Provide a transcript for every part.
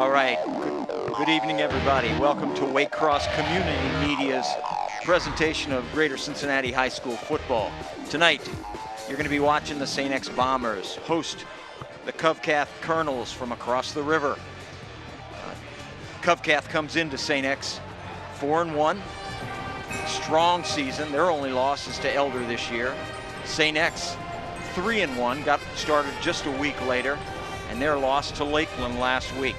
All right. Good evening, everybody. Welcome to Waycross Community Media's presentation of Greater Cincinnati High School football. Tonight, you're going to be watching the St. X Bombers host the Covington Colonels from across the river. Covington comes into St. X 4-1. Strong season. Their only loss is to Elder this year. St. X 3-1, got started just a week later, and their loss to Lakeland last week.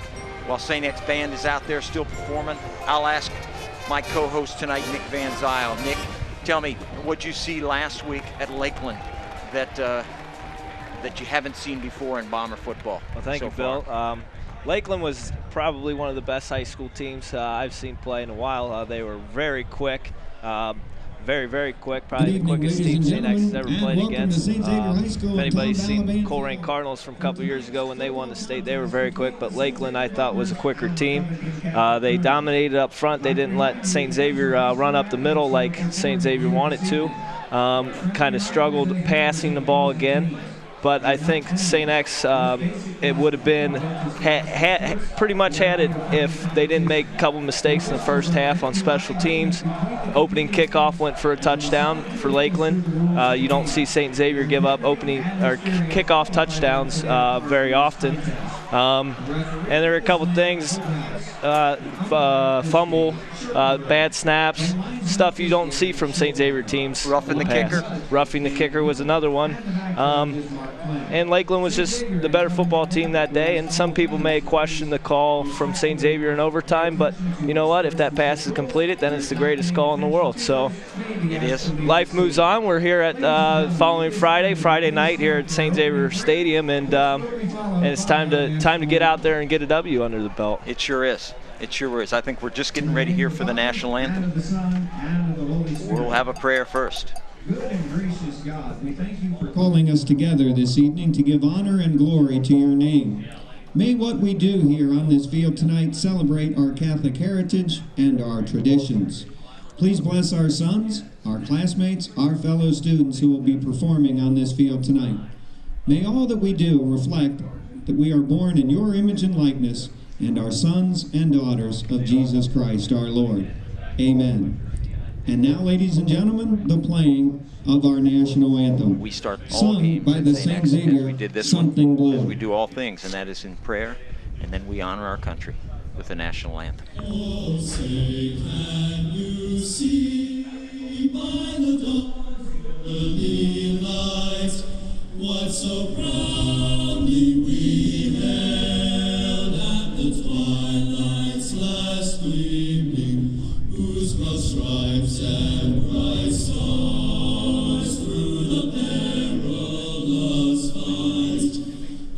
While St. X Band is out there still performing, I'll ask my co-host tonight, Nick Van Zyl. Nick, tell me, what'd you see last week at Lakeland that you haven't seen before in Bomber football? Well, thank you, Bill. Lakeland was probably one of the best high school teams I've seen play in a while. They were very quick. Very, very quick. Probably the quickest team St. X has ever played against. If anybody's seen Colerain Cardinals from a couple years ago when they won the state, they were very quick. But Lakeland, I thought, was a quicker team. They dominated up front. They didn't let St. Xavier run up the middle like St. Xavier wanted to. Kind of struggled passing the ball again. But I think St. X, it would have been pretty much had it if they didn't make a couple mistakes in the first half on special teams. Opening kickoff went for a touchdown for Lakeland. You don't see St. Xavier give up opening or kickoff touchdowns very often. And there were a couple things, fumble, bad snaps, stuff you don't see from St. Xavier teams. Roughing the kicker. Roughing the kicker was another one. And Lakeland was just the better football team that day, and some people may question the call from St. Xavier in overtime, but you know what? If that pass is completed, then it's the greatest call in the world. So it is. Life moves on. We're here at following Friday night here at St. Xavier Stadium, and it's time to get out there and get a W under the belt. It sure is. It sure is. I think we're just getting ready here for the national anthem. We'll have a prayer first. Good and gracious God, we thank you for calling us together this evening to give honor and glory to your name. May what we do here on this field tonight celebrate our Catholic heritage and our traditions. Please bless our sons, our classmates, our fellow students who will be performing on this field tonight. May all that we do reflect that we are born in your image and likeness and are sons and daughters of Jesus Christ our Lord. Amen. And now, ladies and gentlemen, the playing of our national anthem. We start all games by the St. Xavier, we did this Something one, Blue. as we do all things, and that is in prayer, and then we honor our country with the national anthem. Oh, say, can you see by the dawn's early light what so proudly we held at the twilight's last gleaming, whose broad stripes and bright stars through the perilous fight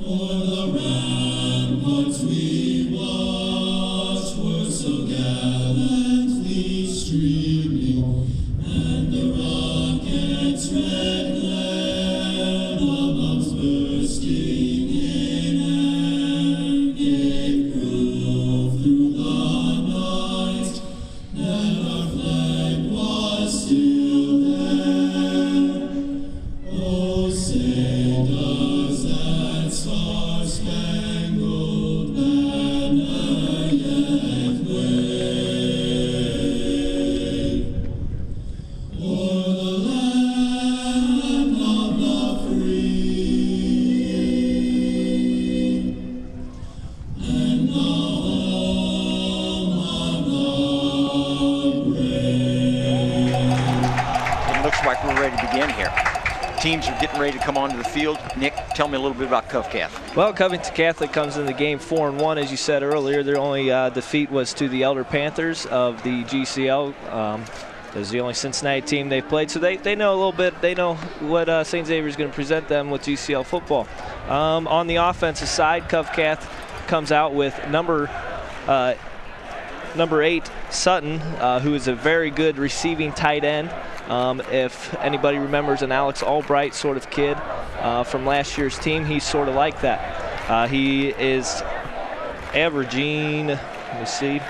o'er the ramparts we watched were so gallantly streaming, and the rocket's red glare, the bombs bursting in air, gave proof through the night that our flag was still there. Oh, say does that star-spangled banner yet wave o'er the land of the free and the home of the brave? It looks like we're ready to begin here. Teams are getting ready to come onto the field. Nick, tell me a little bit about Covington. Well, Covington Catholic comes in the game 4-1, as you said earlier. Their only defeat was to the Elder Panthers of the GCL. It was the only Cincinnati team they played, so they know a little bit. They know what St. Xavier is going to present them with GCL football. On the offensive side, Covington comes out with number 8, Sutton, who is a very good receiving tight end. If anybody remembers an Alex Albright sort of kid from last year's team, he's sort of like that. He is averaging, let me see,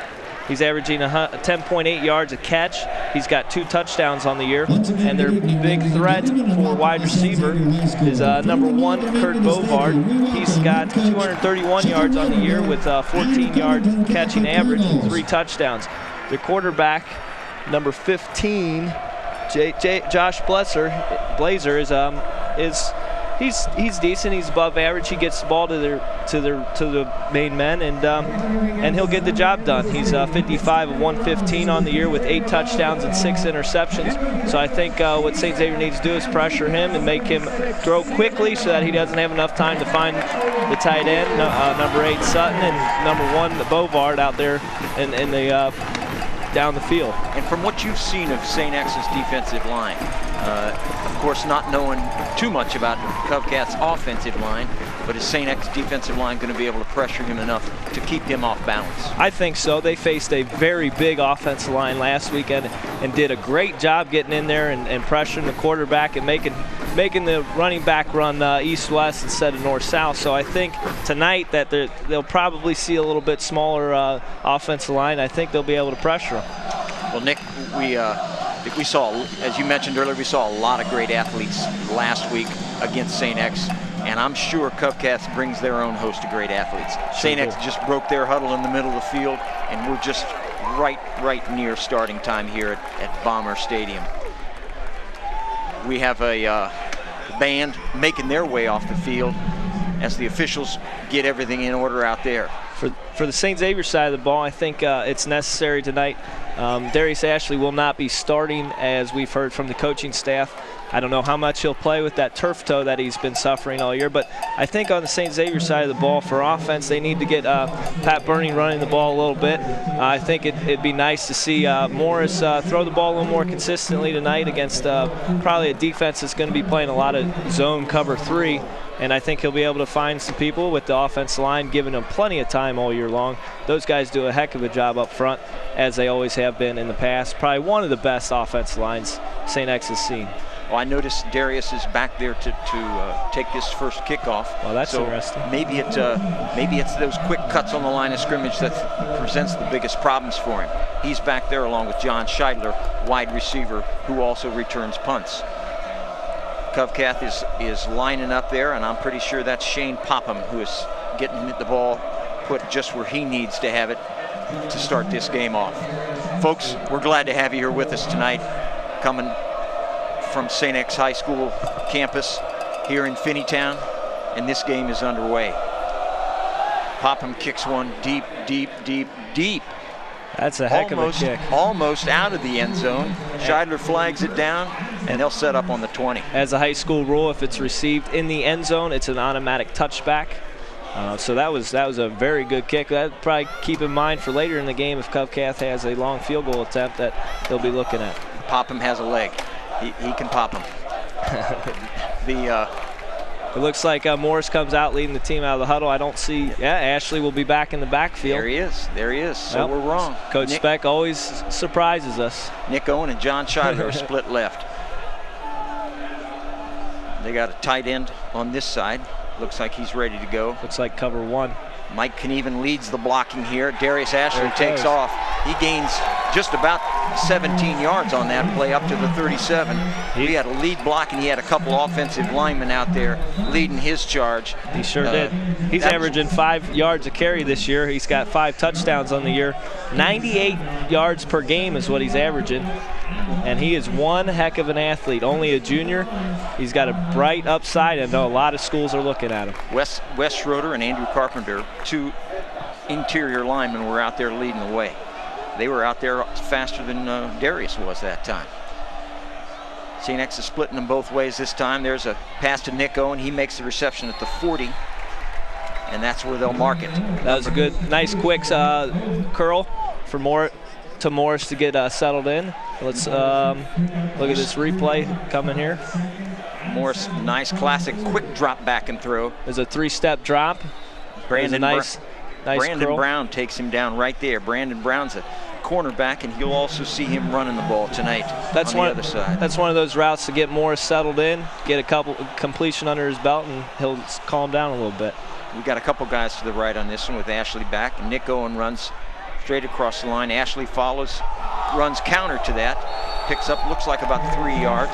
He's averaging 10.8 yards a catch. He's got 2 touchdowns on the year. And their big threat for wide receiver is number 1, Kurt Bovard. He's got 231 yards on the year with 14-yard catching average and 3 touchdowns. Their quarterback, number 15, Josh Blazer, he's decent. He's above average. He gets the ball to the main men, and he'll get the job done. He's 55 of 115 on the year with 8 touchdowns and 6 interceptions. So I think what St. Xavier needs to do is pressure him and make him throw quickly so that he doesn't have enough time to find the tight end, number 8 Sutton, and number 1 Bovard out there in the down the field. And from what you've seen of St. X's defensive line, of course not knowing too much about Covcat's offensive line, but is St. X's defensive line going to be able to pressure him enough to keep him off balance? I think so. They faced a very big offensive line last weekend and did a great job getting in there and pressuring the quarterback and making the running back run east-west instead of north-south. So I think tonight that they'll probably see a little bit smaller offensive line. I think they'll be able to pressure them. Well, Nick, we saw, as you mentioned earlier, we saw a lot of great athletes last week against St. X, and I'm sure Covcats brings their own host of great athletes. St. X just broke their huddle in the middle of the field, and we're just right near starting time here at Bomber Stadium. We have a band making their way off the field as the officials get everything in order out there. For the St. Xavier side of the ball, I think it's necessary tonight. Darius Ashley will not be starting, as we've heard from the coaching staff. I don't know how much he'll play with that turf toe that he's been suffering all year, but I think on the St. Xavier side of the ball, for offense, they need to get Pat Burning running the ball a little bit. I think it'd be nice to see Morris throw the ball a little more consistently tonight against probably a defense that's going to be playing a lot of zone cover 3. And I think he'll be able to find some people with the offensive line, giving them plenty of time all year long. Those guys do a heck of a job up front, as they always have been in the past. Probably one of the best offensive lines St. X has seen. Well, I noticed Darius is back there to take this first kickoff. Well, that's interesting. Maybe it's those quick cuts on the line of scrimmage that presents the biggest problems for him. He's back there along with John Scheidler, wide receiver, who also returns punts. Covcath is lining up there, and I'm pretty sure that's Shane Popham who is getting the ball put just where he needs to have it to start this game off. Folks, we're glad to have you here with us tonight, coming from St. X High School campus here in Finneytown, and this game is underway. Popham kicks one deep. That's a heck of a kick. Almost out of the end zone. Scheidler flags it down, and they'll set up on the 20. As a high school rule, if it's received in the end zone, it's an automatic touchback. So that was a very good kick. That probably keep in mind for later in the game if Covcath has a long field goal attempt that they'll be looking at. Popham has a leg. He can pop him. It looks like Morris comes out leading the team out of the huddle. I don't see. Yeah, Ashley will be back in the backfield. There he is. So we're wrong. Coach Speck always surprises us. Nick Owen and John Scheidler are split left. They got a tight end on this side. Looks like he's ready to go. Looks like cover 1. Mike Knieven leads the blocking here. Darius Ashley takes off. He gains just about 17 yards on that play up to the 37. He had a lead block, and he had a couple offensive linemen out there leading his charge. He sure did. He's averaging 5 yards a carry this year. He's got 5 touchdowns on the year. 98 yards per game is what he's averaging. And he is one heck of an athlete. Only a junior. He's got a bright upside, and a lot of schools are looking at him. Wes Schroeder and Andrew Carpenter, 2 interior linemen, were out there leading the way. They were out there faster than Darius was that time. St. X is splitting them both ways this time. There's a pass to Nick Owen. He makes the reception at the 40, and that's where they'll mark it. That was a good, nice, quick curl for Morris to get settled in. Let's look at this replay coming here. Morris, nice classic quick drop back and throw. There's a 3-step drop. Brandon curl. Brown takes him down right there. Brandon Brown's a cornerback, and you'll also see him running the ball tonight on the other side. That's one of those routes to get Morris settled in, get a couple completion under his belt, and he'll calm down a little bit. We got a couple guys to the right on this one with Ashley back. Nick Owen runs straight across the line. Ashley follows, runs counter to that, picks up, looks like about 3 yards.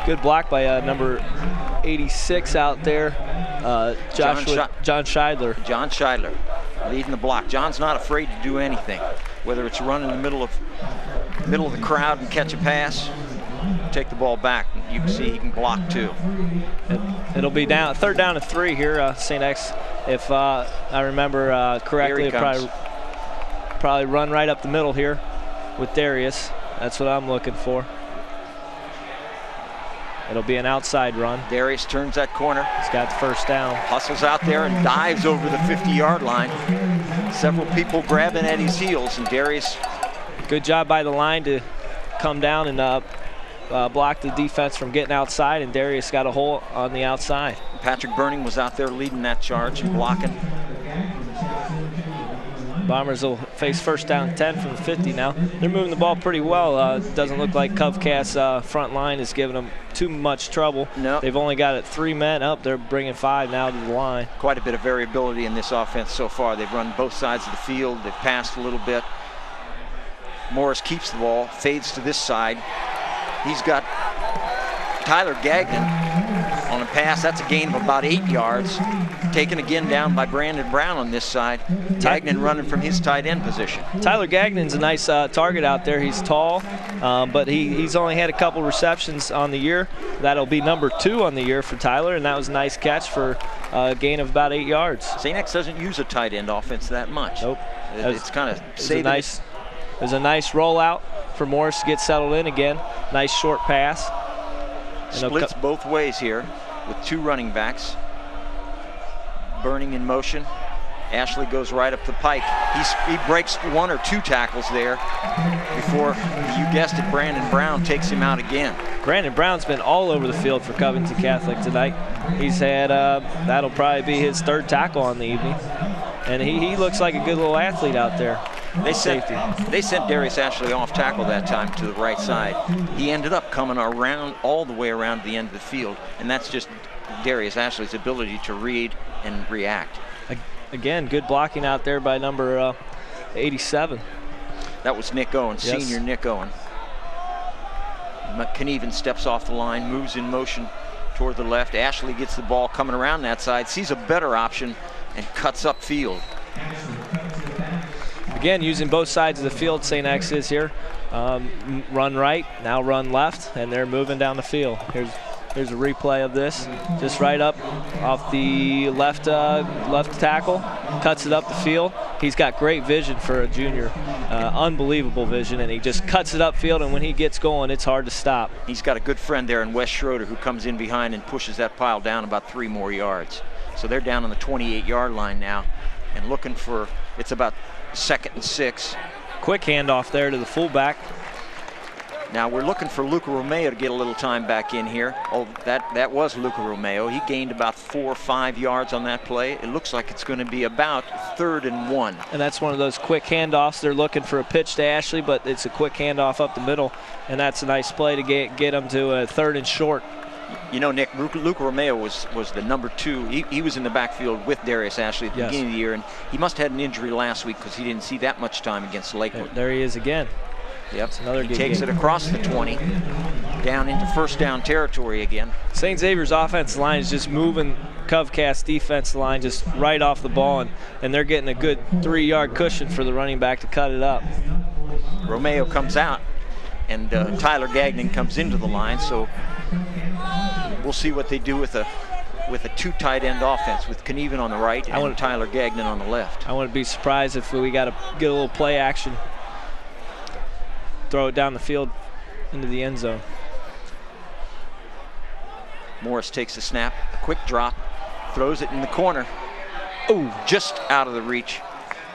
Good block by number 86 out there, John Scheidler. John Scheidler leading the block. John's not afraid to do anything, whether it's run in the middle of the crowd and catch a pass, take the ball back. You can see he can block too. It'll be down 3rd down and 3 here, St. X. If I remember correctly, probably run right up the middle here with Darius. That's what I'm looking for. It'll be an outside run. Darius turns that corner. He's got the 1st down. Hustles out there and dives over the 50-yard line. Several people grabbing at his heels, and Darius. Good job by the line to come down and block the defense from getting outside, and Darius got a hole on the outside. Patrick Burning was out there leading that charge and blocking. Bombers will face 1st down 10 from the 50 now. They're moving the ball pretty well. Doesn't look like Covcast's front line is giving them too much trouble. No. They've only got 3 men up. They're bringing 5 now to the line. Quite a bit of variability in this offense so far. They've run both sides of the field. They've passed a little bit. Morris keeps the ball, fades to this side. He's got Tyler Gagnon on a pass. That's a gain of about 8 yards. Taken again down by Brandon Brown on this side. Gagnon running from his tight end position. Tyler Gagnon's a nice target out there. He's tall, but he's only had a couple receptions on the year. That'll be number 2 on the year for Tyler, and that was a nice catch for a gain of about 8 yards. St. X doesn't use a tight end offense that much. Nope. It's kind of saving it. There's a nice rollout for Morris to get settled in again. Nice short pass. Splits both ways here with 2 running backs. Burning in motion. Ashley goes right up the pike. He breaks 1 or 2 tackles there before, you guessed it, Brandon Brown takes him out again. Brandon Brown's been all over the field for Covington Catholic tonight. He's had, that'll probably be his 3rd tackle on the evening. And he looks like a good little athlete out there. They sent Darius Ashley off tackle that time to the right side. He ended up coming around all the way around the end of the field, and that's just Darius Ashley's ability to read and react. Again, good blocking out there by number 87. That was Nick Owen, yes. Senior Nick Owen. Knieven steps off the line, moves in motion toward the left. Ashley gets the ball coming around that side, sees a better option, and cuts upfield. Again, using both sides of the field, St. X is here. Run right, now run left, and they're moving down the field. Here's a replay of this. Just right up off the left tackle, cuts it up the field. He's got great vision for a junior, unbelievable vision, and he just cuts it upfield, and when he gets going, it's hard to stop. He's got a good friend there in Wes Schroeder who comes in behind and pushes that pile down about 3 more yards. So they're down on the 28-yard line now and looking for, it's about 2nd and 6. Quick handoff there to the fullback. Now we're looking for Luca Romeo to get a little time back in here. Oh, that was Luca Romeo. He gained about 4 or 5 yards on that play. It looks like it's going to be about 3rd and 1. And that's one of those quick handoffs. They're looking for a pitch to Ashley, but it's a quick handoff up the middle, and that's a nice play to get them to a 3rd and short. You know, Nick, Luca Romeo was the number 2. He was in the backfield with Darius Ashley at the beginning of the year, and he must have had an injury last week because he didn't see that much time against Lakewood. There he is again. Yep, he takes it across the 20, down into 1st down territory again. St. Xavier's offensive line is just moving Covcast defensive line just right off the ball, and they're getting a good 3-yard cushion for the running back to cut it up. Romeo comes out, and Tyler Gagnon comes into the line, so we'll see what they do with a 2 tight end offense with Knieven on the right and Tyler Gagnon on the left. I wouldn't be surprised if we got to get a little play action. Throw it down the field into the end zone. Morris takes the snap, a quick drop, throws it in the corner. Ooh, just out of the reach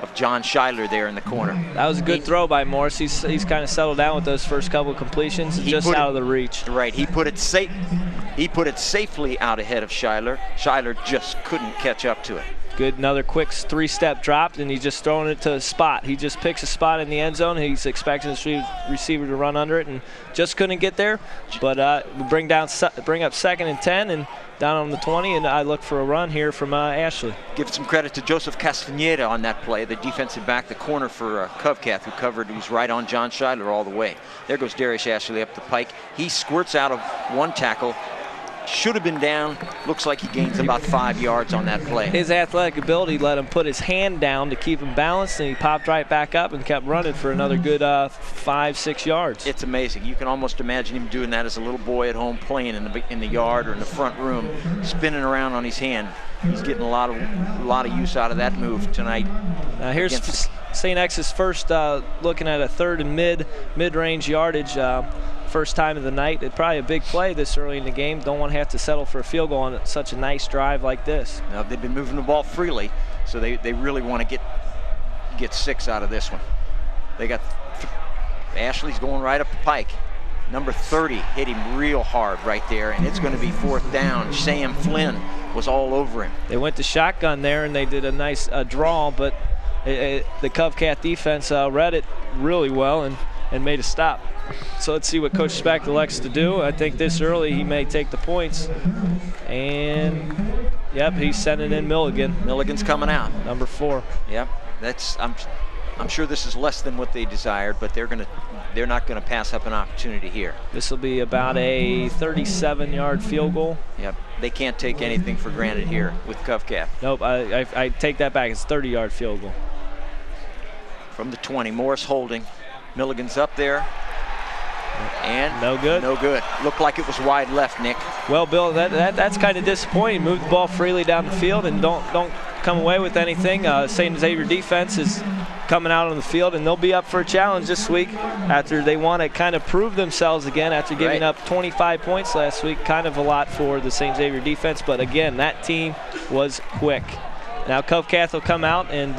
of John Scheidler there in the corner. That was a good throw by Morris. He's kind of settled down with those first couple of completions, just out of the reach. Right, he put it safely out ahead of Scheidler. Scheidler just couldn't catch up to it. Good, another quick 3-step drop, and he's just throwing it to a spot. He just picks a spot in the end zone. He's expecting the receiver to run under it, and just couldn't get there. But we bring up 2nd and 10, and down on the 20, and I look for a run here from Ashley. Give some credit to Joseph Castaneda on that play, the defensive back, the corner for Covcath, who covered. He was right on John Scheidler all the way. There goes Darius Ashley up the pike. He squirts out of one tackle. Should have been down. Looks like he gains about 5 yards on that play. His athletic ability let him put his hand down to keep him balanced, and he popped right back up and kept running for another good 5-6 yards. It's amazing. You can almost imagine him doing that as a little boy at home, playing in the yard or in the front room, spinning around on his hand. He's getting a lot of use out of that move tonight. Here's St. X's first looking at a 3rd and mid-range yardage. First time of the night. It's probably a big play this early in the game. Don't want to have to settle for a field goal on such a nice drive like this. Now they've been moving the ball freely, so they really want to get 6 out of this one. They got Ashley's going right up the pike. Number 30 hit him real hard right there, and it's going to be 4th down. Sam Flynn was all over him. They went to shotgun there, and they did a nice draw, but the Covcath defense read it really well and made a stop. So let's see what Coach Speck elects to do. I think this early he may take the points. And, yep, he's sending in Milligan. Milligan's coming out. Number 4. Yep, I'm sure this is less than what they desired, but they're not gonna pass up an opportunity here. This will be about a 37-yard field goal. Yep, they can't take anything for granted here with Covcath. Nope, I take that back. It's a 30-yard field goal. From the 20, Morris holding. Milligan's up there. And no good. No good. Looked like it was wide left, Nick. Well, Bill, that's kind of disappointing. Move the ball freely down the field and don't come away with anything. St. Xavier defense is coming out on the field, and they'll be up for a challenge this week after they want to kind of prove themselves again after giving up 25 points last week. Kind of a lot for the St. Xavier defense, but again, that team was quick. Now Covcath will come out and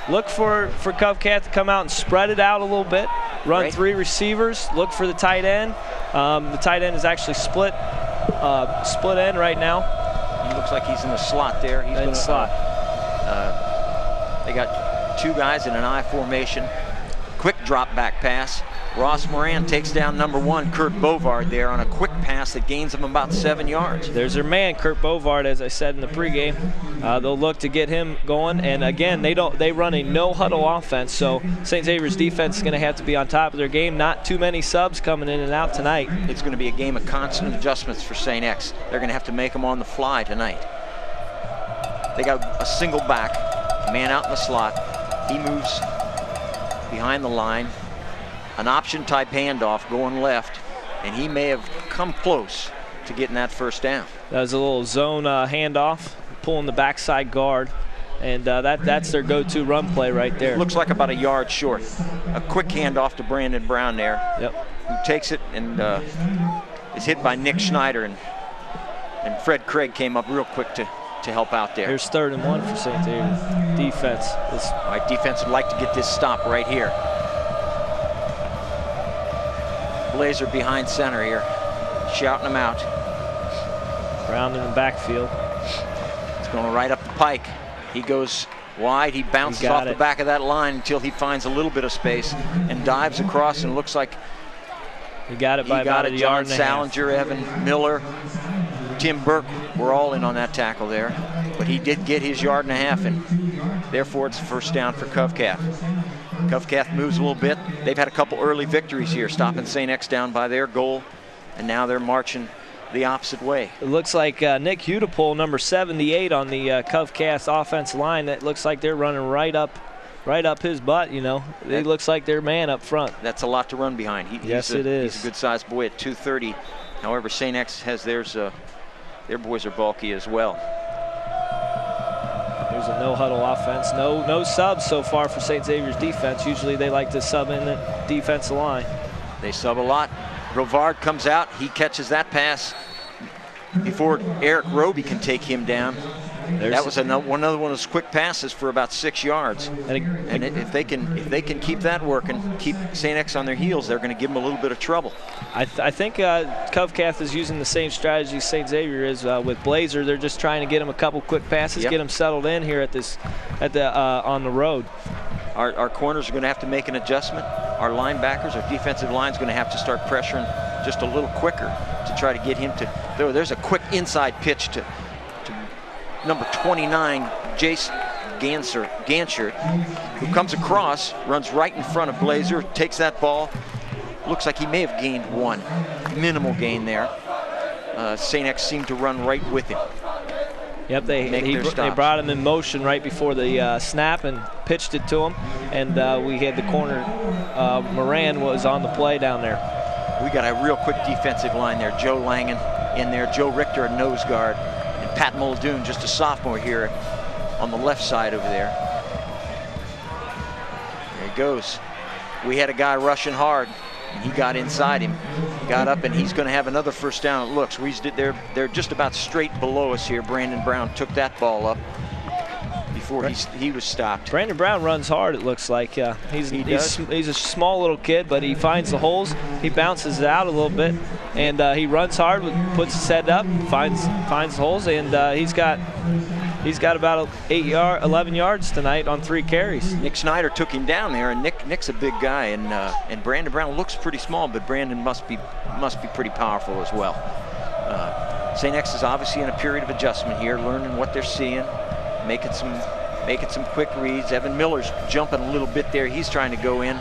look for Covcath to come out and spread it out a little bit. Run 3 receivers. Look for the tight end. The tight end is actually split end right now. He looks like he's in the slot there. He's in the slot. They got 2 guys in an I formation. Quick drop back pass. Ross Moran takes down number 1, Kurt Bovard, there on a quick pass that gains him about 7 yards. There's their man, Kurt Bovard, as I said in the pregame. They'll look to get him going, and again, they run a no-huddle offense, so St. Xavier's defense is going to have to be on top of their game. Not too many subs coming in and out tonight. It's going to be a game of constant adjustments for St. X. They're going to have to make them on the fly tonight. They got a single back, man out in the slot. He moves behind the line. An option type handoff going left, and he may have come close to getting that 1st down. That was a little zone handoff, pulling the backside guard, and that's their go-to run play right there. Looks like about a yard short. A quick handoff to Brandon Brown there, who takes it and is hit by Nick Schneider, and Fred Craig came up real quick to help out there. Here's 3rd and 1 for St. Xavier. Defense. All right, defense would like to get this stop right here. Blazer behind center here, shouting him out. Brown in the backfield. It's going right up the pike. He goes wide. He bounces off the back of that line until he finds a little bit of space and dives across, and looks like he got it by about a yard and a half. John Salinger, Evan Miller, Tim Burke were all in on that tackle there, but he did get his yard and a half, and therefore it's a 1st down for Covcath. Covcath moves a little bit. They've had a couple early victories here, stopping St. X down by their goal, and now they're marching the opposite way. It looks like Nick Hudipole, number 78 on the Covcath offensive line. That looks like they're running right up his butt, you know. It looks like their man up front. That's a lot to run behind. Yes, it is. He's a good-sized boy at 230. However, St. X has theirs. Their boys are bulky as well. There's a no-huddle offense. No subs so far for St. Xavier's defense. Usually they like to sub in the defensive line. They sub a lot. Rovard comes out. He catches that pass before Eric Roby can take him down. That was another one of those quick passes for about 6 yards. And if they can keep that working, keep St. X on their heels, they're going to give them a little bit of trouble. I think Covcath is using the same strategy St. Xavier is with Blazer. They're just trying to get him a couple quick passes, get him settled in here on the road. Our corners are going to have to make an adjustment. Our linebackers, our defensive line is going to have to start pressuring just a little quicker to try to get him to. There's a quick inside pitch to number 29, Jace Ganshert, who comes across, runs right in front of Blazer, takes that ball. Looks like he may have gained one. Minimal gain there. St. X seemed to run right with him. Yep, they brought him in motion right before the snap and pitched it to him. And we had the corner, Moran was on the play down there. We got a real quick defensive line there. Joe Langen in there, Joe Richter, a nose guard, and Pat Muldoon, just a sophomore here on the left side over there. There he goes. We had a guy rushing hard. He got inside him, got up, and he's going to have another first down. It looks. They're just about straight below us here. Brandon Brown took that ball up before he was stopped. Brandon Brown runs hard, it looks like. He's a small little kid, but he finds the holes. He bounces it out a little bit, and he runs hard, puts his head up, finds the holes, and he's got about 11 yards tonight on 3 carries. Nick Snyder took him down there, and Nick's a big guy, and Brandon Brown looks pretty small, but Brandon must be pretty powerful as well. St. X is obviously in a period of adjustment here, learning what they're seeing, making some quick reads. Evan Miller's jumping a little bit there. He's trying to go in.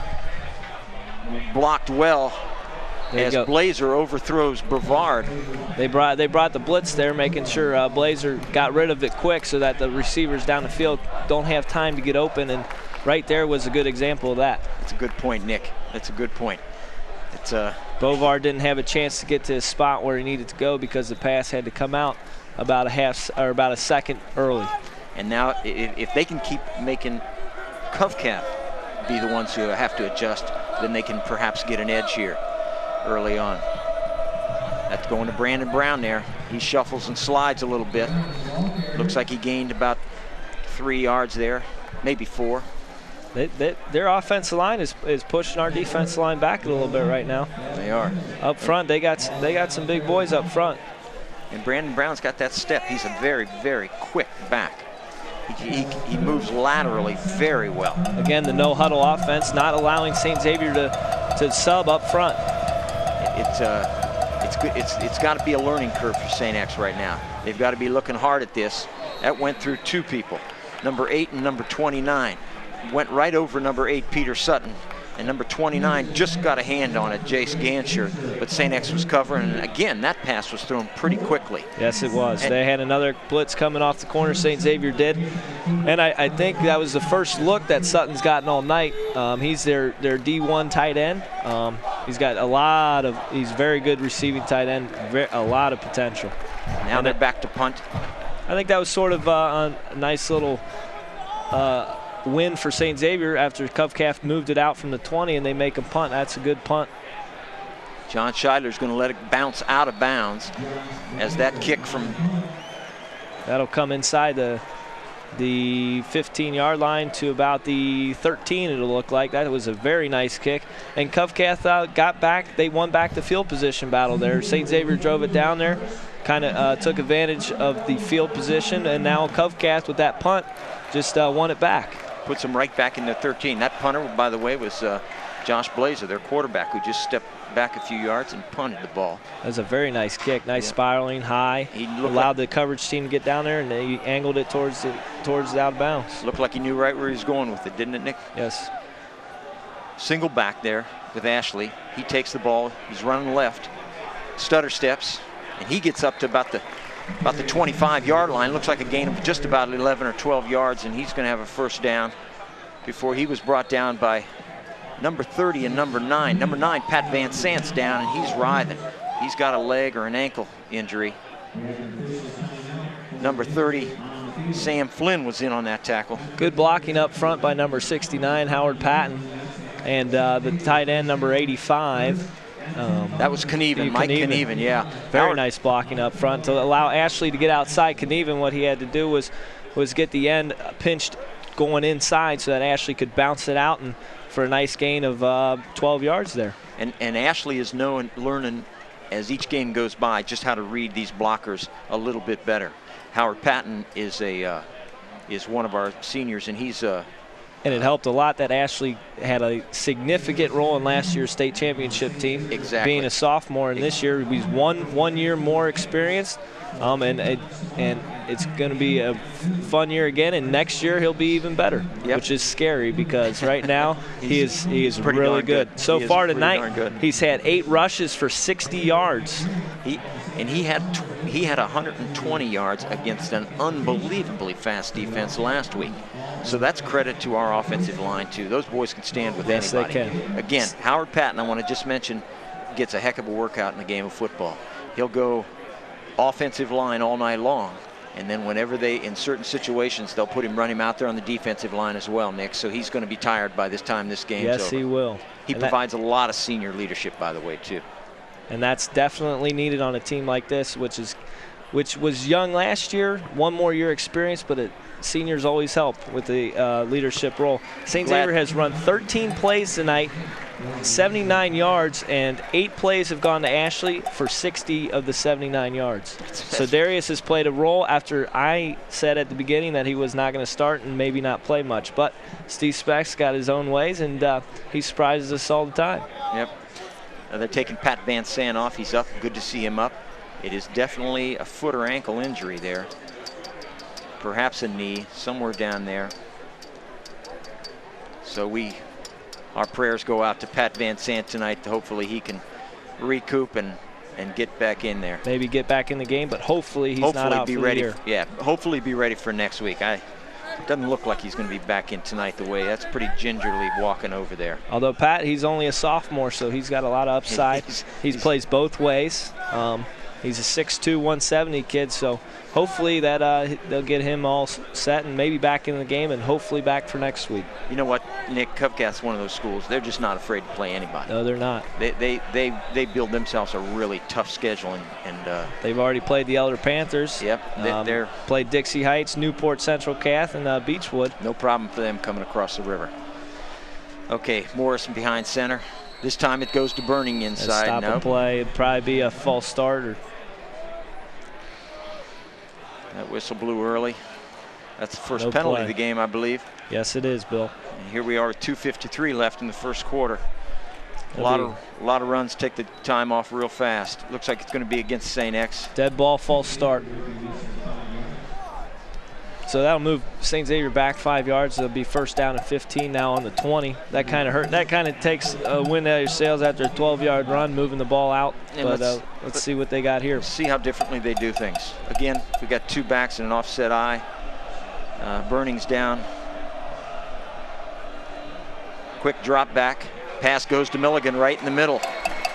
Blocked well. As Blazer overthrows Brevard. They brought the blitz there, making sure Blazer got rid of it quick so that the receivers down the field don't have time to get open, and right there was a good example of that. That's a good point, Nick. That's a good point. Brevard didn't have a chance to get to his spot where he needed to go because the pass had to come out about a second early. And now if they can keep making Covcath be the ones who have to adjust, then they can perhaps get an edge here early on. That's going to Brandon Brown there. He shuffles and slides a little bit. Looks like he gained about 3 yards there, maybe 4. Their offensive line is pushing our defensive line back a little bit right now. They are. Up front, they got some big boys up front. And Brandon Brown's got that step. He's a very, very quick back. He moves laterally very well. Again, the no-huddle offense, not allowing St. Xavier to sub up front. It's got to be a learning curve for St. X right now. They've got to be looking hard at this. That went through 2 people, number 8 and number 29. Went right over number 8, Peter Sutton, and number 29 just got a hand on it, Jace Ganshert, but St. X was covering, and again, that pass was thrown pretty quickly. Yes, it was. They had another blitz coming off the corner, St. Xavier did, and I think that was the first look that Sutton's gotten all night. He's their D1 tight end. He's very good receiving tight end, a lot of potential. Now they're back to punt. I think that was sort of a nice little win for St. Xavier after Covcath moved it out from the 20 and they make a punt. That's a good punt. John Scheidler's going to let it bounce out of bounds as that kick from... That'll come inside the 15-yard line to about the 13, it'll look like. That was a very nice kick. And Covcath got back. They won back the field position battle there. St. Xavier drove it down there, kind of took advantage of the field position, and now Covcath with that punt just won it back. Puts them right back in the 13. That punter, by the way, was Josh Blazer, their quarterback, who just stepped back a few yards and punted the ball. That was a very nice kick. Nice spiraling high. He allowed the coverage team to get down there, and they angled it towards the out of bounds. Looked like he knew right where he was going with it, didn't it, Nick? Yes. Single back there with Ashley. He takes the ball. He's running left. Stutter steps, and he gets up to about the 25-yard line. Looks like a gain of just about 11 or 12 yards, and he's going to have a first down before he was brought down by number 30 and number 9. Number 9, Pat Van Sant's down, and he's writhing. He's got a leg or an ankle injury. Number 30, Sam Flynn, was in on that tackle. Good blocking up front by number 69, Howard Patton, and the tight end, number 85, That was Knieven, Mike Knieven, yeah. Very nice blocking up front to allow Ashley to get outside. Knieven, what he had to do was get the end pinched going inside so that Ashley could bounce it out, and for a nice gain of 12 yards there. And Ashley is learning as each game goes by just how to read these blockers a little bit better. Howard Patton is one of our seniors, and he's and it helped a lot that Ashley had a significant role in last year's state championship team. Exactly. Being a sophomore, and this year he's one year more experienced, and it's going to be a fun year again. And next year he'll be even better, which is scary because right now he is really good. So far tonight, he's had 8 rushes for 60 yards. He had 120 yards against an unbelievably fast defense last week. So that's credit to our offensive line, too. Those boys can stand with anybody. Yes, they can. Again, Howard Patton, I want to just mention, gets a heck of a workout in the game of football. He'll go offensive line all night long, and then whenever in certain situations, they'll run him out there on the defensive line as well, Nick. So he's going to be tired by this time this game's over. Yes, he will. He provides a lot of senior leadership, by the way, too. And that's definitely needed on a team like this, which was young last year, one more year experience, but seniors always help with the leadership role. St. Xavier has run 13 plays tonight, 79 yards, and 8 plays have gone to Ashley for 60 of the 79 yards. So Darius has played a role after I said at the beginning that he was not going to start and maybe not play much. But Steve Speck's got his own ways, and he surprises us all the time. Yep. They're taking Pat Van Sant off. He's up. Good to see him up. It is definitely a foot or ankle injury there. Perhaps a knee, somewhere down there. So our prayers go out to Pat Van Sant tonight. Hopefully he can recoup and get back in there. Maybe get back in the game, but hopefully he's not out for the year. Yeah, hopefully be ready for next week. Doesn't look like he's going to be back in tonight the way. That's pretty gingerly walking over there. Although Pat, he's only a sophomore, so he's got a lot of upside. He plays both ways. He's a 6'2", 170 kid, so hopefully that they'll get him all set and maybe back in the game and hopefully back for next week. You know what, Nick, Covcast's one of those schools. They're just not afraid to play anybody. No, they're not. They build themselves a really tough schedule, and they've already played the Elder Panthers. Yep, they're played Dixie Heights, Newport Central Cath, and Beechwood. No problem for them coming across the river. Okay, Morrison behind center. This time it goes to Burning inside. Stop and play. It'd probably be a false start. That whistle blew early. That's the first penalty of the game, I believe. Yes, it is, Bill. And here we are with 2:53 left in the first quarter. A lot of runs take the time off real fast. Looks like it's going to be against St. X. Dead ball, false start. So that'll move St. Xavier back 5 yards. It'll be first down and 15 now on the 20. That kind of hurt. That kind of takes a wind out of your sails after a 12-yard run, moving the ball out. But let's see what they got here. See how differently they do things. Again, we got 2 backs and an offset eye. Burning's down. Quick drop back. Pass goes to Milligan right in the middle.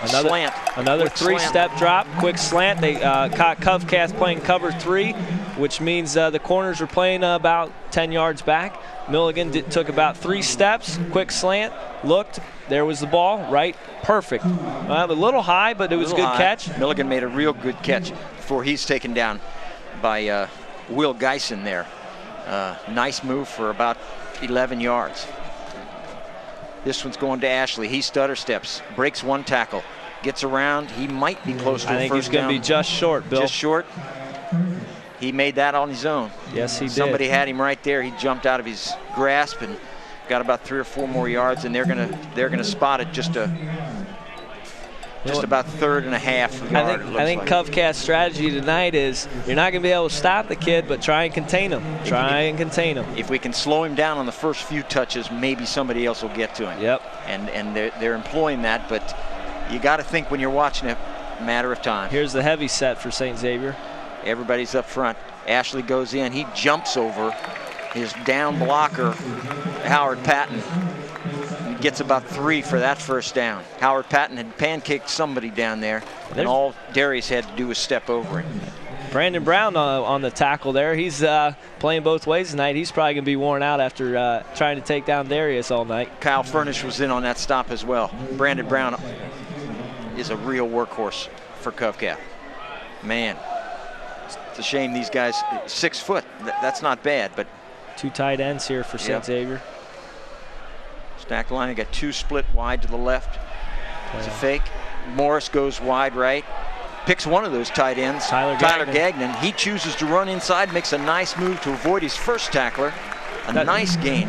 Slant. Another 3-step drop, quick slant. They caught Covcast playing cover 3, which means the corners are playing about 10 yards back. Milligan took about 3 steps, quick slant, looked, there was the ball, right, perfect. A little high, but it was a good catch. Milligan made a real good catch before he's taken down by Will Geisen there. Nice move for about 11 yards. This one's going to Ashley. He stutter steps, breaks 1 tackle, gets around. He might be close to a first down. I think he's going to be just short, Bill. Just short. He made that on his own. Yes, he did. Somebody had him right there. He jumped out of his grasp and got about 3 or 4 more yards, and they're gonna spot it just about 3rd and a half yard. I think Covcast's strategy tonight is you're not going to be able to stop the kid, but try and contain him. If we can slow him down on the first few touches, maybe somebody else will get to him. Yep. And they're employing that, but you got to think when you're watching it, matter of time. Here's the heavy set for St. Xavier. Everybody's up front. Ashley goes in. He jumps over his down blocker, Howard Patton. Gets about 3 for that first down. Howard Patton had pancaked somebody down there, and all Darius had to do was step over him. Brandon Brown on the tackle there. He's playing both ways tonight. He's probably going to be worn out after trying to take down Darius all night. Kyle Furnish was in on that stop as well. Brandon Brown is a real workhorse for Covcath. Man, it's a shame these guys, 6 foot, that's not bad, but 2 tight ends here for St. Xavier. Stacked line, got 2 split wide to the left. It's a fake. Morris goes wide right. Picks one of those tight ends, Tyler Gagnon. He chooses to run inside, makes a nice move to avoid his first tackler. Nice gain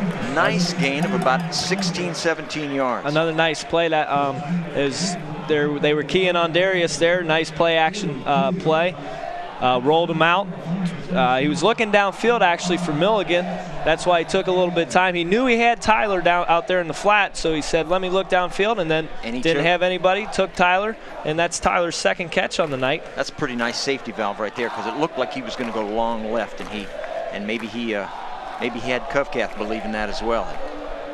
of about 16, 17 yards. Another nice play that is there. They were keying on Darius there. Nice play action play. Rolled him out. He was looking downfield actually for Milligan. That's why he took a little bit of time. He knew he had Tyler out there in the flat, so he said, let me look downfield, and then didn't have anybody, took Tyler, and that's Tyler's second catch on the night. That's a pretty nice safety valve right there, because it looked like he was going to go long left, and maybe he had Covcath believing that as well.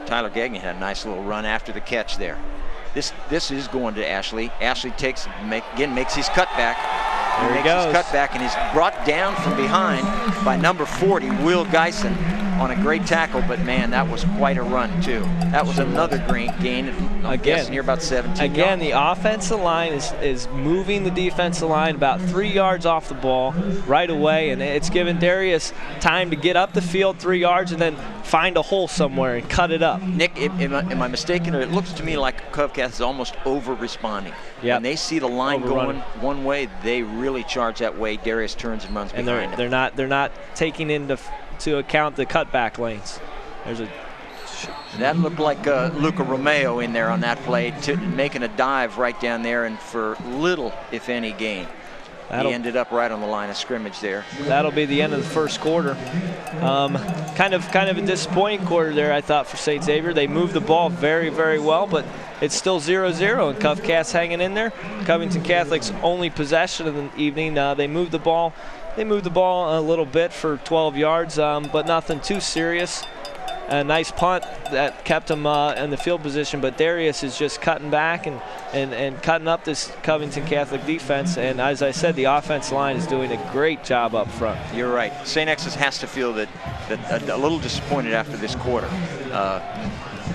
Tyler Gagnon had a nice little run after the catch there. This is going to Ashley. Ashley makes his cutback. There he goes. His cutback, and he's brought down from behind by number 40, Will Geisen, on a great tackle. But man, that was quite a run too. That was another great gain. I'm guessing here about 17 Again, yards. the offensive line is moving the defensive line about 3 yards off the ball right away, and it's giving Darius time to get up the field 3 yards and then find a hole somewhere and cut it up. Nick, am I mistaken? It looks to me like Covcath is almost over-responding. Yep. When they see the line going one way, they really charge that way. Darius turns and runs behind him. And they're not taking into account the cutback lanes. That looked like Luca Romeo in there on that play, making a dive right down there, and for little, if any, gain. He ended up right on the line of scrimmage there. That'll be the end of the first quarter. Kind of a disappointing quarter there, I thought, for St. Xavier. They moved the ball very, very well, but it's still 0-0, and Covcath's hanging in there. Covington Catholic's only possession of the evening. They moved the ball. They moved the ball a little bit for 12 yards, but nothing too serious. A nice punt that kept him in the field position, but Darius is just cutting back and cutting up this Covington Catholic defense. And as I said, the offensive line is doing a great job up front. You're right. St. X's has to feel that a little disappointed after this quarter,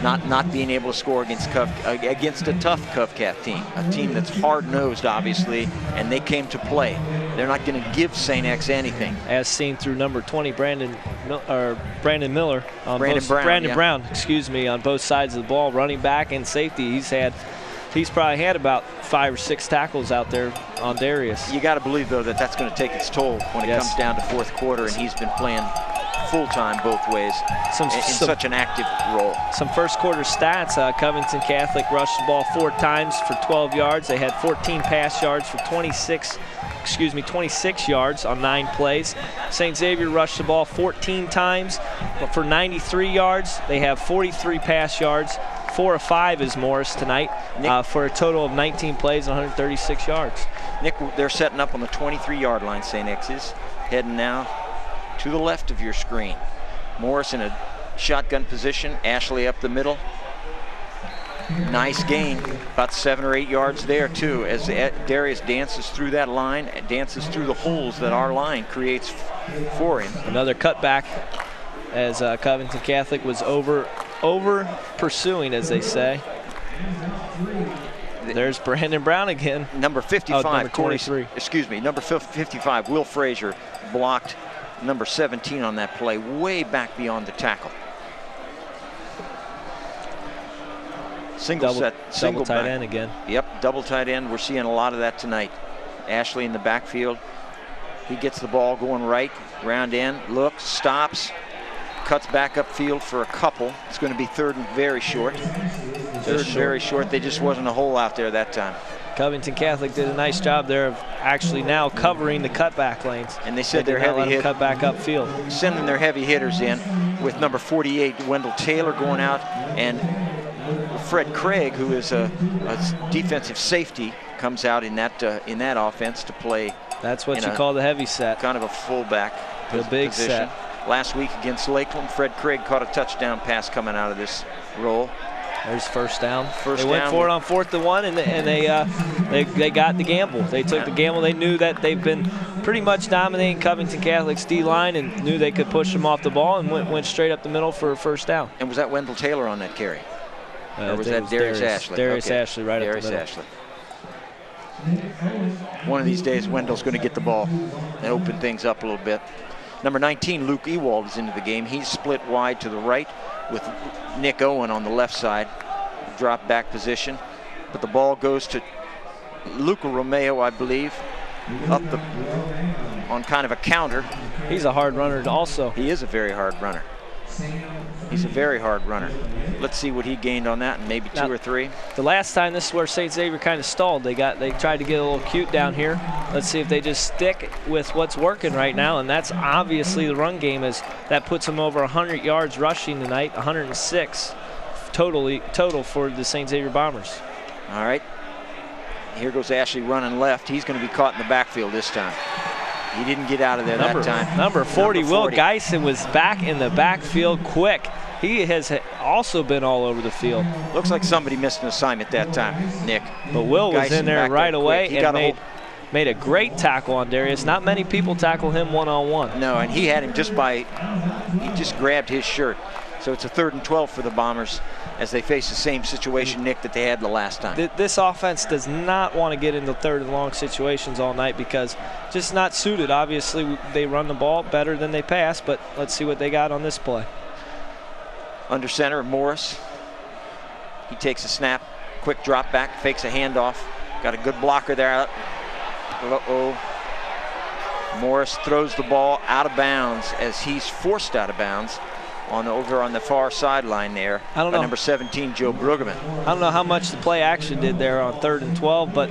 not being able to score against a tough Covcath team, a team that's hard-nosed, obviously, and they came to play. They're not going to give St. X anything. As seen through number 20, Brandon Miller. Brandon Brown, excuse me, on both sides of the ball, running back and safety. He's probably had about 5 or 6 tackles out there on Darius. You got to believe, though, that that's going to take its toll when it comes down to fourth quarter, and he's been playing full-time both ways in such an active role. Some first quarter stats. Covington Catholic rushed the ball 4 times for 12 yards. They had 14 pass yards for 26 yards on 9 plays. St. Xavier rushed the ball 14 times for 93 yards. They have 43 pass yards. 4 of 5 is Morris tonight, for a total of 19 plays and 136 yards. Nick, they're setting up on the 23-yard line, St. X is. Heading now to the left of your screen. Morris in a shotgun position, Ashley up the middle. Nice gain, about 7 or 8 yards there too, as Darius dances through that line, dances through the holes that our line creates for him. Another cutback, as Covington Catholic was over pursuing, as they say. There's Brandon Brown again. Number 55, number 23. Number 55, Will Frazier, blocked number 17 on that play, way back beyond the tackle. Double tight end again. Yep, double tight end. We're seeing a lot of that tonight. Ashley in the backfield. He gets the ball going right, round end, looks, stops, cuts back upfield for a couple. It's going to be 3rd and very short. Very short. There just wasn't a hole out there that time. Covington Catholic did a nice job there of actually now covering the cutback lanes. And they said they're heavy hitters. Cut back upfield. Sending their heavy hitters in, with number 48, Wendell Taylor, going out, and Fred Craig, who is a defensive safety, comes out in that offense to play. That's what you call the heavy set. Kind of a fullback the big position. Set. Last week against Lakeland, Fred Craig caught a touchdown pass coming out of this role. There's first down. They went for it on 4th and 1, and they got the gamble. They took the gamble. They knew that they've been pretty much dominating Covington Catholic's D-line and knew they could push them off the ball, and went straight up the middle for a first down. And was that Wendell Taylor on that carry? Or was that Darius Ashley? Darius Ashley right up the middle. Ashley. One of these days, Wendell's going to get the ball and open things up a little bit. Number 19, Luke Ewald, is into the game. He's split wide to the right with Nick Owen on the left side, drop back position. But the ball goes to Luca Romeo, I believe, up the on kind of a counter. He's a hard runner also. He is a very hard runner. He's a very hard runner. Let's see what he gained on that, and maybe two or three. The last time, this is where St. Xavier kind of stalled. They tried to get a little cute down here. Let's see if they just stick with what's working right now, and that's obviously the run game. That puts them over 100 yards rushing tonight, 106 total for the St. Xavier Bombers. All right. Here goes Ashley running left. He's going to be caught in the backfield this time. He didn't get out of there that time. Number 40, Will Geisen, was back in the backfield quick. He has also been all over the field. Looks like somebody missed an assignment that time, Nick. But Will was in there right away and made a great tackle on Darius. Not many people tackle him one-on-one. No, and he had him he just grabbed his shirt. So it's a 3rd and 12 for the Bombers as they face the same situation, Nick, that they had the last time. This offense does not want to get into 3rd and long situations all night because just not suited. Obviously, they run the ball better than they pass, but let's see what they got on this play. Under center, Morris. He takes a snap, quick drop back, fakes a handoff. Got a good blocker there. Uh-oh. Morris throws the ball out of bounds as he's forced out of bounds over on the far sideline there. I don't know. Number 17, Joe Brueggemann. I don't know how much the play action did there on 3rd and 12, but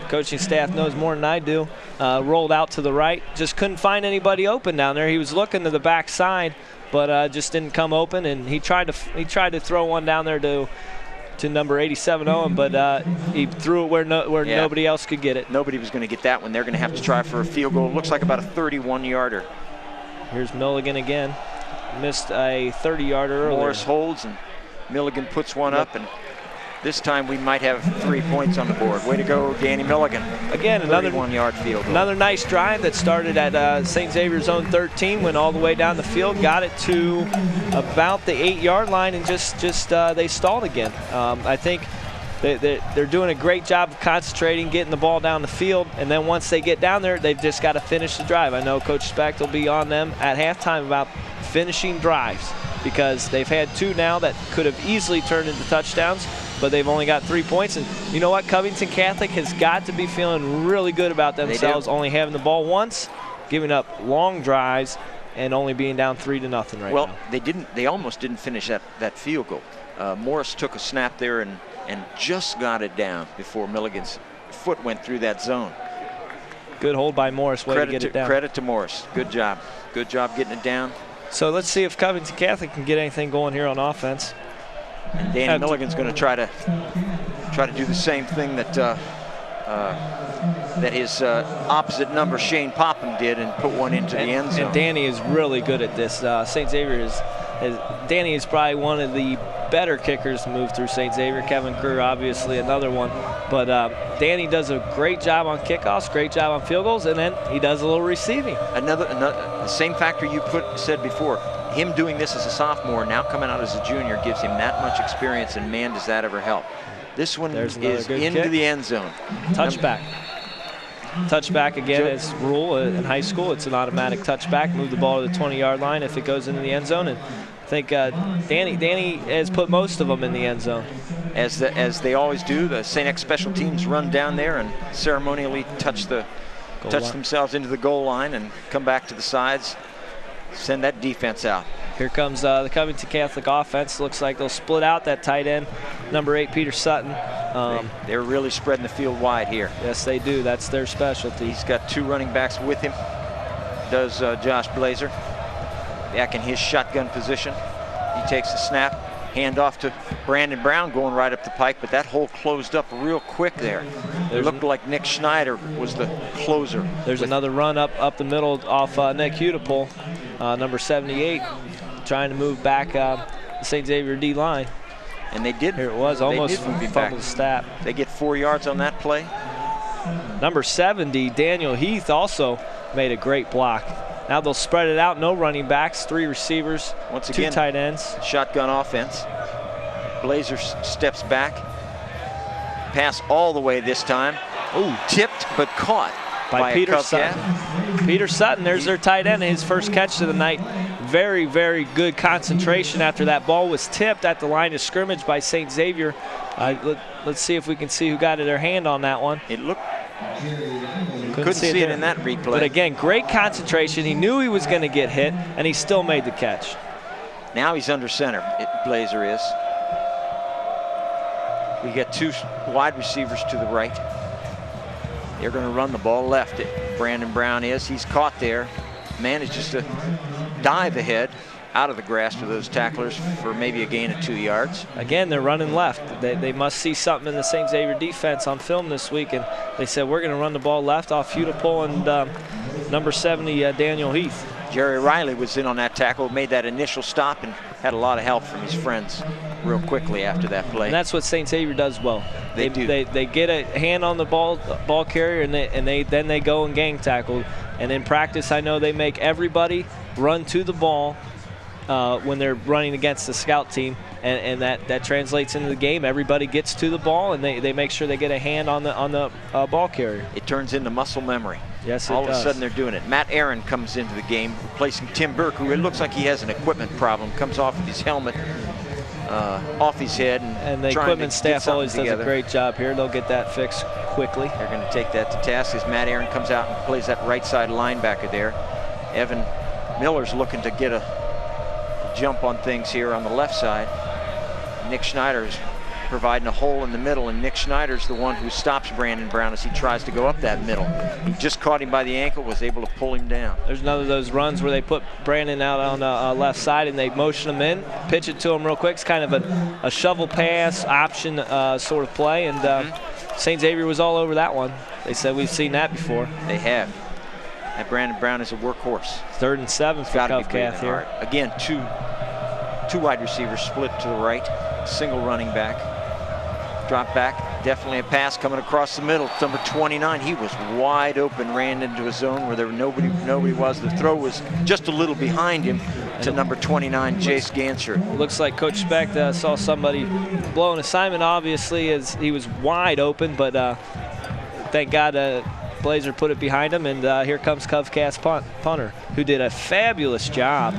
coaching staff knows more than I do. Rolled out to the right, just couldn't find anybody open down there. He was looking to the back side, but just didn't come open. And he tried to throw one down there to number 87 Owen, but he threw it where nobody else could get it. Nobody was going to get that one. They're going to have to try for a field goal. It looks like about a 31-yarder. Here's Milligan again. Missed a 30-yarder earlier. Morris holds and Milligan puts one up, and this time we might have 3 points on the board. Way to go, Danny Milligan. Again, another 31-yard field goal. Another nice drive that started at St. Xavier's own 13, went all the way down the field, got it to about the 8-yard line, and just they stalled again. I think they're doing a great job of concentrating, getting the ball down the field, and then once they get down there, they've just got to finish the drive. I know Coach Specht will be on them at halftime about finishing drives because they've had 2 now that could have easily turned into touchdowns, but they've only got 3 points. And you know what? Covington Catholic has got to be feeling really good about themselves, only having the ball once, giving up long drives, and only being down 3-0 right now. Well, they almost didn't finish that field goal. Morris took a snap there and just got it down before Milligan's foot went through that zone. Good hold by Morris, way to get it down. Credit to Morris. Good job. Good job getting it down. So let's see if Covington Catholic can get anything going here on offense. And Danny Milligan's going to try to do the same thing that his opposite number Shane Popham did and put one into the end zone. And Danny is really good at this. St. Xavier Danny is probably one of the better kickers to move through St. Xavier. Kevin Kerr, obviously, another one. But Danny does a great job on kickoffs, great job on field goals, and then he does a little receiving. Another the same factor you said before. Him doing this as a sophomore, now coming out as a junior, gives him that much experience, and man, does that ever help. This one is into the end zone. Touchback. Touchback again is rule in high school. It's an automatic touchback. Move the ball to the 20-yard line if it goes into the end zone. And I think Danny has put most of them in the end zone. As they always do, the St. X special teams run down there and ceremonially touch themselves into the goal line and come back to the sides, send that defense out. Here comes the Covington Catholic offense. Looks like they'll split out that tight end, number 8, Peter Sutton. They're really spreading the field wide here. Yes, they do. That's their specialty. He's got 2 running backs with him, does Josh Blazer. Back in his shotgun position. He takes the snap, hand off to Brandon Brown going right up the pike, but that hole closed up real quick there. It looked like Nick Schneider was the closer. There's another run up the middle off Nick Hudipole, number 78, trying to move back the St. Xavier D line. And they did. Here it was, almost fumbled snap. They get 4 yards on that play. Number 70, Daniel Heath, also made a great block. Now they'll spread it out, no running backs, 3 receivers, once again, 2 tight ends. Shotgun offense. Blazer steps back. Pass all the way this time. Ooh, tipped but caught by Peter a Sutton. Covcat. Peter Sutton, there's their tight end, his first catch of the night. Very, very good concentration after that ball was tipped at the line of scrimmage by St. Xavier. Let's see if we can see who got their hand on that one. It looked, couldn't see it in that replay. But again, great concentration. He knew he was going to get hit, and he still made the catch. Now he's under center, Blazer is. We get 2 wide receivers to the right. They're going to run the ball left. Brandon Brown is. He's caught there. Manages to dive ahead out of the grasp of those tacklers for maybe a gain of 2 yards. Again, they're running left. They must see something in the St. Xavier defense on film this week, and they said, we're going to run the ball left off Hudipole and number 70, Daniel Heath. Jerry Riley was in on that tackle, made that initial stop, and had a lot of help from his friends real quickly after that play. And that's what St. Xavier does well. They do. They get a hand on the ball carrier, and then they go and gang tackle. And in practice, I know they make everybody run to the ball when they're running against the scout team, and that translates into the game. Everybody gets to the ball, and they make sure they get a hand on the ball carrier. It turns into muscle memory. Yes, All of a sudden they're doing it. Matt Aaron comes into the game, replacing Tim Burke, who it looks like he has an equipment problem. Comes off with his helmet off his head, and the equipment staff always does a great job here. They'll get that fixed quickly. They're going to take that to task as Matt Aaron comes out and plays that right side linebacker there. Evan Miller's looking to get a jump on things here on the left side. Nick Schneider's providing a hole in the middle, and Nick Schneider's the one who stops Brandon Brown as he tries to go up that middle. He just caught him by the ankle, was able to pull him down. There's another of those runs where they put Brandon out on the left side and they motion him in, pitch it to him real quick. It's kind of a shovel pass option sort of play, and St. Xavier was all over that one. They said we've seen that before. They have. And Brandon Brown is a workhorse. 3rd and 7 for Covcat here. Again, two wide receivers split to the right, single running back. Drop back, definitely a pass coming across the middle. Number 29, he was wide open, ran into a zone where nobody was. The throw was just a little behind him to number 29, Jace Ganser. Looks like Coach Speck saw somebody blow an assignment, obviously, as he was wide open, but thank God Blazer put it behind him, and here comes Covcat's punter, who did a fabulous job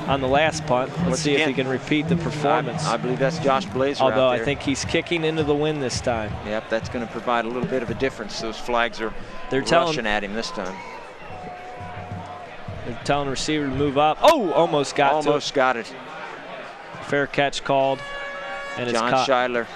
on the last punt. Let's see if he can repeat the performance. I believe that's Josh Blazer Although out there. I think he's kicking into the wind this time. Yep, that's going to provide a little bit of a difference. Those flags are rushing at him this time. They're telling the receiver to move up. Oh, almost got it. Fair catch called, and it's John caught. Scheidler.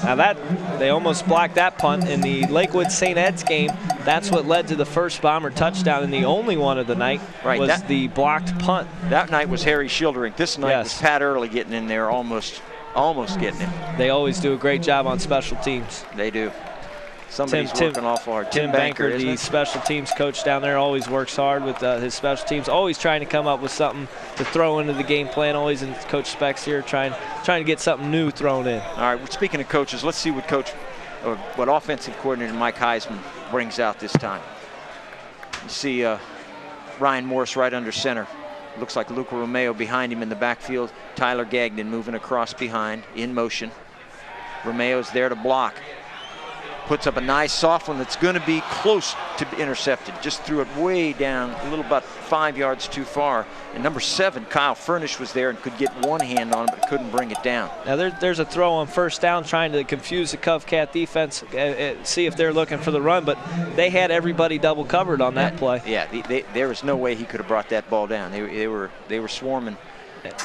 Now they almost blocked that punt in the Lakewood St. Ed's game. That's what led to the first Bomber touchdown, and the only one of the night was the blocked punt. That night was Harry Schildering. This night was Pat Early getting in there, almost getting him. They always do a great job on special teams. They do. Somebody's working awful hard. Tim Banker, the special teams coach down there, always works hard with his special teams, always trying to come up with something to throw into the game plan, always in Coach Speck's here trying to get something new thrown in. All right, well, speaking of coaches, let's see what offensive coordinator Mike Heisman brings out this time. You see Ryan Morris right under center. Looks like Luca Romeo behind him in the backfield. Tyler Gagnon moving across behind, in motion. Romeo's there to block. Puts up a nice soft one that's going to be close to be intercepted. Just threw it way down, a little about 5 yards too far. And number 7, Kyle Furnish, was there and could get one hand on it, but couldn't bring it down. Now there's a throw on first down trying to confuse the Covcat defense, see if they're looking for the run, but they had everybody double covered on that play. Yeah, there was no way he could have brought that ball down. They were swarming.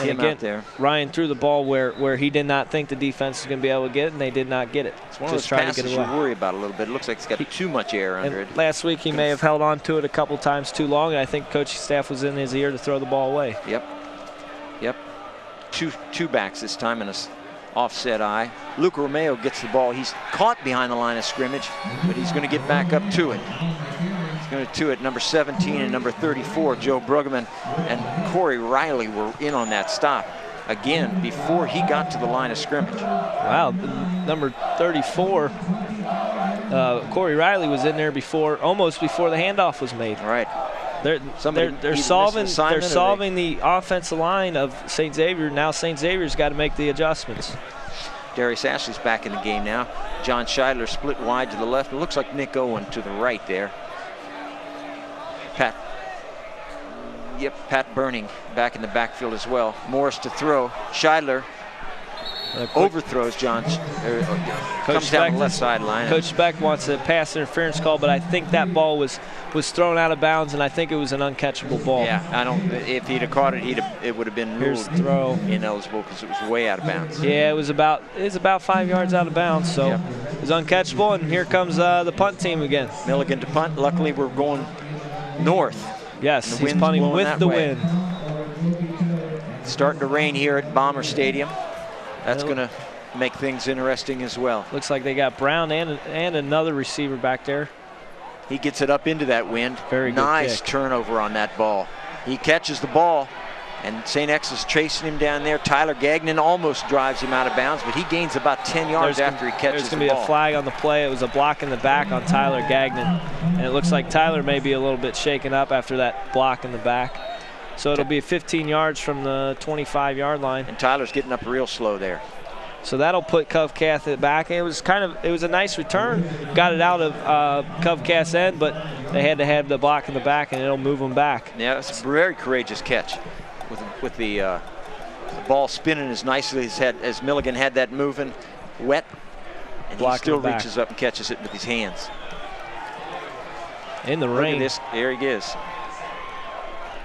And again, out there. Ryan threw the ball where he did not think the defense was going to be able to get it, and they did not get it. It's one of those passes you worry about a little bit. It looks like it's got too much air under it. Last week he may have held on to it a couple times too long, and I think coaching staff was in his ear to throw the ball away. Yep. Two backs this time in an offset eye. Luca Romeo gets the ball. He's caught behind the line of scrimmage, but he's going to get back up to it. Going to it, number 17 and number 34, Joe Bruggeman and Corey Riley were in on that stop again before he got to the line of scrimmage. Wow, number 34, Corey Riley was in there almost before the handoff was made. All right. They're solving the offensive line of St. Xavier. Now St. Xavier's got to make the adjustments. Darius Ashley's back in the game now. John Scheidler split wide to the left. It looks like Nick Owen to the right there. Pat Burning back in the backfield as well. Morris to throw. Scheidler overthrows John. Comes down the left sideline. Coach Beck wants a pass interference call, but I think that ball was thrown out of bounds, and I think it was an uncatchable ball. Yeah, I don't. If he'd have caught it, it would have been ruled ineligible because it was way out of bounds. Yeah, it was about 5 yards out of bounds, so it was uncatchable. And here comes the punt team again. Milligan to punt. Luckily, we're going north. Yes, he's punting with the wind. It's starting to rain here at Bomber Stadium. That's going to make things interesting as well. Looks like they got Brown and another receiver back there. He gets it up into that wind. Very good nice kick. Turnover on that ball. He catches the ball, and St. X is chasing him down there. Tyler Gagnon almost drives him out of bounds, but he gains about 10 yards after he catches the ball. There's going to be a flag on the play. It was a block in the back on Tyler Gagnon, and it looks like Tyler may be a little bit shaken up after that block in the back. So it'll be 15 yards from the 25-yard line. And Tyler's getting up real slow there. So that'll put Covcath back. It was a nice return. Got it out of Covcath's end, but they had to have the block in the back, and it'll move them back. Yeah, it's a very courageous catch with the ball spinning as nicely as Milligan had that moving, wet, and he still reaches up and catches it with his hands. In the rain. Look at this. There he is.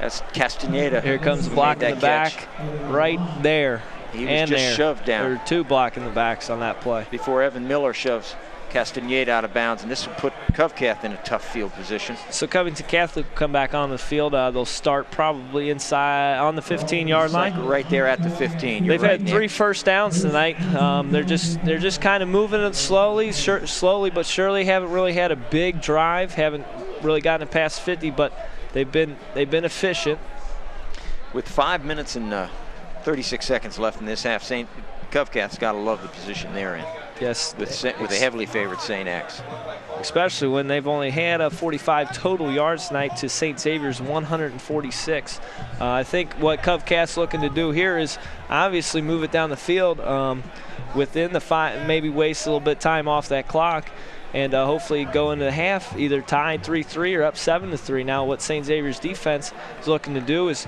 That's Castaneda. Here comes the block in the back, right there. He was just shoved down. There were two block in the backs on that play. Before Evan Miller shoves Castaneda out of bounds, and this will put Covcath in a tough field position. So Covington Catholic will come back on the field. They'll start probably inside on the 15-yard line. Like right there at the 15. They've had 3 first downs tonight. They're just kind of moving it slowly but surely. Haven't really had a big drive. Haven't really gotten it past 50, but they've been efficient. With 5 minutes and 36 seconds left in this half, Covcath's got to love the position they're in. Yes, with a heavily favored St. X. Especially when they've only had 45 total yards tonight to St. Xavier's 146. I think what Covcath's looking to do here is obviously move it down the field within the 5, maybe waste a little bit of time off that clock, and hopefully go into the half either tied 3-3 or up 7-3. Now what St. Xavier's defense is looking to do is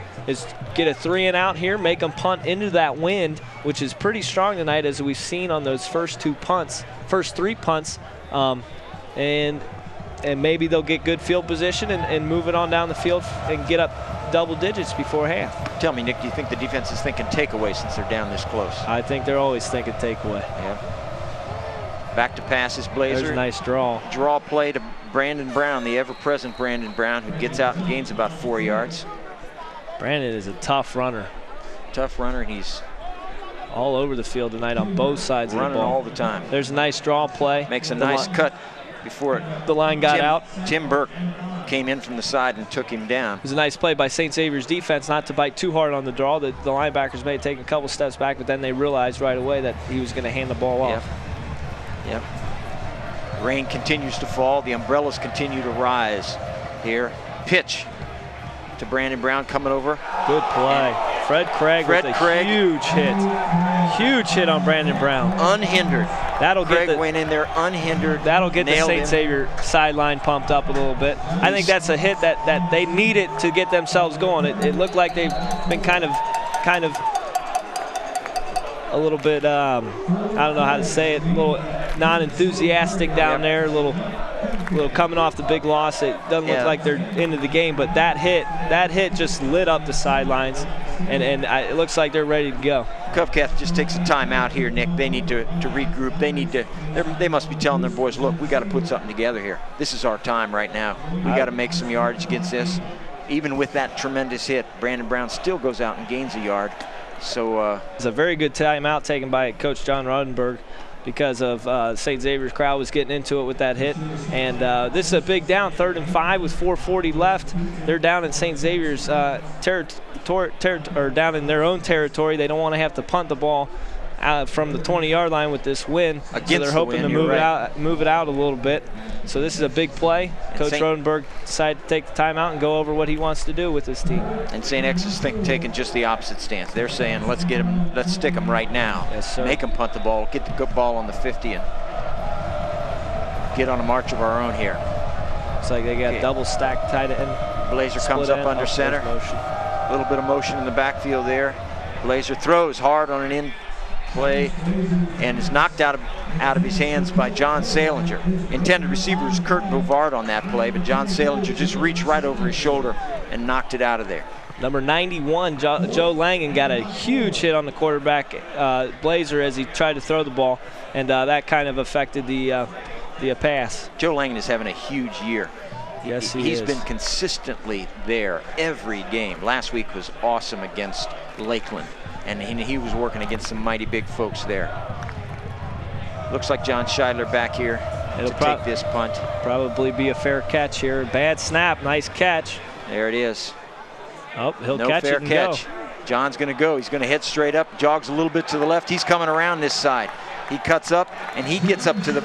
get a 3-and-out here, make them punt into that wind, which is pretty strong tonight, as we've seen on those first 3 punts, and maybe they'll get good field position and move it on down the field and get up double digits before half. Tell me, Nick, do you think the defense is thinking takeaway since they're down this close? I think they're always thinking takeaway. Yeah. Back to passes, Blazer. There's a nice draw. Draw play to Brandon Brown, the ever-present Brandon Brown, who gets out and gains about 4 yards. Brandon is a tough runner. Tough runner, and he's all over the field tonight on both sides of the ball. Running all the time. There's a nice draw play. Makes a nice cut before the line got out. Tim Burke came in from the side and took him down. It was a nice play by St. Xavier's defense not to bite too hard on the draw. The linebackers may have taken a couple steps back, but then they realized right away that he was going to hand the ball off. Yep. Rain continues to fall. The umbrellas continue to rise here. Pitch to Brandon Brown coming over. Good play. Fred Craig with a huge hit. Huge hit on Brandon Brown. Unhindered. Craig went in there unhindered. That'll get the St. Xavier sideline pumped up a little bit. I think that's a hit that they needed to get themselves going. It looked like they've been kind of a little bit, I don't know how to say it, a little non-enthusiastic down there, a little coming off the big loss. It doesn't look like they're into the game, but that hit just lit up the sidelines, and it looks like they're ready to go. Covcath just takes a timeout here, Nick. They need to regroup. They must be telling their boys, look, we got to put something together here. This is our time right now. We got to make some yards against this. Even with that tremendous hit, Brandon Brown still goes out and gains a yard. So it's a very good timeout taken by Coach John Rodenberg, because of St. Xavier's crowd was getting into it with that hit. And this is a big down, 3rd and 5 with 4:40 left. They're down in St. Xavier's down in their own territory. They don't want to have to punt the ball from the 20-yard line with this win. Against so they're hoping the to move it out a little bit. So this is a big play. Coach Rodenberg decided to take the timeout and go over what he wants to do with this team. And St. X is taking just the opposite stance. They're saying, let's stick them right now. Yes, sir. Make them punt the ball, get the good ball on the 50, and get on a march of our own here. Looks like they got double stacked tight end. Blazer comes up under center. A little bit of motion in the backfield there. Blazer throws hard on an in play and is knocked out of his hands by John Salinger. Intended receiver was Kurt Bovard on that play, but John Salinger just reached right over his shoulder and knocked it out of there. Number 91, Joe Langen, got a huge hit on the quarterback, Blazer, as he tried to throw the ball, and that kind of affected the pass. Joe Langen is having a huge year. Yes, He's been consistently there every game. Last week was awesome against Lakeland, and he was working against some mighty big folks there. Looks like John Scheidler back here to take this punt. Probably be a fair catch here. Bad snap, nice catch. There it is. Oh, he'll no catch fair it and catch. go. John's going to go. He's going to head straight up, jogs a little bit to the left. He's coming around this side. He cuts up, and he gets up to the,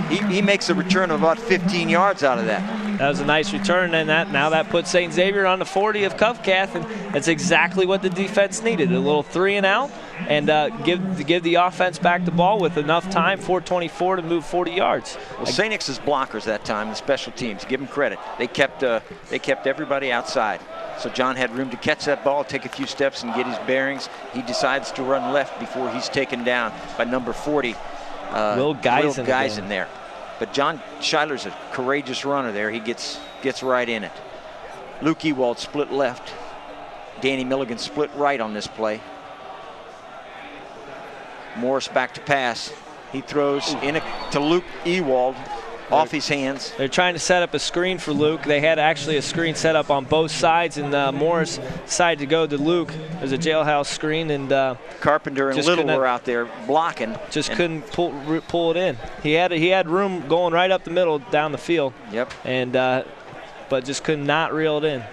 he makes a return of about 15 yards out of that. That was a nice return, and now that puts St. Xavier on the 40 of Covcath, and that's exactly what the defense needed. A little 3 and out, and give the offense back the ball with enough time, 4:24 to move 40 yards. Well, St. X's blockers that time, the special teams, give them credit. They kept everybody outside. So John had room to catch that ball, take a few steps, and get his bearings. He decides to run left before he's taken down by number 40, Will Geisen there. But John Scheidler's a courageous runner there. He gets right in it. Luke Ewald split left. Danny Milligan split right on this play. Morris back to pass. He throws to Luke Ewald. Off his hands. They're trying to set up a screen for Luke. They had actually a screen set up on both sides, and Morris decided to go to Luke. There's a jailhouse screen, and Carpenter and Little were out there blocking. Just couldn't pull it in. He had room going right up the middle down the field. Yep. And but just could not reel it in.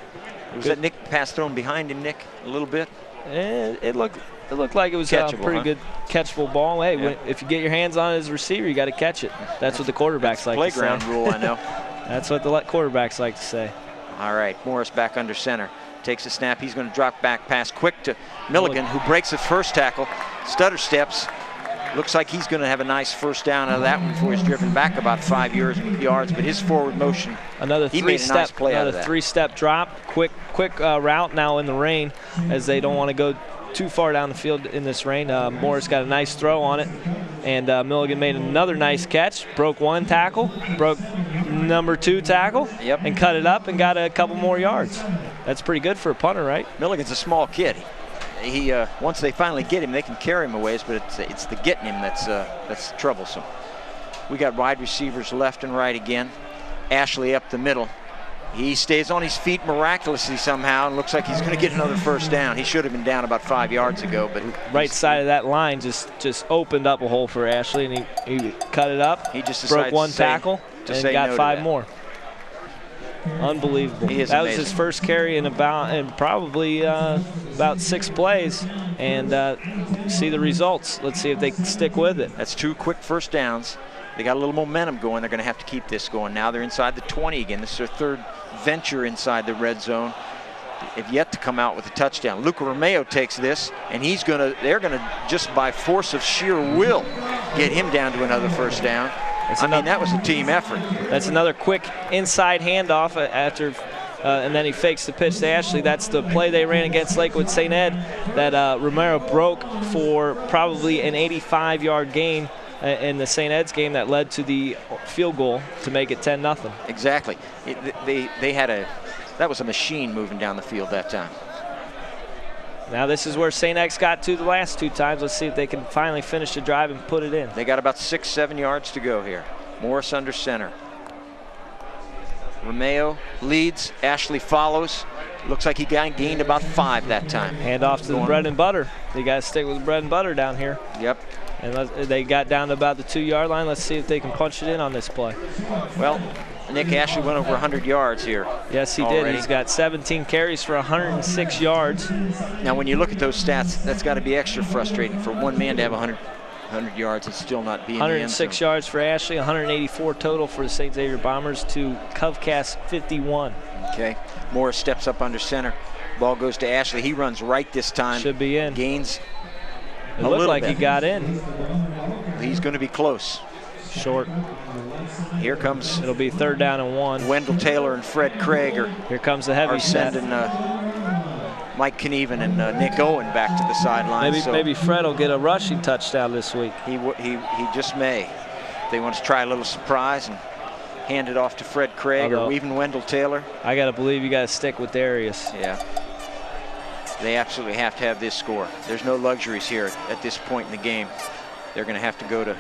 Was that Nick pass thrown behind him, Nick, a little bit? It looked like it was a pretty good catchable ball. Hey, if you get your hands on it as a receiver, you got to catch it. That's what the quarterbacks like to say. Playground rule, I know. That's what the quarterbacks like to say. All right, Morris back under center. Takes a snap. He's going to drop back, pass quick to Milligan, who breaks his first tackle. Stutter steps. Looks like he's going to have a nice first down out of that one before he's driven back about 5 yards. But his forward motion, another he made a nice play out of that. 3-step drop. Quick route now in the rain, as they don't want to go too far down the field in this rain. Morris got a nice throw on it, and Milligan made another nice catch. Broke one tackle, broke number 2 tackle, and cut it up and got a couple more yards. That's pretty good for a punter, right? Milligan's a small kid. He once they finally get him, they can carry him a ways, but it's the getting him that's troublesome. We got wide receivers left and right again. Ashley up the middle. He stays on his feet miraculously somehow, and looks like he's going to get another first down. He should have been down about 5 yards ago, but right side of that line just opened up a hole for Ashley, and he cut it up. He just broke one tackle and got 5 more. Unbelievable. That was his first carry in probably about 6 plays, and see the results. Let's see if they can stick with it. That's 2 quick first downs. They got a little momentum going. They're going to have to keep this going. Now they're inside the 20 again. This is their 3rd venture inside the red zone. They've yet to come out with a touchdown. Luca Romeo takes this, and they're going to just by force of sheer will get him down to another first down. That was a team effort. That's another quick inside handoff after, and then he fakes the pitch to Ashley. That's the play they ran against Lakewood St. Ed that Romero broke for probably an 85-yard gain in the St. Ed's game that led to the field goal to make it 10-0. Exactly. That was a machine moving down the field that time. Now this is where St. X got to the last 2 times. Let's see if they can finally finish the drive and put it in. They got about 6-7 yards to go here. Morris under center. Romeo leads. Ashley follows. Looks like he gained about 5 that time. Hand off to the bread and butter. They got to stick with the bread and butter down here. Yep. And they got down to about the 2-yard line. Let's see if they can punch it in on this play. Well, Nick Ashley went over 100 yards here. Yes, he already did. He's got 17 carries for 106 yards. Now, when you look at those stats, that's got to be extra frustrating for one man to have 100 yards and still not be in the end zone. 106 yards for Ashley, 184 total for the St. Xavier Bombers to Covcast 51. Okay, Morris steps up under center. Ball goes to Ashley. He runs right this time. Should be in. Gains It a looked little like bit. he got in. He's going to be close. Short. Here comes It'll be 3rd down and 1. Wendell Taylor and Fred Craig Here comes the heavy are set. sending Mike Knieven and Nick Owen back to the sideline. Maybe Fred will get a rushing touchdown this week. He just may. They want to try a little surprise and hand it off to Fred Craig or even Wendell Taylor. I got to believe you got to stick with Darius. Yeah. They absolutely have to have this score. There's no luxuries here at this point in the game. They're going to have to go to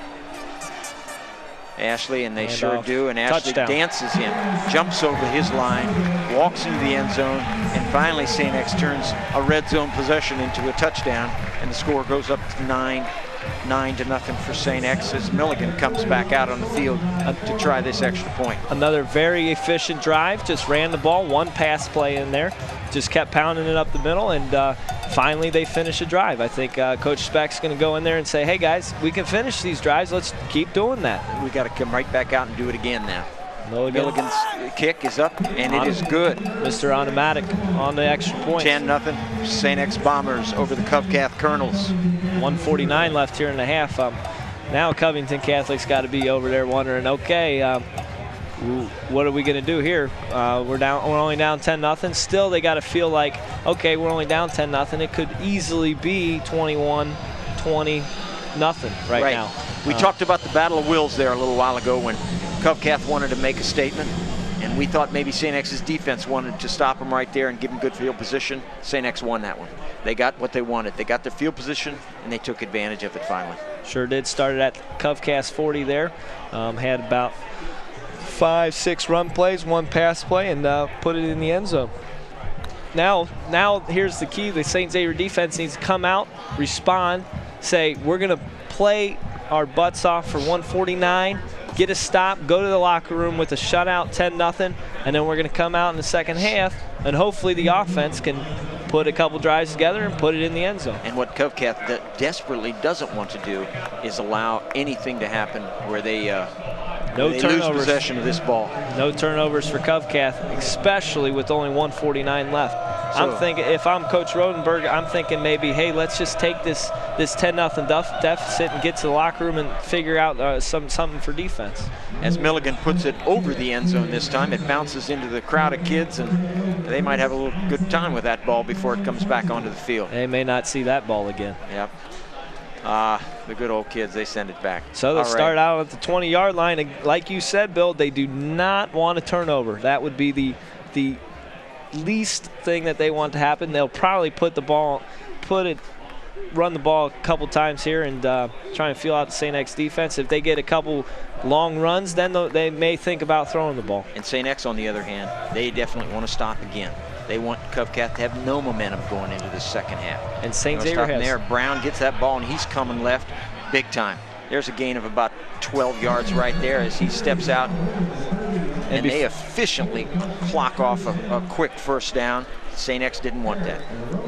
Ashley, and they sure do. And Ashley dances in, jumps over his line, walks into the end zone, and finally St. X turns a red zone possession into a touchdown, and the score goes up to 9-0 for St. X as Milligan comes back out on the field to try this extra point. Another very efficient drive. Just ran the ball, 1 pass play in there. Just kept pounding it up the middle, and finally they finish a drive. I think Coach Speck's going to go in there and say, hey guys, we can finish these drives. Let's keep doing that. We got to come right back out and do it again now. Milligan's kick is up, and it is good. Mr. Automatic on the extra point. 10-0 St. X Bombers over the Covcath Colonels. 1:49 left here in the half. Now Covington Catholic's got to be over there wondering, okay, what are we going to do here? We're only down 10-0. Still, they got to feel like, okay, we're only down 10-0. It could easily be 21-20 right now. We talked about the battle of wills there a little while ago when Covcath wanted to make a statement, and we thought maybe St. X's defense wanted to stop them right there and give them good field position. St. X won that one. They got what they wanted. They got their field position, and they took advantage of it finally. Sure did. Started at Covcast 40 there. Had about 5-6 run plays, 1 pass play, and put it in the end zone. Now here's the key. The St. Xavier defense needs to come out, respond, say, we're going to play our butts off for 149, get a stop, go to the locker room with a shutout, 10-0, and then we're going to come out in the second half, and hopefully the offense can put a couple drives together and put it in the end zone. And what Covcath desperately doesn't want to do is allow anything to happen where they lose possession of this ball. No turnovers for Covcath, especially with only 1:49 left. I'm thinking, if I'm Coach Rodenberg, I'm thinking maybe, hey, let's just take this 10-0 deficit and get to the locker room and figure out something for defense. As Milligan puts it over the end zone this time, it bounces into the crowd of kids, and they might have a little good time with that ball before it comes back onto the field. They may not see that ball again. Yep. The good old kids, they send it back. So they'll start out at the 20-yard line. And like you said, Bill, they do not want a turnover. That would be the least thing that they want to happen. They'll probably run the ball a couple times here and try and feel out the St. X defense. If they get a couple long runs, then they may think about throwing the ball. And St. X, on the other hand, they definitely want to stop again. They want Covcath to have no momentum going into the second half. And St. Xavier has. There. Brown gets that ball, and he's coming left big time. There's a gain of about 12 yards right there as he steps out. And they efficiently clock off a quick first down. St. X didn't want that.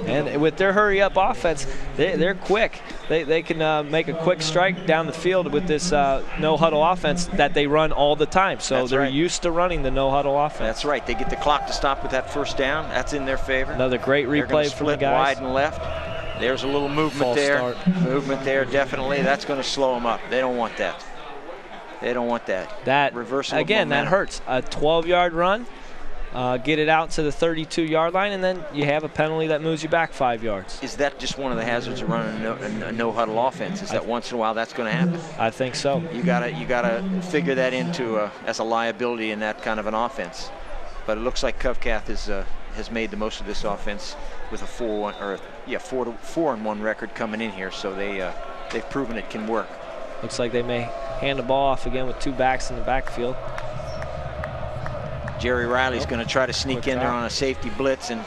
And with their hurry-up offense, they're quick. They can make a quick strike down the field with this no-huddle offense that they run all the time. So they're used to running the no-huddle offense. That's right. They get the clock to stop with that first down. That's in their favor. Another great replay from the guys. Wide and left. There's a little movement there. Movement there, definitely. That's going to slow them up. They don't want that. They don't want that. That reversal again, that hurts. A 12-yard run. Get it out to the 32-yard line, and then you have a penalty that moves you back 5 yards. Is that just one of the hazards of running a no-huddle offense? Is that once in a while that's going to happen? I think so. You gotta figure that into as a liability in that kind of an offense. But it looks like Covcath has made the most of this offense with a 4-1 record coming in here. So they've proven it can work. Looks like they may hand the ball off again with 2 backs in the backfield. Jerry Riley's going to try to sneak in there on a safety blitz, and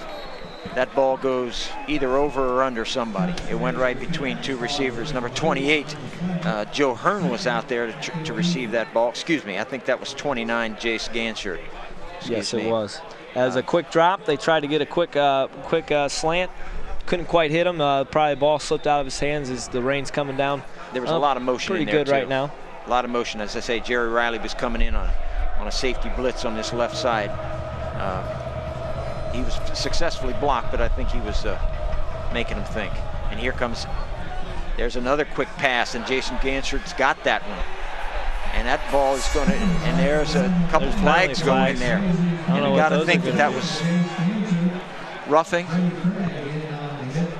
that ball goes either over or under somebody. It went right between two receivers. Number 28, Joe Hearn was out there to receive that ball. Excuse me, I think that was 29, Jace Ganshert. Yes, it was. As a quick drop, they tried to get a quick slant. Couldn't quite hit him. Probably the ball slipped out of his hands as the rain's coming down. There was a lot of motion in there, pretty good too. right now. A lot of motion. As I say, Jerry Riley was coming in on a safety blitz on this left side. He was successfully blocked, but I think he was making him think. And there's another quick pass, and Jason Ganshert's got that one. And that ball is going to, and there's a couple flags going in there. And you got to think that was roughing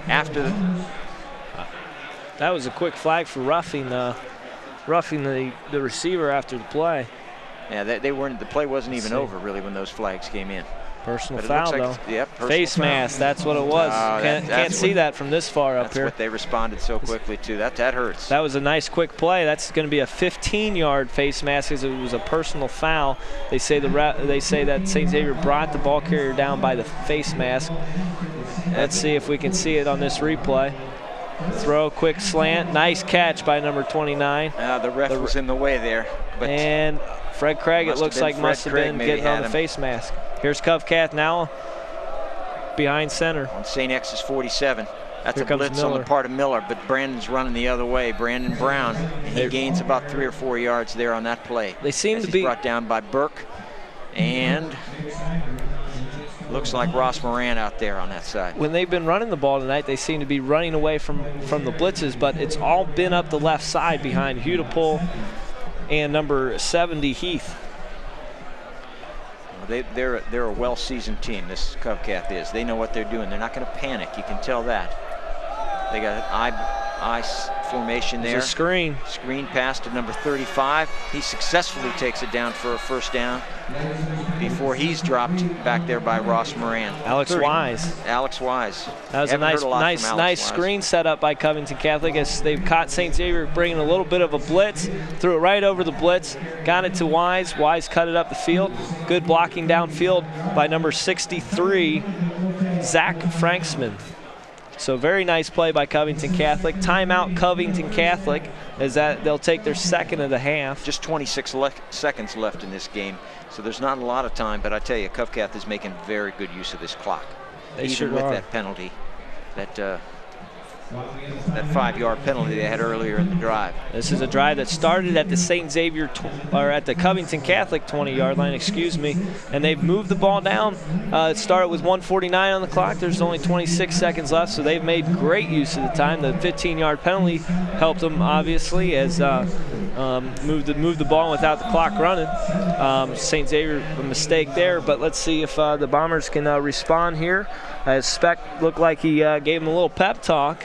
after that was a quick flag for roughing the receiver after the play. Yeah, the play wasn't even over really when those flags came in. Personal foul, though. Yep, face mask, that's what it was. Can't see that from this far up here. That's what they responded so quickly to. That hurts. That was a nice quick play. That's going to be a 15-yard face mask because it was a personal foul. They say that St. Xavier brought the ball carrier down by the face mask. Let's see if we can see it on this replay. Throw, quick slant, nice catch by number 29. The ref was in the way there. But and Fred Craig, it looks like, must have been getting on the face mask. Here's Covcath now behind center. On St. X's 47. That's Here a blitz Miller. on the part of Miller, but Brandon's running the other way. Brandon Brown, and he gains about 3 or 4 yards there on that play. They seem to be brought down by Burke, and looks like Ross Moran out there on that side. When they've been running the ball tonight, they seem to be running away from the blitzes, but it's all been up the left side behind Hudipole and number 70, Heath. They're a well-seasoned team, this Covcath is. They know what they're doing. They're not going to panic. You can tell that. They got an I formation there. There's a screen. Screen pass to number 35. He successfully takes it down for a first down before he's dropped back there by Ross Moran. Alex Wise. Alex Wise. That was a nice screen set up by Covington Catholic as they've caught St. Xavier bringing a little bit of a blitz, threw it right over the blitz, got it to Wise. Wise cut it up the field. Good blocking downfield by number 63, Zach Franksman. So very nice play by Covington Catholic. Timeout Covington Catholic as they'll take their second of the half. Just 26 seconds left in this game, so there's not a lot of time, but I tell you, Covcath is making very good use of this clock. Even with that penalty, that 5-yard penalty they had earlier in the drive. This is a drive that started at the St. Xavier, or at the Covington Catholic 20-yard line, excuse me, and they've moved the ball down. It started with 1:49 on the clock. There's only 26 seconds left, so they've made great use of the time. The 15-yard penalty helped them, obviously, as moved the ball without the clock running. St. Xavier, a mistake there, but let's see if the Bombers can respond here. As Speck looked like he gave him a little pep talk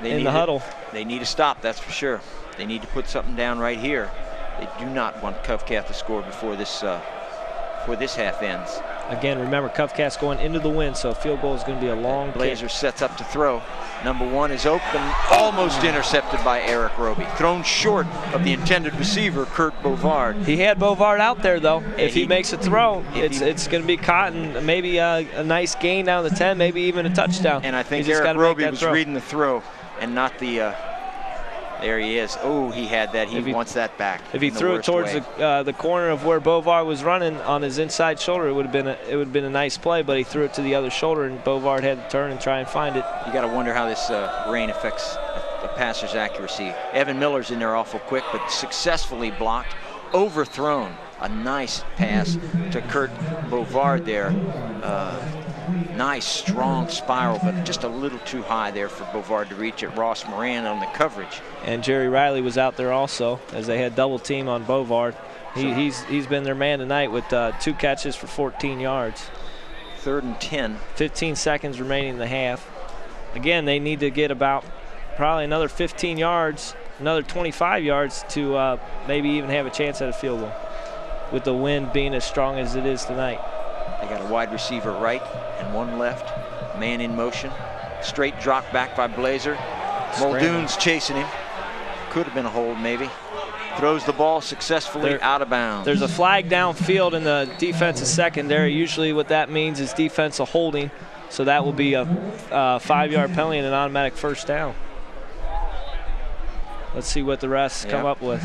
in the huddle. They need to stop, that's for sure. They need to put something down right here. They do not want Covcath to score before this half ends. Again, remember, Covcath's going into the wind, so a field goal is going to be a long Blazer kick. sets up to throw. Number 1 is open, almost intercepted by Eric Roby. Thrown short of the intended receiver, Kurt Bovard. He had Bovard out there, though. If he makes a throw, it's going to be caught, and maybe a nice gain down the 10, maybe even a touchdown. And I think Eric Roby was reading the throw and not the there he is. Oh, he had that. He wants that back. If he threw it towards the corner of where Bovard was running on his inside shoulder, it would have been a nice play. But he threw it to the other shoulder, and Bovard had to turn and try and find it. You got to wonder how this rain affects the passer's accuracy. Evan Miller's in there awful quick, but successfully blocked, overthrown. A nice pass to Kurt Bovard there. Nice, strong spiral, but just a little too high there for Bovard to reach it. Ross Moran on the coverage. And Jerry Riley was out there also as they had double team on Bovard. He's been their man tonight with 2 catches for 14 yards. 3rd and 10. 15 seconds remaining in the half. Again, they need to get about probably another 15 yards, another 25 yards to maybe even have a chance at a field goal, with the wind being as strong as it is tonight. They got a wide receiver right and 1 left. Man in motion. Straight drop back by Blazer. Muldoon's chasing him. Could have been a hold maybe. Throws the ball successfully out of bounds. There's a flag downfield in the defensive secondary. Usually what that means is defensive holding. So that will be a 5-yard penalty and an automatic first down. Let's see what the refs come up with.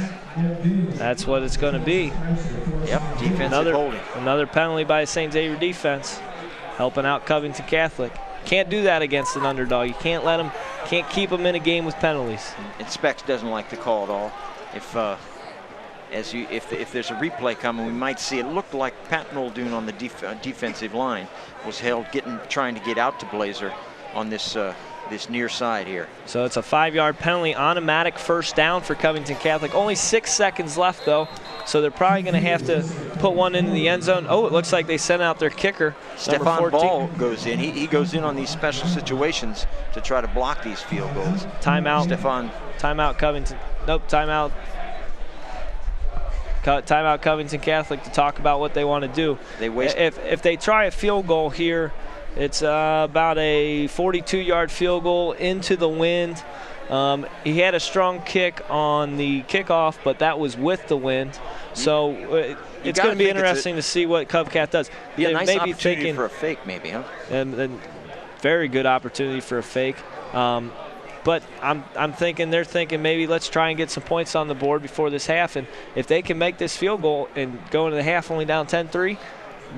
That's what it's going to be. Yep, defensive holding. Another penalty by St. Xavier defense, helping out Covington Catholic. Can't do that against an underdog. You can't let them, can't keep them in a game with penalties. And Specs doesn't like the call at all. If there's a replay coming, we might see it. Looked like Pat Muldoon on the defensive line was held trying to get out to Blazer on this this near side here. So it's a 5-yard penalty, automatic first down for Covington Catholic. Only 6 seconds left though, so they're probably going to have to put one into the end zone. Oh, it looks like they sent out their kicker. Stefan Ball goes in. He goes in on these special situations to try to block these field goals. Timeout. Stefan. Timeout Covington. Nope, timeout. Timeout Covington Catholic to talk about what they want to do. They waste. If they try a field goal here, it's about a 42-yard field goal into the wind. He had a strong kick on the kickoff, but that was with the wind. So it's going to be interesting to see what Covcat does. Be a nice opportunity for a fake, maybe, huh? And very good opportunity for a fake. But I'm thinking they're thinking maybe let's try and get some points on the board before this half. And if they can make this field goal and go into the half only down 10-3,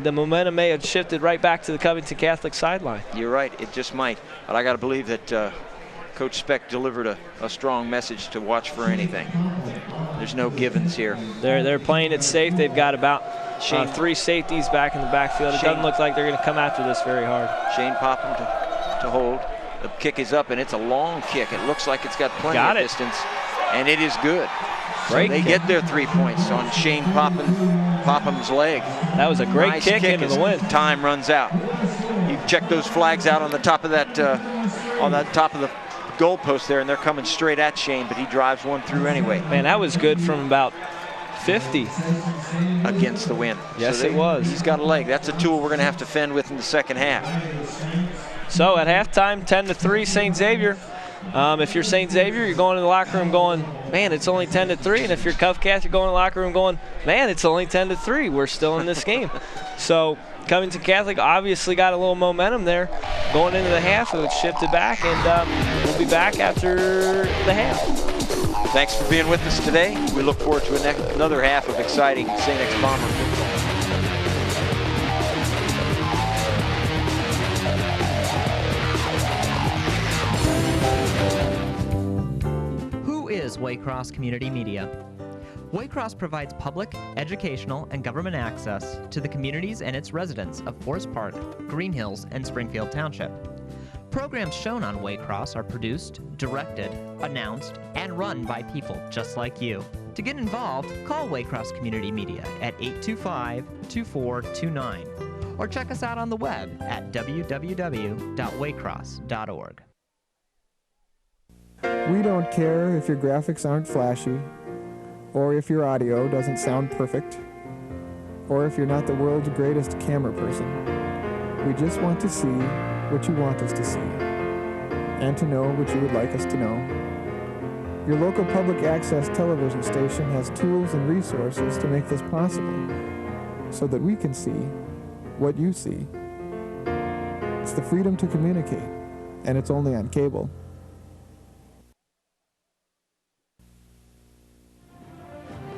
the momentum may have shifted right back to the Covington Catholic sideline. You're right, it just might. But I got to believe that Coach Speck delivered a strong message to watch for anything. There's no givens here. They're playing it safe. They've got about 3 safeties back in the backfield. It doesn't look like they're going to come after this very hard. Shane Popham to hold. The kick is up, and it's a long kick. It looks like it's got plenty of distance, and it is good. So they get their 3 points on Shane Popham's leg. That was a great kick into the wind. Time runs out. You check those flags out on the top of that top of the goalpost there, and they're coming straight at Shane, but he drives one through anyway. Man, that was good from about 50 against the wind. Yes, so it was. He's got a leg. That's a tool we're going to have to fend with in the second half. So at halftime, 10-3, St. Xavier. If you're St. Xavier, you're going to the locker room going, man, it's only 10-3. And if you're Covcat, you're going to the locker room going, man, it's only 10-3. We're still in this game. So Covington Catholic obviously got a little momentum there going into the half. It shifted back, and we'll be back after the half. Thanks for being with us today. We look forward to another half of exciting St. X Bomber football. Is Waycross Community Media. Waycross provides public, educational, and government access to the communities and its residents of Forest Park, Green Hills, and Springfield Township. Programs shown on Waycross are produced, directed, announced, and run by people just like you. To get involved, call Waycross Community Media at 825-2429 or check us out on the web at www.waycross.org. We don't care if your graphics aren't flashy, or if your audio doesn't sound perfect, or if you're not the world's greatest camera person. We just want to see what you want us to see, and to know what you would like us to know. Your local public access television station has tools and resources to make this possible, so that we can see what you see. It's the freedom to communicate, and it's only on cable.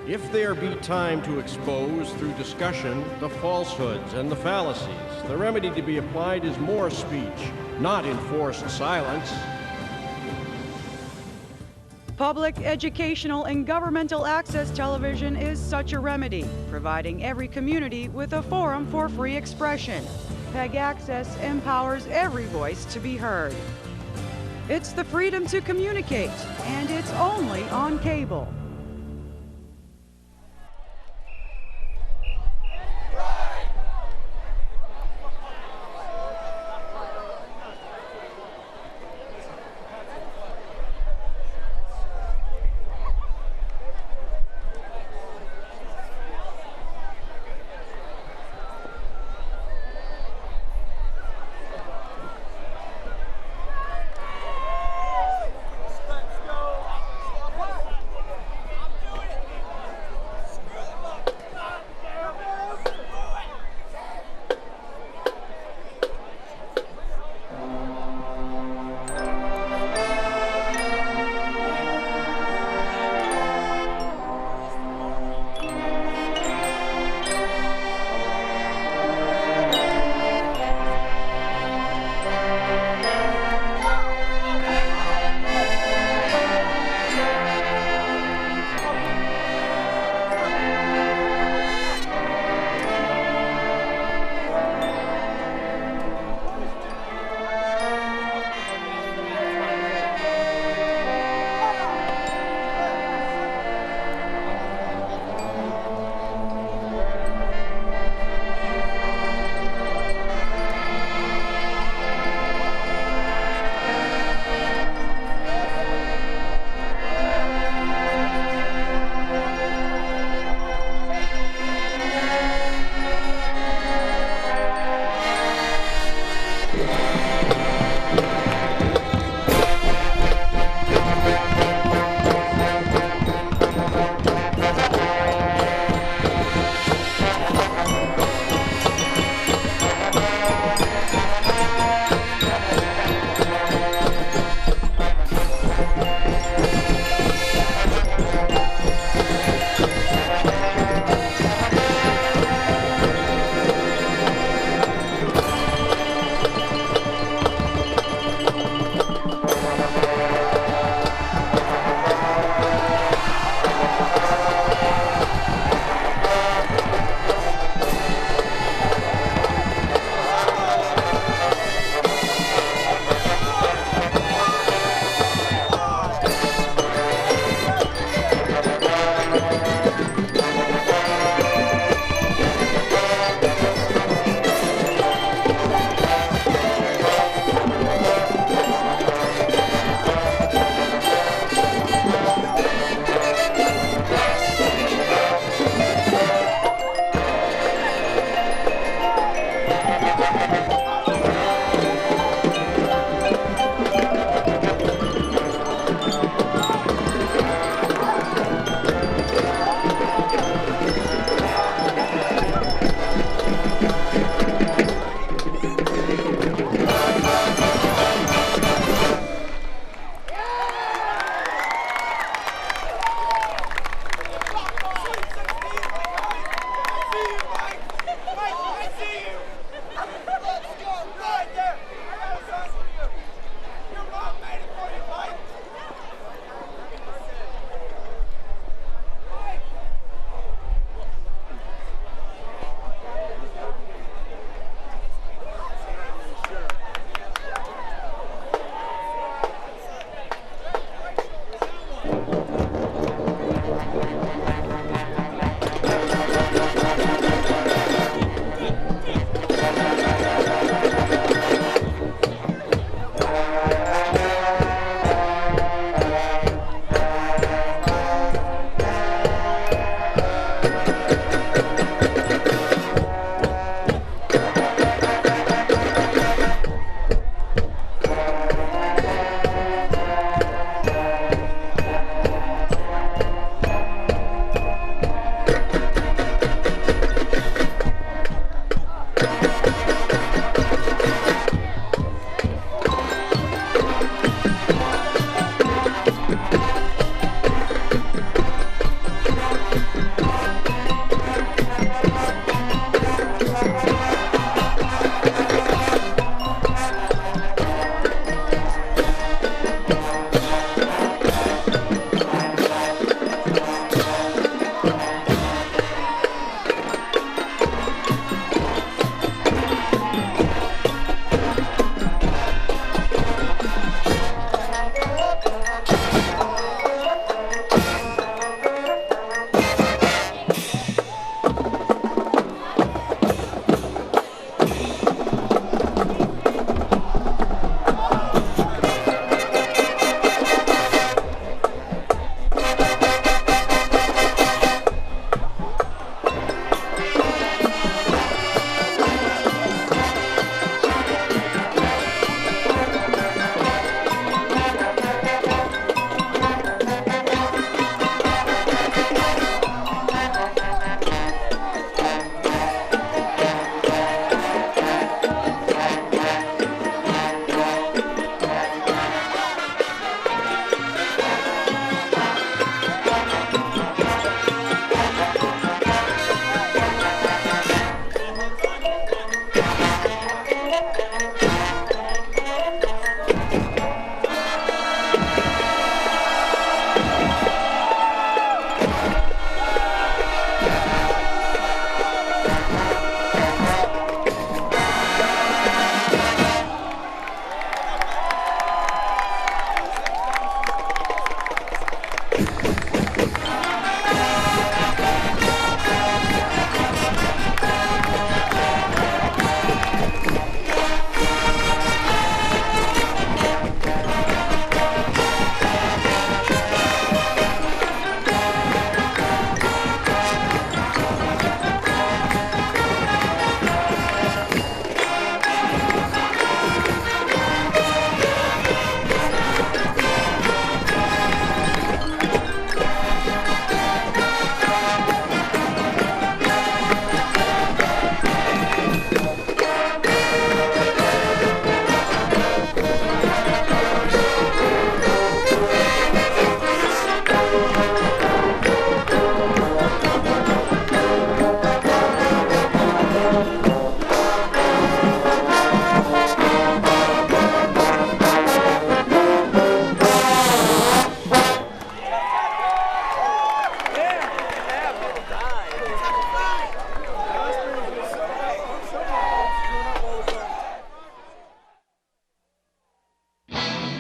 If there be time to expose through discussion the falsehoods and the fallacies, the remedy to be applied is more speech, not enforced silence. Public, educational, and governmental access television is such a remedy, providing every community with a forum for free expression. PEG Access empowers every voice to be heard. It's the freedom to communicate, and it's only on cable.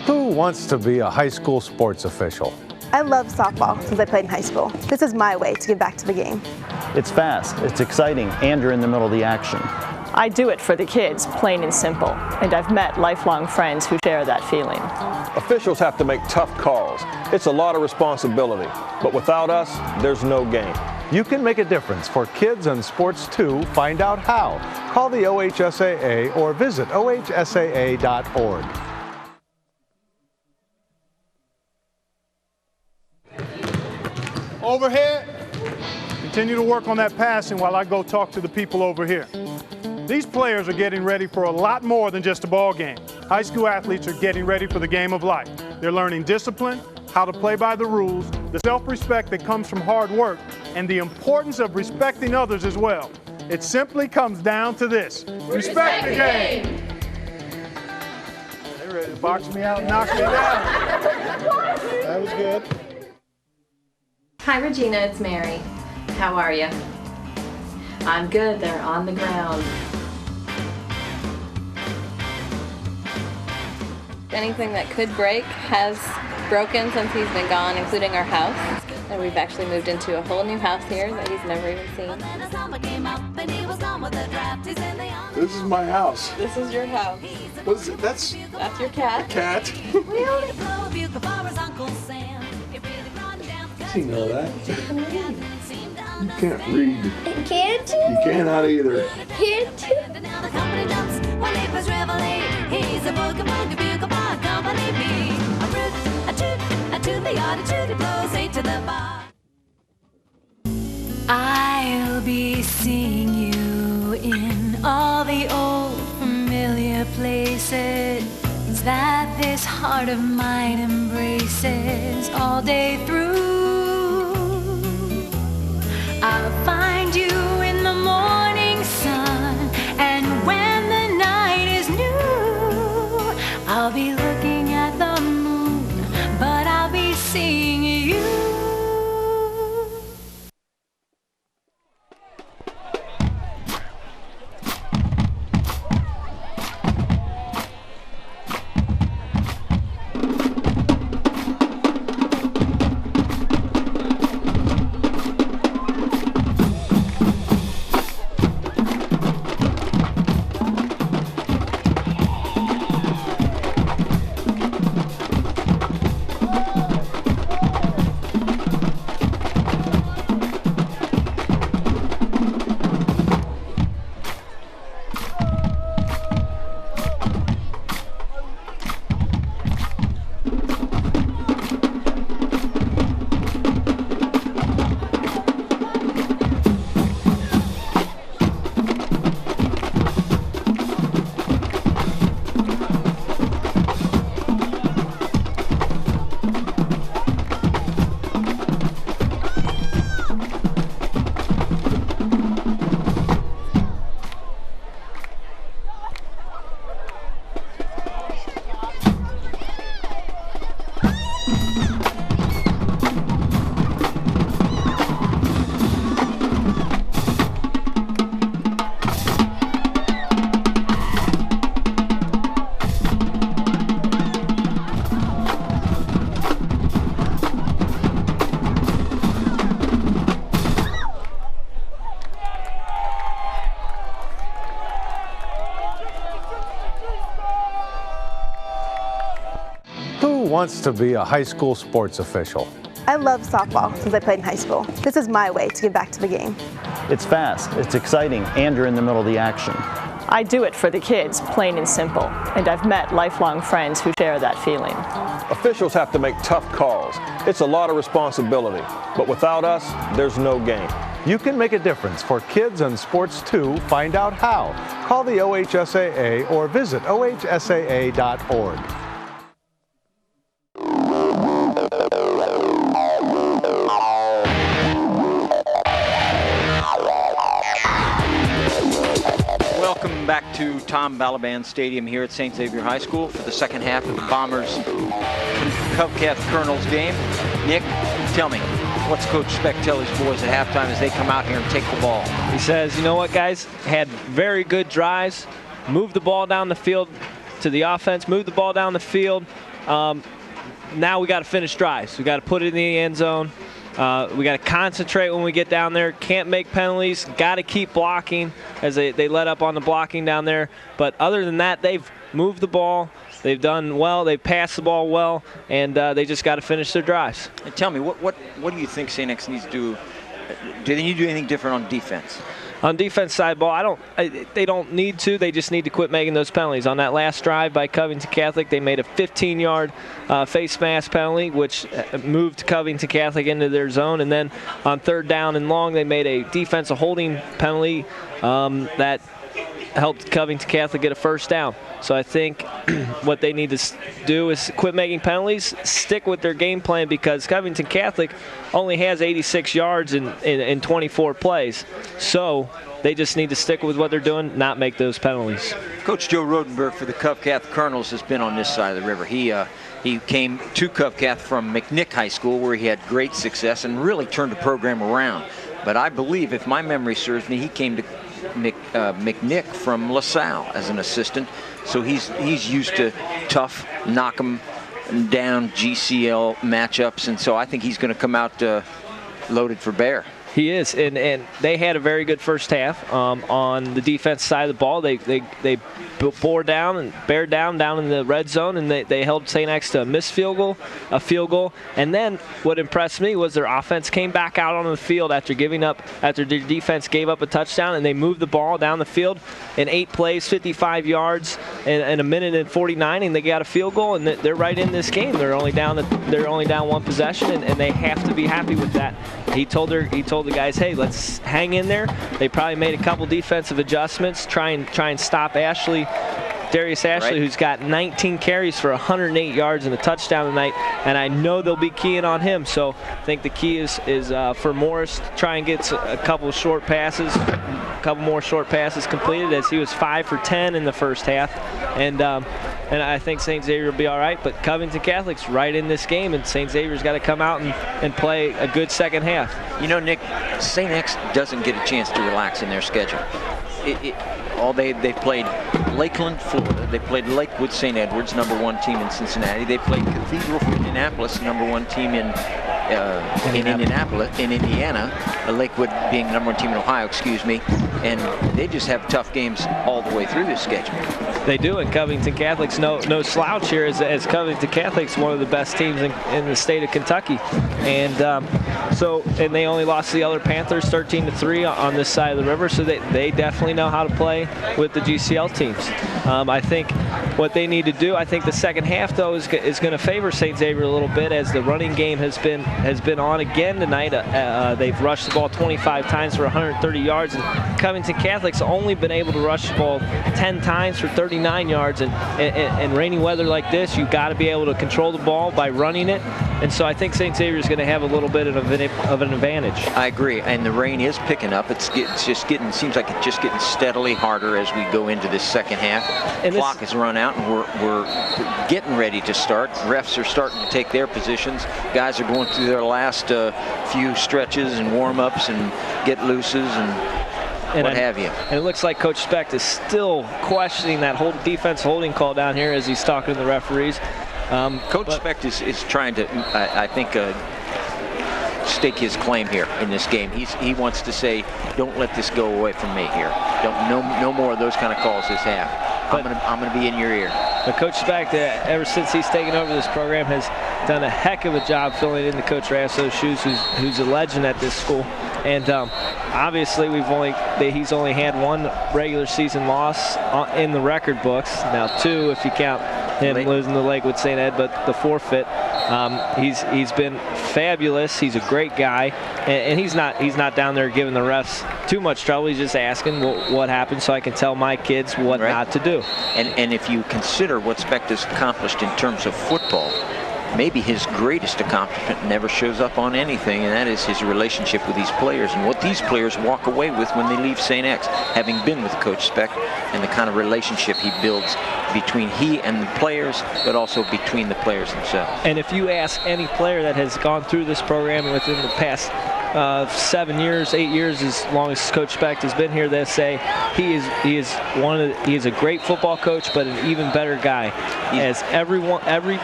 Who wants to be a high school sports official? I love softball since I played in high school. This is my way to give back to the game. It's fast, it's exciting, and you're in the middle of the action. I do it for the kids, plain and simple, and I've met lifelong friends who share that feeling. Officials have to make tough calls. It's a lot of responsibility, but without us, there's no game. You can make a difference for kids and sports too. Find out how. Call the OHSAA or visit ohsaa.org. Over here, continue to work on that passing while I go talk to the people over here. These players are getting ready for a lot more than just a ball game. High school athletes are getting ready for the game of life. They're learning discipline, how to play by the rules, the self-respect that comes from hard work, and the importance of respecting others as well. It simply comes down to this. Respect the game! They ready to box me out and knock me down. That was good. Hi Regina, it's Mary. How are you? I'm good, they're on the ground. Anything that could break has broken since he's been gone, including our house. And we've actually moved into a whole new house here that he's never even seen. This is my house. This is your house. What is it? That's your cat. Cat. You know that. You can't read. Can't you? You cannot either. Can't you? He's a boogie boogie bugle bar company bee. A root, a toot, a toot, the attitude blows eight to the bar. I'll be seeing you in all the old familiar places that this heart of mine embraces all day through. I'll find you in the morning sun, and when the night is new, I'll be looking at the moon, but I'll be seeing you. wants to be a high school sports official? I love softball since I played in high school. This is my way to give back to the game. It's fast, it's exciting, and you're in the middle of the action. I do it for the kids, plain and simple, and I've met lifelong friends who share that feeling. Officials have to make tough calls. It's a lot of responsibility, but without us, there's no game. You can make a difference for kids and sports too. Find out how. Call the OHSAA or visit ohsaa.org. Welcome back to Tom Balaban Stadium here at St. Xavier High School for the second half of the Bombers Covington Colonels game. Nick, tell me, what's Coach Speck tell his boys at halftime as they come out here and take the ball? He says, you know what, guys, had very good drives, moved the ball down the field to the offense, moved the ball down the field. Now we got to finish drives. We got to put it in the end zone. We got to concentrate when we get down there. Can't make penalties. Got to keep blocking as they let up on the blocking down there. But other than that, they've moved the ball. They've done well. They've passed the ball well, and they just got to finish their drives. And tell me, what do you think St. X needs to do? Do they need to do anything different on defense? On defense side ball, they don't need to. They just need to quit making those penalties. On that last drive by Covington Catholic, they made a 15-yard face mask penalty, which moved Covington Catholic into their zone. And then on third down and long, they made a defensive holding penalty that helped Covington Catholic get a first down. So I think what they need to do is quit making penalties, stick with their game plan, because Covington Catholic only has 86 yards in 24 plays. So they just need to stick with what they're doing, not make those penalties. Coach Joe Rodenberg for the Covcath Colonels has been on this side of the river. He came to Covcath from McNick High School, where he had great success and really turned the program around. But I believe, if my memory serves me, he came to McNick from LaSalle as an assistant, so he's used to tough, knock 'em down GCL matchups, and so I think he's going to come out loaded for bear. He is, and they had a very good first half on the defense side of the ball. They bore down and bear down in the red zone, and they held St. X to a missed field goal, and then what impressed me was their offense came back out on the field after their defense gave up a touchdown, and they moved the ball down the field in 8 plays, 55 yards, and a minute and 49, and they got a field goal, and they're right in this game. They're only down one possession, and they have to be happy with that. He told the guys, hey, let's hang in there. They probably made a couple defensive adjustments, try and stop Darius Ashley, who's got 19 carries for 108 yards and a touchdown tonight, and I know they'll be keying on him. So I think the key is for Morris to try and get a couple more short passes completed, as he was 5 for 10 in the first half, and I think St. Xavier will be all right. But Covington Catholic's right in this game, and St. Xavier's got to come out and play a good second half. You know, Nick, St. X doesn't get a chance to relax in their schedule. They played Lakeland, Florida. They played Lakewood St. Edwards, #1 team in Cincinnati. They played Cathedral from Indianapolis, #1 team in Indiana. Lakewood being #1 team in Ohio, excuse me. And they just have tough games all the way through this schedule. They do, and Covington Catholic's no slouch here, as Covington Catholic's one of the best teams in the state of Kentucky. And and they only lost to the other Panthers 13-3 on this side of the river, so they definitely know how to play with the GCL teams. I think what they need to do, I think the second half, though, is going to favor St. Xavier a little bit, as the running game has been on again tonight. They've rushed the ball 25 times for 130 yards, and Covington Catholic's only been able to rush the ball 10 times for 39 yards. And rainy weather like this, you've got to be able to control the ball by running it. And so I think St. Xavier is going to have a little bit of an advantage. I agree, and the rain is picking up. Seems like it's just getting steadily harder as we go into this second half. And the clock has run out, and we're getting ready to start. Refs are starting to take their positions. Guys are going through their last few stretches and warm-ups and get looses and what have you. And it looks like Coach Speck is still questioning that whole defense holding call down here as he's talking to the referees. Coach Speck is trying to, I think, stake his claim here in this game. He wants to say, don't let this go away from me here. No more of those kind of calls this half. I'm gonna be in your ear. But Coach Speck, ever since he's taken over this program, has done a heck of a job filling into Coach Rasso's shoes, who's a legend at this school. And obviously, he's only had one regular season loss in the record books. Now 2 if you count him losing to Lakewood St. Ed, but the forfeit. He's been fabulous. He's a great guy, and he's not down there giving the refs too much trouble. He's just asking what happened so I can tell my kids what not to do. And if you consider what Speck has accomplished in terms of football, maybe his greatest accomplishment never shows up on anything, and that is his relationship with these players and what these players walk away with when they leave St. X, having been with Coach Speck, and the kind of relationship he builds between he and the players, but also between the players themselves. And if you ask any player that has gone through this program within the past 7 years, 8 years, as long as Coach Speck has been here, they say he is a great football coach, but an even better guy. As every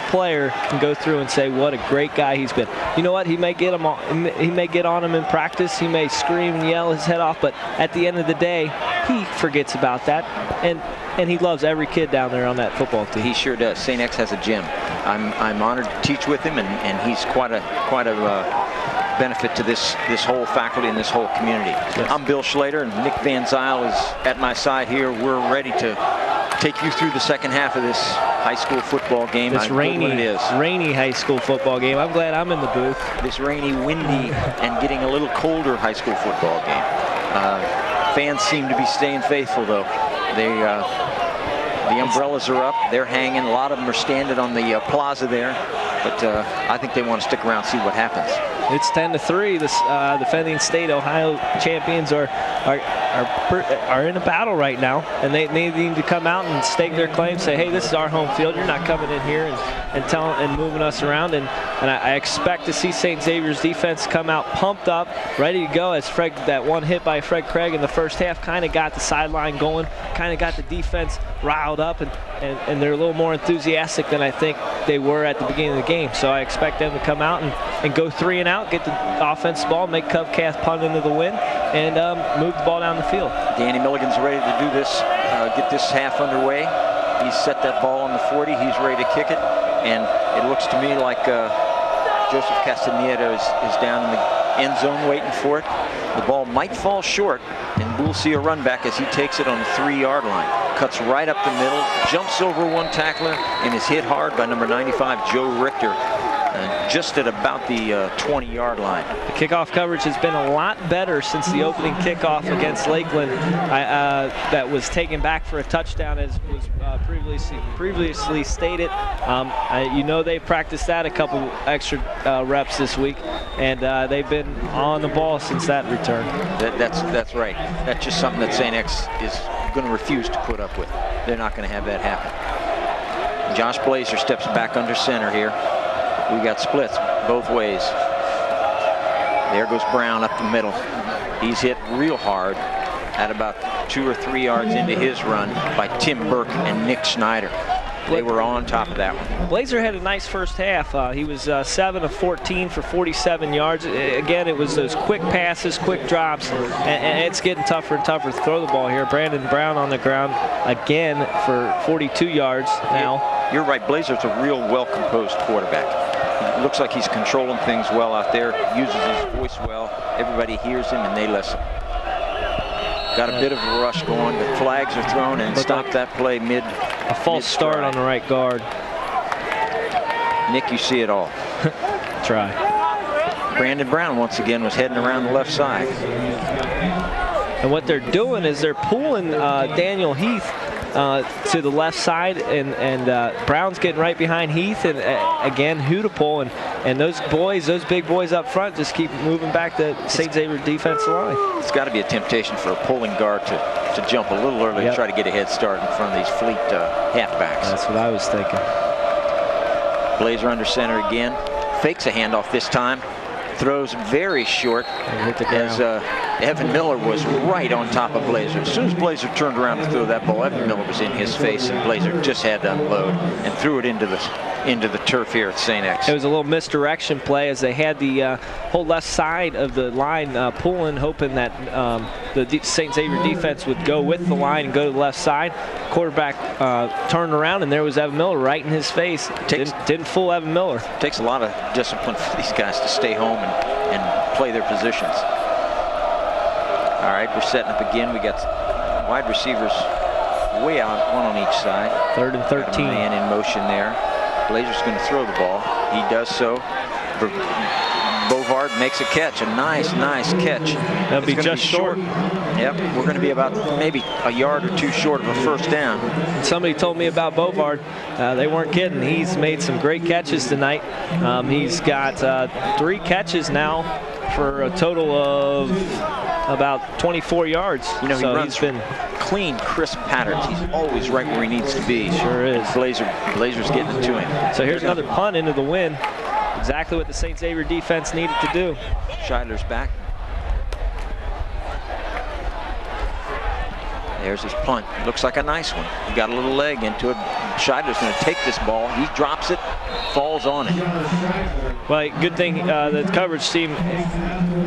player can go through and say what a great guy he's been. You know what? He may get on him in practice. He may scream and yell his head off, but at the end of the day, he forgets about that, and he loves every kid down there on that football team. He sure does. St. X has a gym. I'm honored to teach with him, and he's quite a benefit to this whole faculty and this whole community. Yes. I'm Bill Schlater, and Nick Van Zyl is at my side here. We're ready to take you through the second half of this high school football game. This rainy high school football game. I'm glad I'm in the booth. This rainy, windy, and getting a little colder high school football game. Fans seem to be staying faithful, though. The umbrellas are up. They're hanging. A lot of them are standing on the plaza there. But I think they want to stick around and see what happens. It's 10-3. The defending state Ohio champions are in a battle right now, and they need to come out and stake their claim. Say, hey, this is our home field. You're not coming in here and moving us around. And I expect to see St. Xavier's defense come out pumped up, ready to go. As that one hit by Fred Craig in the first half kind of got the sideline going, kind of got the defense riled up, and they're a little more enthusiastic than I think they were at the beginning of the game. So I expect them to come out and go 3 and out, get the offense ball, make Covcath punt into the win, and move the ball down the field. Danny Milligan's ready to do this, get this half underway. He's set that ball on the 40. He's ready to kick it, and it looks to me like Joseph Castaneda is down in the end zone waiting for it. The ball might fall short, and we'll see a run back as he takes it on the 3-yard line. Cuts right up the middle, jumps over one tackler, and is hit hard by number 95, Joe Richter, just at about the 20-yard line. The kickoff coverage has been a lot better since the opening kickoff against Lakeland that was taken back for a touchdown, as was previously stated. You know, they practiced that a couple extra reps this week, and they've been on the ball since that return. That's right. That's just something that St. X is going to refuse to put up with. They're not going to have that happen. Josh Blazer steps back under center here. We got splits both ways. There goes Brown up the middle. He's hit real hard at about 2 or 3 yards into his run by Tim Burke and Nick Schneider. They were on top of that one. Blazer had a nice first half. He was 7 of 14 for 47 yards. Again, it was those quick passes, quick drops, and it's getting tougher and tougher to throw the ball here. Brandon Brown on the ground again for 42 yards now. You're right. Blazer's a real well-composed quarterback. It looks like he's controlling things well out there, uses his voice well. Everybody hears him, and they listen. Got a bit of a rush going. The flags are thrown and stopped that play mid. A false start on the right guard. Nick, you see it all. Try. Brandon Brown once again was heading around the left side. And what they're doing is they're pulling Daniel Heath to the left side, and Brown's getting right behind Heath, and again Hudipole, and those big boys up front just keep moving back the St. Xavier defensive line. It's got to be a temptation for a pulling guard to jump a little early and try to get a head start in front of these fleet halfbacks. That's what I was thinking. Blazer under center again, fakes a handoff this time, throws very short as Evan Miller was right on top of Blazer. As soon as Blazer turned around to throw that ball, Evan Miller was in his face, and Blazer just had to unload and threw it into the into the turf here at St. X. It was a little misdirection play as they had the whole left side of the line pulling, hoping that the St. Xavier defense would go with the line and go to the left side. Quarterback turned around, and there was Evan Miller right in his face. Didn't fool Evan Miller. Takes a lot of discipline for these guys to stay home and play their positions. All right, we're setting up again. We got wide receivers way out, one on each side. 3rd and 13. Got a man in motion there. Blazer's going to throw the ball. He does so. Bovard makes a catch, a nice catch. That'll be just short. Yep, we're going to be about maybe a yard or two short of a first down. Somebody told me about Bovard. They weren't kidding. He's made some great catches tonight. He's got 3 catches now for a total of about 24 yards. You know, he runs been clean, crisp patterns. He's always right where he needs to be. Sure is. Blazer's getting it to him. So here's another punt into the wind. Exactly what the St. Xavier defense needed to do. Scheidler's back. There's his punt. Looks like a nice one. He got a little leg into it. Scheidler's going to take this ball. He drops it, falls on it. Well, good thing the coverage team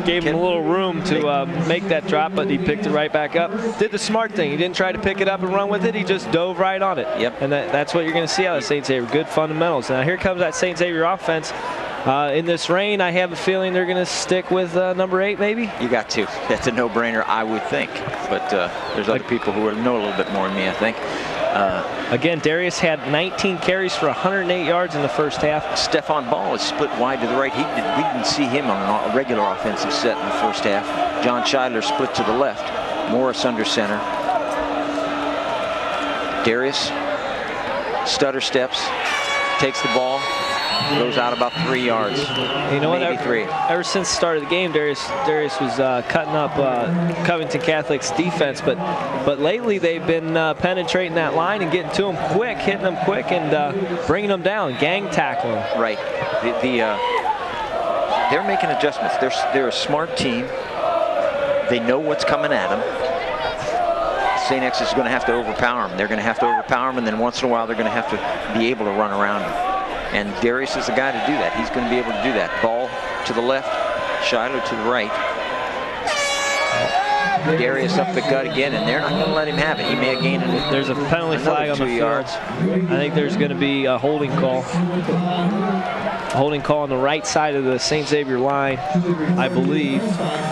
gave him a little room to make that drop, but he picked it right back up. Did the smart thing. He didn't try to pick it up and run with it. He just dove right on it. Yep. And that's what you're going to see out of St. Xavier. Good fundamentals. Now here comes that St. Xavier offense. In this rain, I have a feeling they're going to stick with number 8, maybe? You got to. That's a no-brainer, I would think. But there's other people who know a little bit more than me, I think. Again, Darius had 19 carries for 108 yards in the first half. Stefan Ball is split wide to the right. We didn't see him on a regular offensive set in the first half. John Scheidler split to the left. Morris under center. Darius stutter steps, takes the ball, goes out about 3 yards. You know maybe what? 3. Ever since the start of the game, Darius was cutting up Covington Catholic's defense, but lately they've been penetrating that line and getting to them quick, hitting them quick, and bringing them down, gang tackling. Right. They're making adjustments. They're a smart team. They know what's coming at them. St. X is going to have to overpower them. They're going to have to overpower them, and then once in a while they're going to have to be able to run around them. And Darius is the guy to do that. He's going to be able to do that. Ball to the left, Scheidler to the right. Darius up the gut again, and they're not going to let him have it. He may have gained it. There's a penalty flag on the 2 yards. I think there's going to be a holding call. A holding call on the right side of the St. Xavier line, I believe.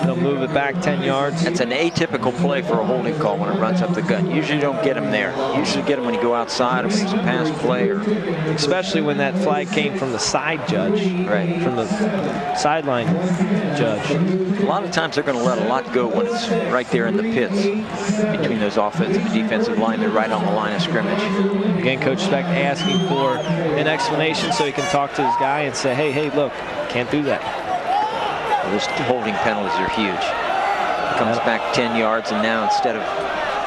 They'll move it back 10 yards. That's an atypical play for a holding call when it runs up the gut. Usually you don't get them there. You usually get them when you go outside or when it's a pass play. Especially when that flag came from the side judge. Right. From the sideline judge. A lot of times they're going to let a lot go when it's right there in the pits between those offensive and defensive linemen right on the line of scrimmage. Again, Coach Speck asking for an explanation so he can talk to his guy and say, hey, look, can't do that. Well, those holding penalties are huge. Comes back 10 yards, and now instead of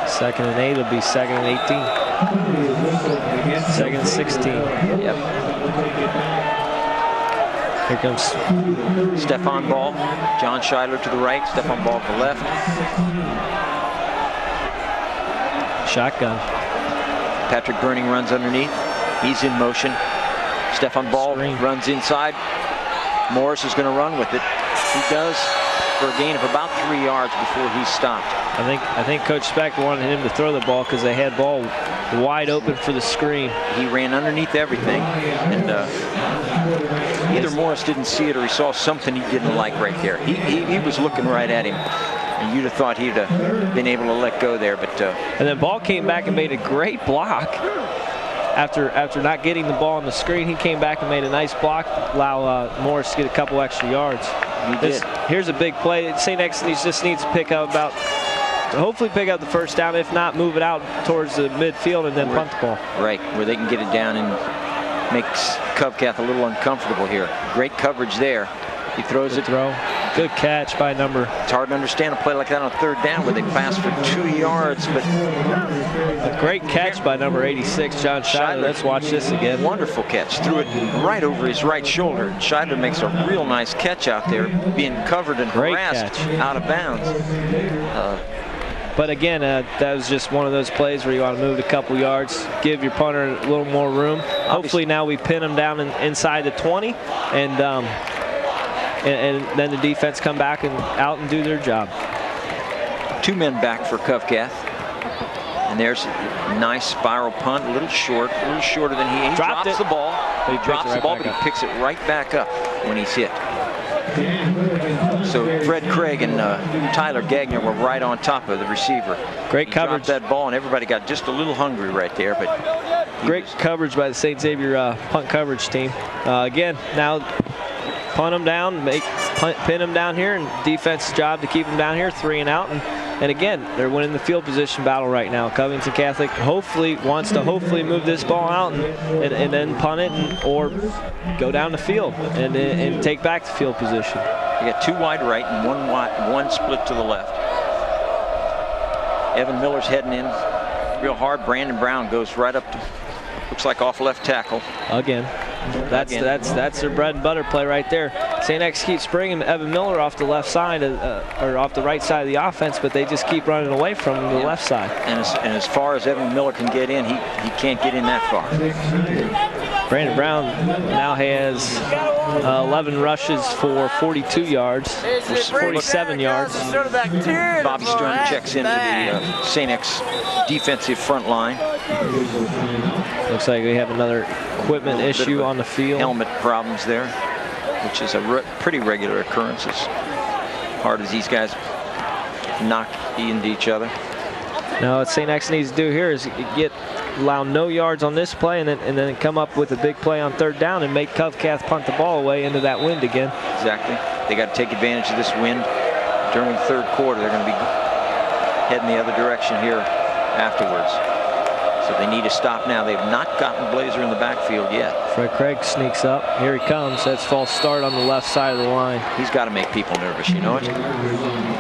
2nd and 8, it'll be 2nd and 18. 2nd and 16. Yep. Here comes Stefan Ball. John Scheidler to the right. Stefan Ball to the left. Shotgun. Patrick Burning runs underneath. He's in motion. Stefan Ball runs inside. Morris is going to run with it. He does for a gain of about 3 yards before he's stopped. I think Coach Speck wanted him to throw the ball because they had ball wide open for the screen. He ran underneath everything, and either Morris didn't see it or he saw something he didn't like right there. He was looking right at him, and you'd have thought he'd have been able to let go there, but and then Ball came back and made a great block. After not getting the ball on the screen, he came back and made a nice block, allow Morris to get a couple extra yards. Here's a big play. St. X just needs to hopefully pick up the first down. If not, move it out towards the midfield and then punt the ball. Right, where they can get it down and makes Covcath a little uncomfortable here. Great coverage there. He throws it. Good catch by number. It's hard to understand a play like that on 3rd down where they pass for 2 yards, but a great catch by number 86, John Scheidler. Let's watch this again. Wonderful catch. Threw it right over his right shoulder. Scheidler makes a real nice catch out there, being covered and harassed out of bounds. But again, that was just one of those plays where you want to move it a couple yards, give your punter a little more room. hopefully now we pin them down inside the 20, and then the defense come back and out and do their job. 2 men back for Covcath. And there's a nice spiral punt, a little shorter than he drops the ball. He drops the ball, but he picks it right back up when he's hit. So Fred Craig and Tyler Gagner were right on top of the receiver. Great coverage. Dropped that ball, and everybody got just a little hungry right there. But great coverage by the St. Xavier punt coverage team. Again, now punt them down, pin them down here, and defense's job to keep them down here, 3 and out. And again, they're winning the field position battle right now. Covington Catholic wants to move this ball out and then punt it or go down the field and take back the field position. You got 2 wide right and one split to the left. Evan Miller's heading in real hard. Brandon Brown goes right up to, looks like off left tackle. Again. That's their bread and butter play right there. St. X keeps bringing Evan Miller off the left side or off the right side of the offense, but they just keep running away from the left side. And as far as Evan Miller can get in, he can't get in that far. Brandon Brown now has 11 rushes for 42 yards, 47 yards. Bobby Stern checks into the St. X defensive front line. Looks like we have another equipment issue on the field. Helmet problems there, which is a pretty regular occurrence as hard as these guys knock into each other. Now what St. X needs to do here is allow no yards on this play and then come up with a big play on 3rd down and make Covcath punt the ball away into that wind again. Exactly. They got to take advantage of this wind during the 3rd quarter. They're going to be heading the other direction here afterwards. So they need to stop now. They've not gotten Blazer in the backfield yet. Fred Craig sneaks up. Here he comes. That's false start on the left side of the line. He's got to make people nervous, you know it?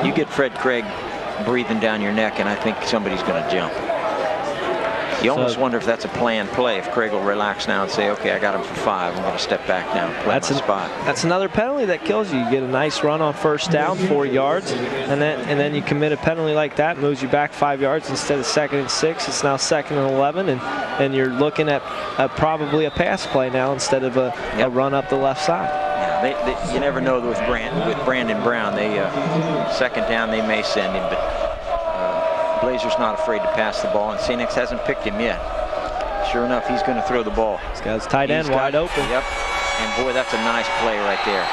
You get Fred Craig breathing down your neck, and I think somebody's going to jump. You almost wonder if that's a planned play, if Craig will relax now and say, okay, I got him for 5. I'm going to step back now and play my spot. That's another penalty that kills you. You get a nice run on 1st down, 4 yards, and then you commit a penalty like that, moves you back 5 yards instead of 2nd and 6. It's now 2nd and 11, and you're looking at probably a pass play now instead of a run up the left side. Yeah, you never know with Brandon Brown. 2nd down, they may send him, but Blazer's not afraid to pass the ball, and St. X hasn't picked him yet. Sure enough, he's going to throw the ball. This guy's tight end wide open. Yep. And boy, that's a nice play right there.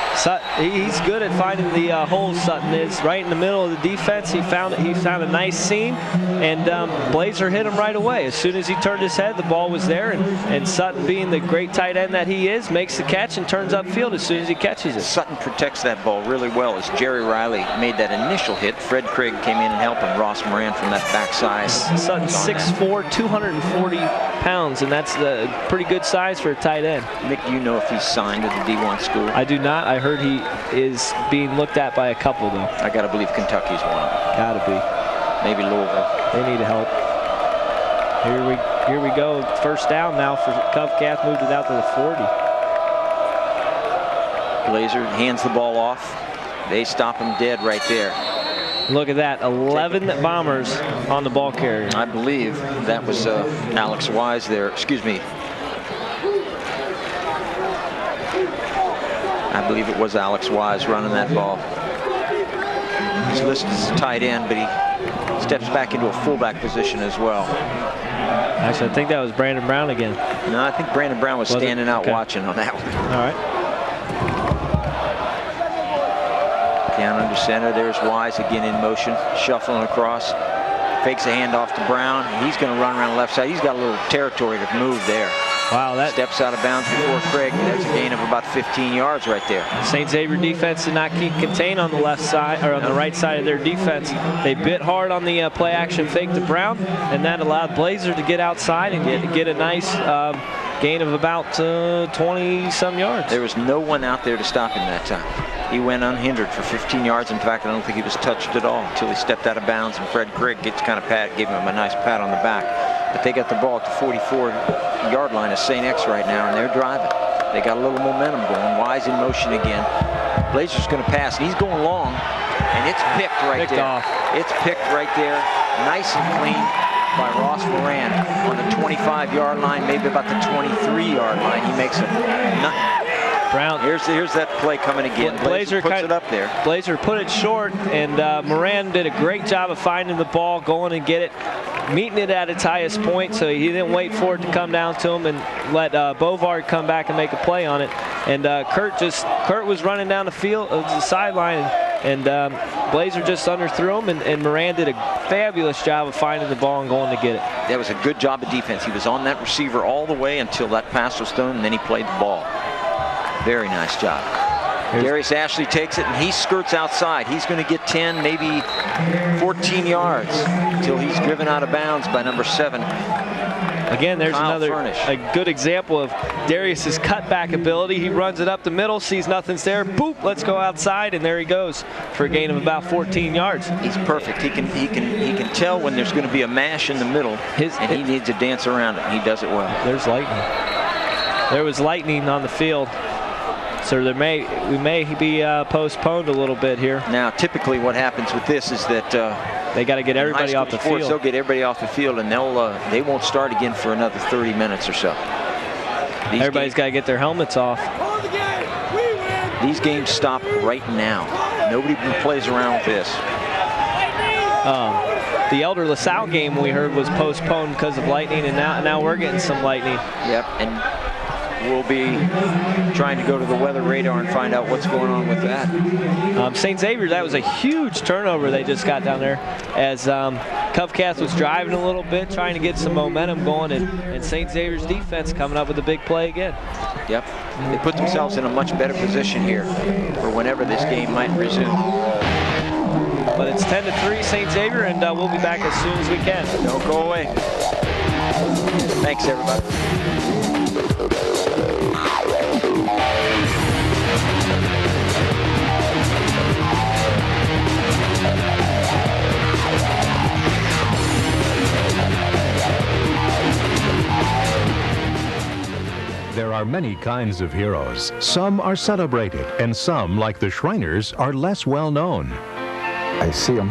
He's good at finding the holes. Sutton is right in the middle of the defense. He found a nice seam, and Blazer hit him right away. As soon as he turned his head, the ball was there, and Sutton, being the great tight end that he is, makes the catch and turns upfield as soon as he catches it. Sutton protects that ball really well as Jerry Riley made that initial hit. Fred Craig came in and helped him. Ross Moran from that backside. Sutton's 6'4", 240 pounds, and that's a pretty good size for a tight end. Nick, do you know if he's signed to the D1 school? I do not. I heard he is being looked at by a couple, though. I got to believe Kentucky's one of them. Gotta be. Maybe Louisville. They need help. Here we go. 1st down now for Covcath. Moved it out to the 40. Blazer hands the ball off. They stop him dead right there. Look at that, 11 bombers on the ball carrier. I believe that was Alex Wise there. Excuse me. I believe it was Alex Wise running that ball. He's listed as a tight end, but he steps back into a fullback position as well. Actually, I think that was Brandon Brown again. No, I think Brandon Brown was standing out watching on that one. All right. Down under center, there's Wise again in motion, shuffling across. Fakes a handoff to Brown. He's going to run around the left side. He's got a little territory to move there. Wow, that steps out of bounds before Craig. There's a gain of about 15 yards right there. St. Xavier defense did not keep contained on the left side, or on the right side of their defense. They bit hard on the play action fake to Brown, and that allowed Blazer to get outside and get a nice gain of about 20-some yards. There was no one out there to stop him that time. He went unhindered for 15 yards. In fact, I don't think he was touched at all until he stepped out of bounds, and Fred Craig gave him a nice pat on the back. But they got the ball at the 44-yard line of St. X right now, and they're driving. They got a little momentum going. Wise in motion again. Blazer's going to pass, and he's going long, and it's picked right there. It's picked right there, nice and clean. by Ross Moran on the 25-yard line, maybe about the 23-yard line. He makes a Brown. Here's that play coming again. Blazer puts it up there. Blazer put it short, and Moran did a great job of finding the ball, going and get it, meeting it at its highest point, so he didn't wait for it to come down to him and let Bovard come back and make a play on it. And Kurt was running down the field, the sideline, and Blazer just underthrew him, and Moran did a fabulous job of finding the ball and going to get it. That was a good job of defense. He was on that receiver all the way until that pass was thrown, and then he played the ball. Very nice job. Darius Ashley takes it, and he skirts outside. He's going to get 10, maybe 14 yards until he's driven out of bounds by number 7. Again, there's a good example of Darius's cutback ability. He runs it up the middle, sees nothing's there, boop, let's go outside, and there he goes for a gain of about 14 yards. He's perfect. He can tell when there's going to be a mash in the middle, and he needs to dance around it, and he does it well. There's lightning. There was lightning on the field. So we may be postponed a little bit here. Now, typically what happens with this is that they got to get everybody off the field. They'll get everybody off the field, and they won't start again for another 30 minutes or so. Everybody's got to get their helmets off. These games stop right now. Nobody plays around with this. The Elder LaSalle game we heard was postponed because of lightning, and now we're getting some lightning. Yep, and we'll be trying to go to the weather radar and find out what's going on with that. St. Xavier, that was a huge turnover they just got down there as Covcath was driving a little bit, trying to get some momentum going, and St. Xavier's defense coming up with a big play again. Yep, they put themselves in a much better position here for whenever this game might resume. But it's 10-3 St. Xavier, and we'll be back as soon as we can. Don't go away. Thanks, everybody. There are many kinds of heroes. Some are celebrated, and some, like the Shriners, are less well known. I see them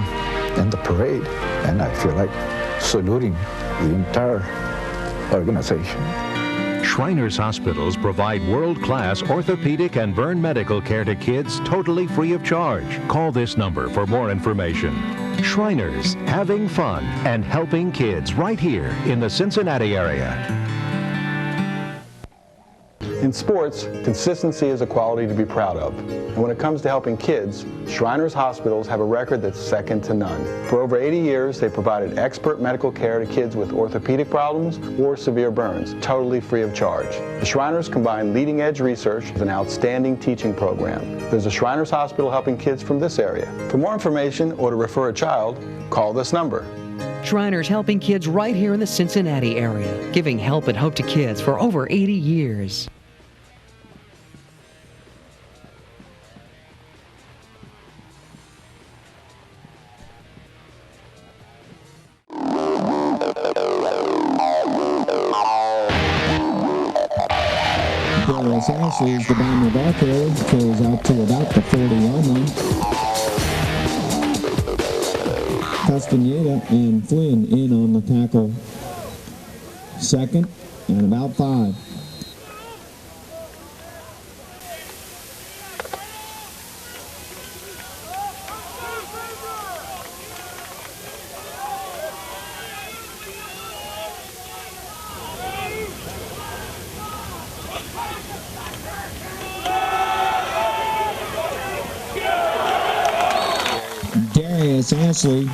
in the parade, and I feel like saluting the entire organization. Shriners Hospitals provide world-class orthopedic and burn medical care to kids totally free of charge. Call this number for more information. Shriners, having fun and helping kids right here in the Cincinnati area. In sports, consistency is a quality to be proud of. And when it comes to helping kids, Shriners Hospitals have a record that's second to none. For over 80 years, they provided expert medical care to kids with orthopedic problems or severe burns, totally free of charge. The Shriners combine leading-edge research with an outstanding teaching program. There's a Shriners Hospital helping kids from this area. For more information or to refer a child, call this number. Shriners helping kids right here in the Cincinnati area, giving help and hope to kids for over 80 years. Darius Ashley is the bomber ball carrier, carries out to about the 40-yard line. Castaneda and Flynn in on the tackle. Second and about 5. Darius Ashley,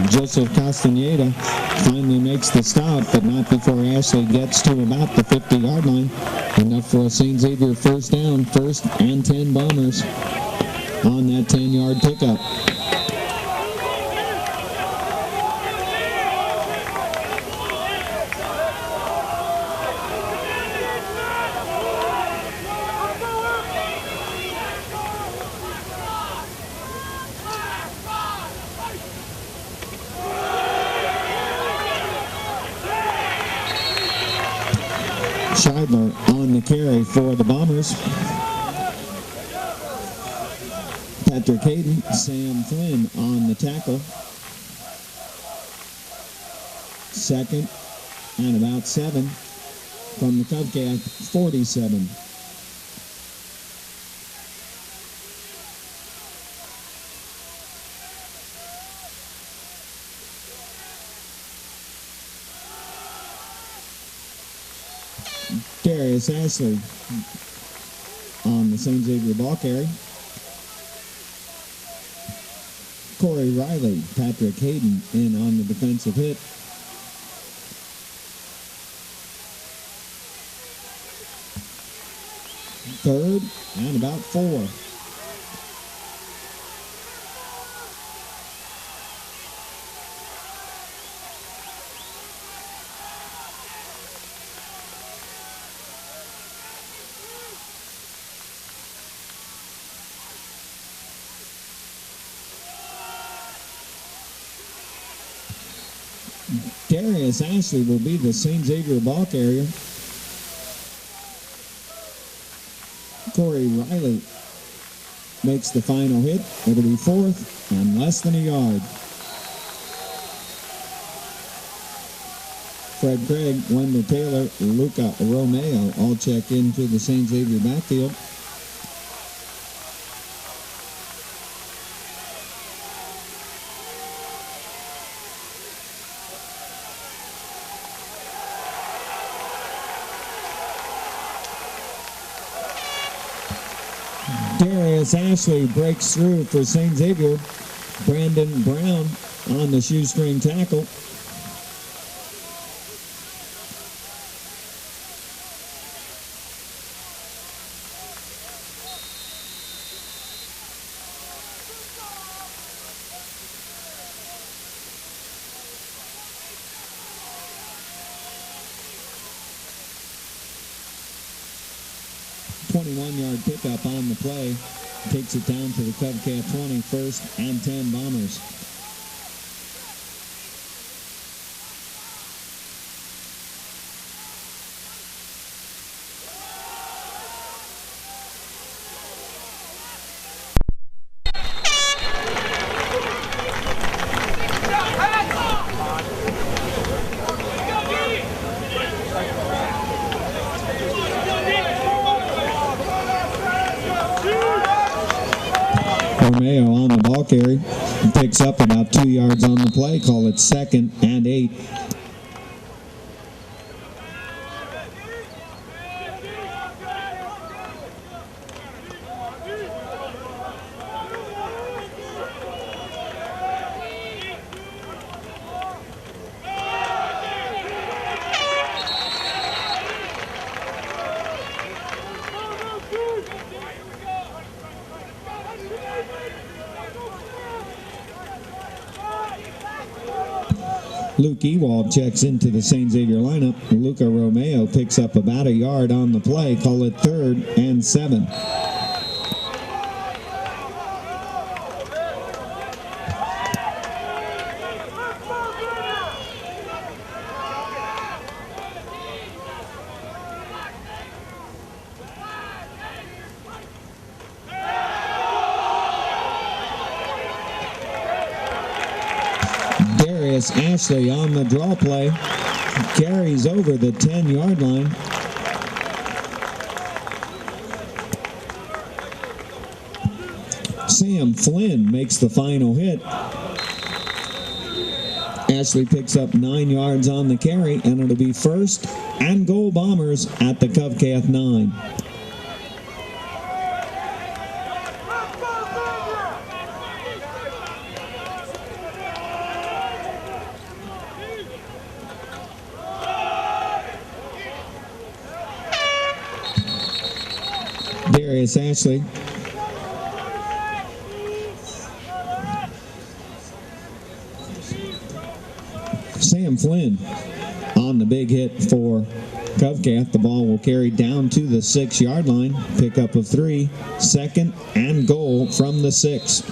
Joseph Castaneda finally makes the stop, but not before Ashley gets to about the 50-yard line. Enough for a St. Xavier first down, 1st and 10 Bombers on that 10-yard pickup. Scheidler on the carry for the Bombers. Patrick Hayden, Sam Flynn on the tackle. Second and about 7 from the Covcath 47. Darius Ashley on the St. Xavier ball carry. Corey Riley, Patrick Hayden in on the defensive hit. Third and about 4. Darius Ashley will be the St. Xavier ball carrier. Corey Riley makes the final hit. It'll be 4th and less than a yard. Fred Craig, Wendell Taylor, Luca Romeo all check into the St. Xavier backfield. Darius Ashley breaks through for St. Xavier. Brandon Brown on the shoestring tackle. Yard pickup on the play. Takes it down to the Covcath 20, 1st and 10 Bombers. Romeo on the ball carry. He picks up about 2 yards on the play. Call it 2nd and 8. Luke Ewald checks into the St. Xavier lineup. Luca Romeo picks up about a yard on the play. Call it 3rd and 7. Ashley on the draw play, carries over the 10-yard line. Sam Flynn makes the final hit. Ashley picks up 9 yards on the carry, and it'll be 1st and goal Bombers at the Covcath 9. Darius Ashley. Sam Flynn on the big hit for Covcath. The ball will carry down to the 6-yard line. Pickup of 3. 2nd and goal from the 6.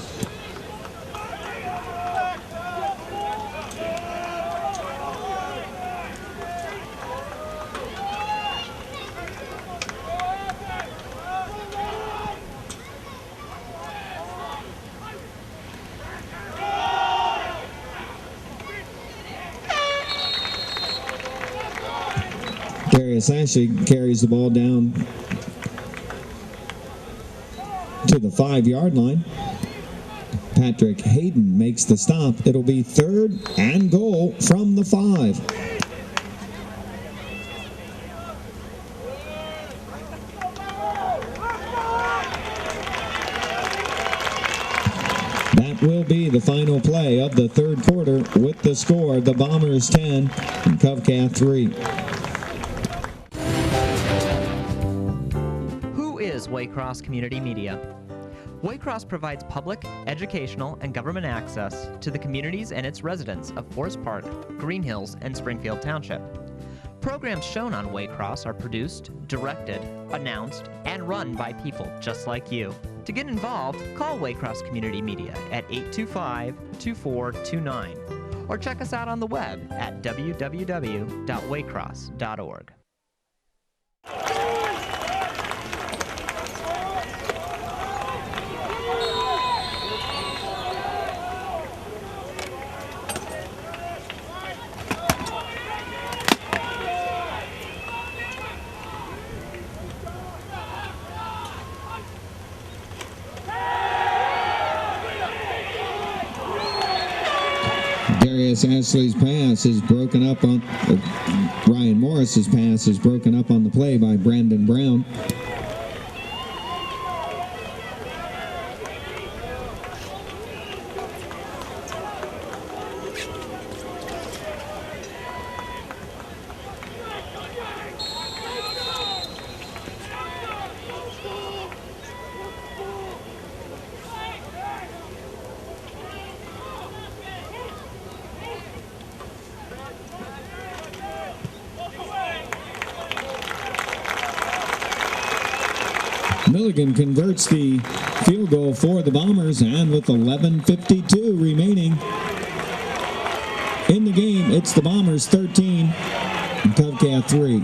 Darius Ashley carries the ball down to the 5-yard line. Patrick Hayden makes the stop. It'll be 3rd and goal from the 5. That will be the final play of the 3rd quarter with the score, the Bombers 10 and Covcath 3. Who is Waycross Community Media? Waycross provides public, educational, and government access to the communities and its residents of Forest Park, Green Hills, and Springfield Township. Programs shown on Waycross are produced, directed, announced, and run by people just like you. To get involved, call Waycross Community Media at 825-2429 or check us out on the web at www.waycross.org. Darius Ashley's pass is broken up on Ryan Morris's pass is broken up on the play by Brandon Brown. Milligan converts the field goal for the Bombers, and with 11:52 remaining in the game, it's the Bombers 13 and Covcath 3.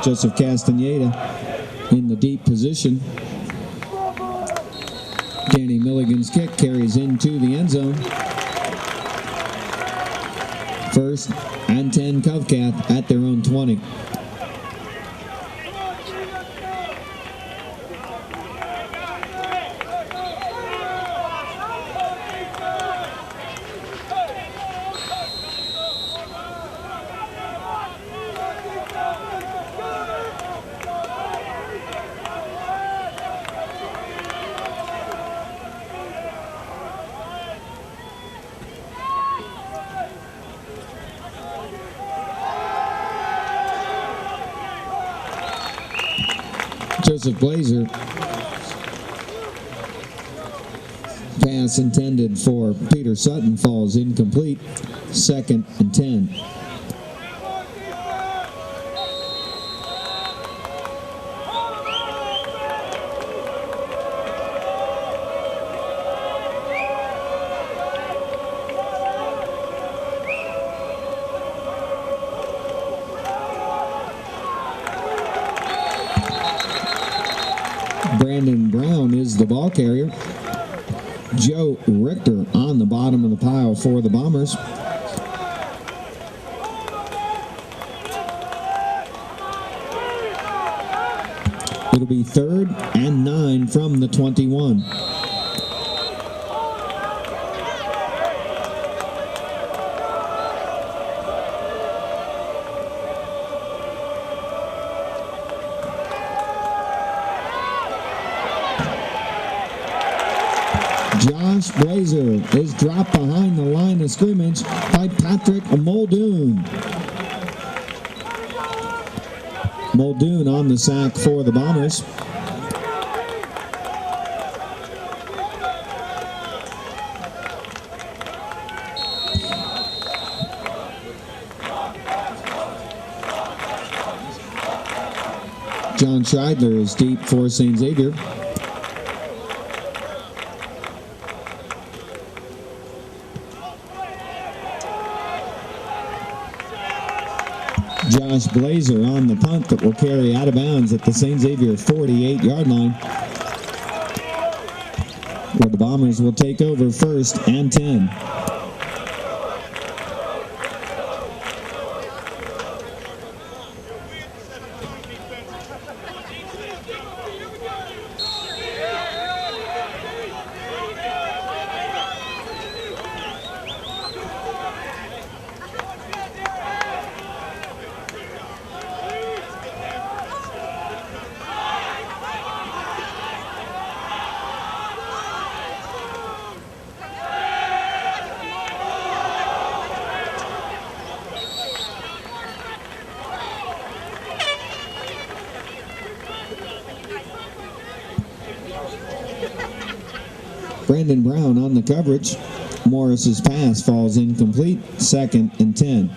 Joseph Castaneda in the deep position. Danny Milligan's kick carries into the end zone. 1st and 10 Covcath at their own 20. Joseph Blazer. Pass intended for Peter Sutton falls incomplete. 2nd and 10. Brandon Brown is the ball carrier. Joe Richter on the bottom of the pile for the Bombers. It'll be 3rd and 9 from the 21. Josh Blazer is dropped behind the line of scrimmage by Patrick Muldoon. Muldoon on the sack for the Bombers. John Scheidler is deep for St. Xavier. Josh Blazer on the punt that will carry out of bounds at the St. Xavier 48-yard line, where the Bombers will take over 1st and 10. Brandon Brown on the coverage. Morris's pass falls incomplete. 2nd and 10.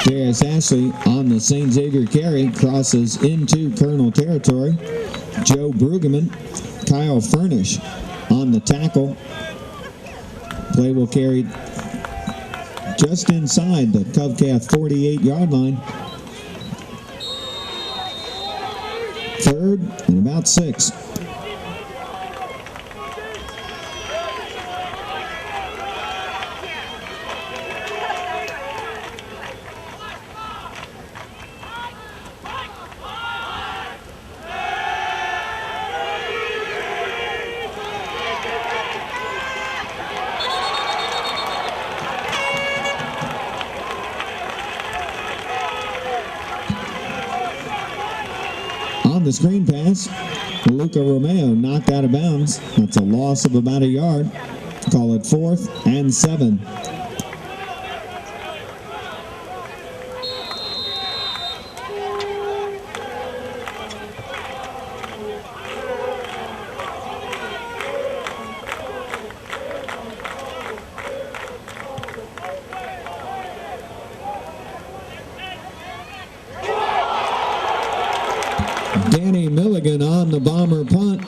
Darius Ashley on the St. Xavier carry crosses into Colonel territory. Joe Brueggemann, Kyle Furnish on the tackle. Play will carry just inside the Covcath 48-yard line. 3rd and about 6. On the screen pass, Luca Romeo knocked out of bounds. That's a loss of about a yard. Call it 4th and 7. Danny Milligan on the Bomber punt.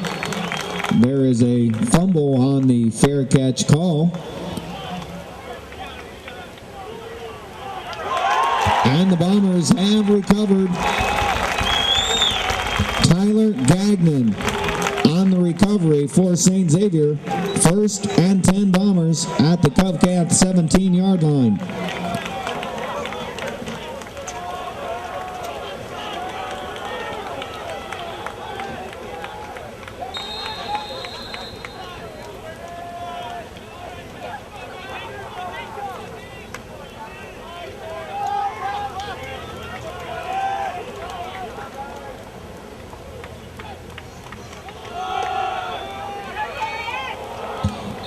There is a fumble on the fair catch call. And the Bombers have recovered. Tyler Gagnon on the recovery for St. Xavier. 1st and 10 Bombers at the Covcath 17-yard line.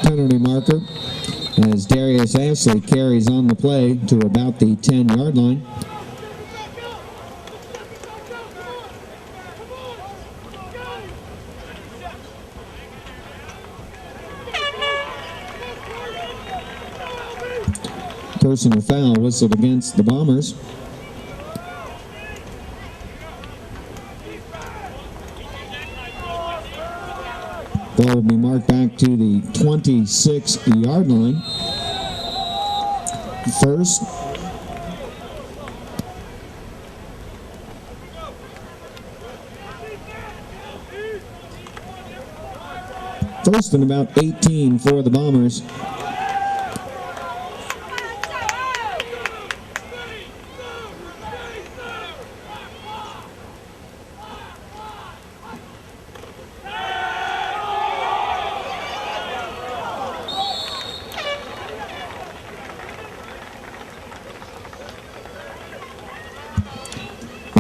Penalty marker as Darius Ashley carries on the play to about the 10-yard line. Personal foul whistled against the Bombers. Ball will be marked back to the 26-yard line. 1st. First and about 18 for the Bombers.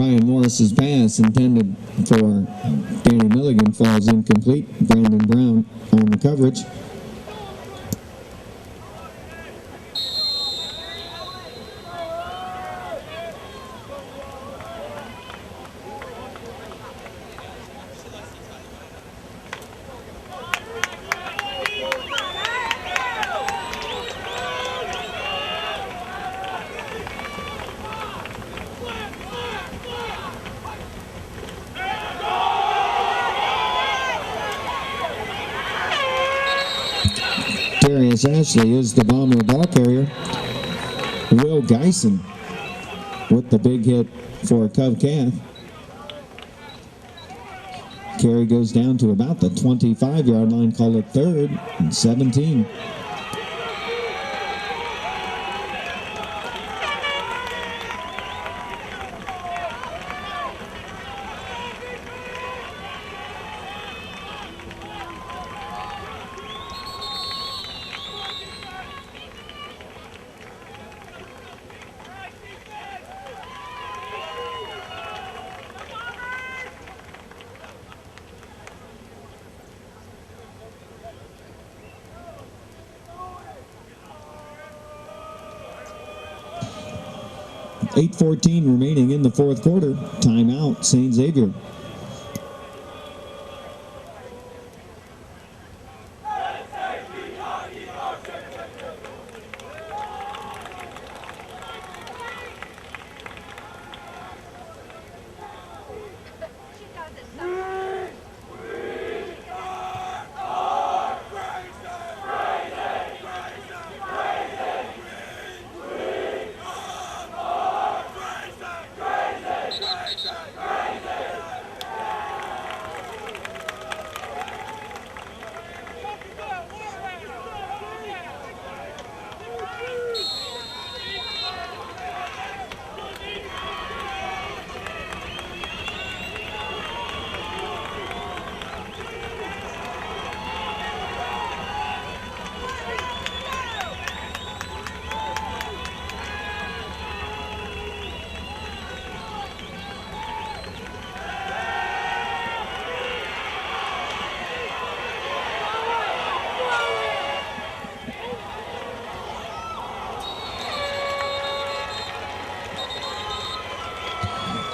Ryan Morris's pass intended for Danny Milligan falls incomplete. Brandon Brown on the coverage. Darius Ashley is the Bomber ball carrier. Will Geisen with the big hit for Cov-Cath. Carry goes down to about the 25-yard line. Call it third and 17. .8:14 remaining in the fourth quarter. Timeout, St. Xavier.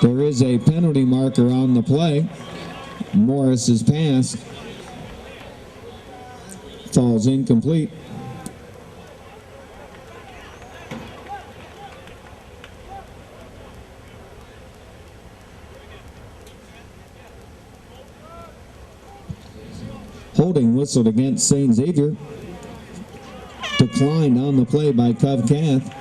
There is a penalty marker on the play. Morris's pass falls incomplete. Holding whistled against St. Xavier. Declined on the play by Cov-Cath.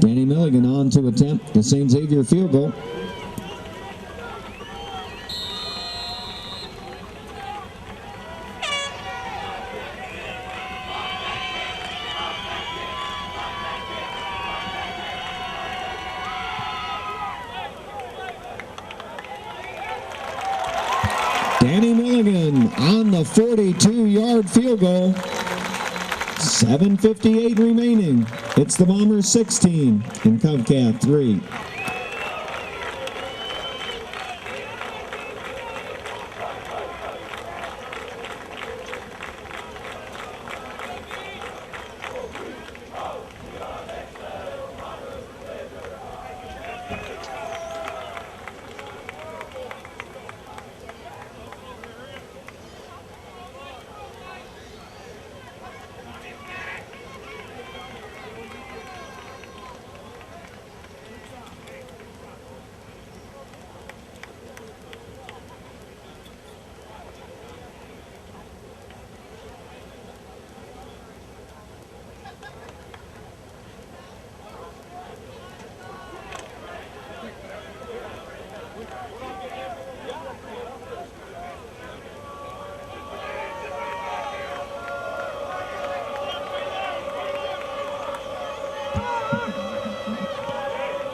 Danny Milligan on to attempt the St. Xavier field goal. Danny Milligan on the 42-yard field goal. 7:58 remaining. It's the Bombers 16 and Cov-Cath 3.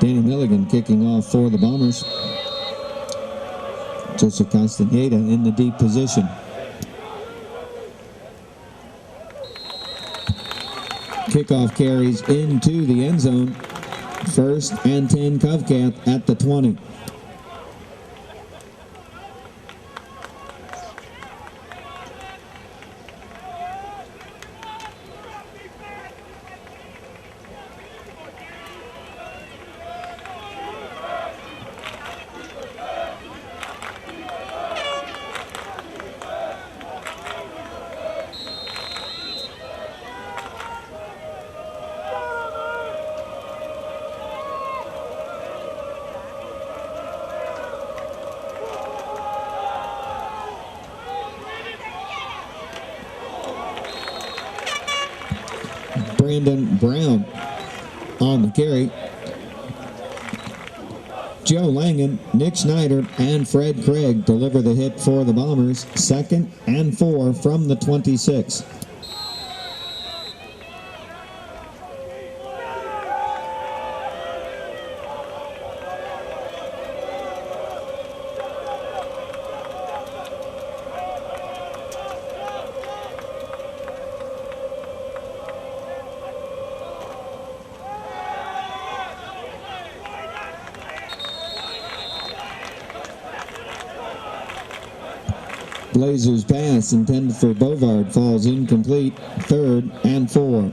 Danny Milligan kicking off for the Bombers. Joseph Castaneda in the deep position. Kickoff carries into the end zone. 1st and 10 Covcat at the 20. Brandon Brown on the carry. Joe Langen, Nick Schneider, and Fred Craig deliver the hit for the Bombers. 2nd and 4 from the 26. Blazers pass intended for Bovard falls incomplete. 3rd and 4.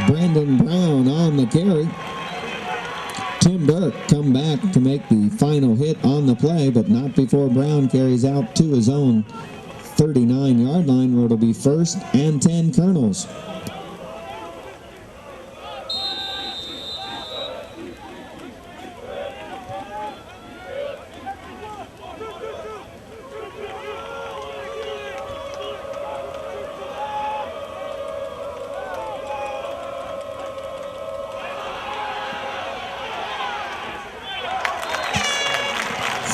Brandon Brown on the carry. Tim Burke come back to make the final hit on the play, but not before Brown carries out to his own 39-yard line, where it'll be 1st and 10 Colonels.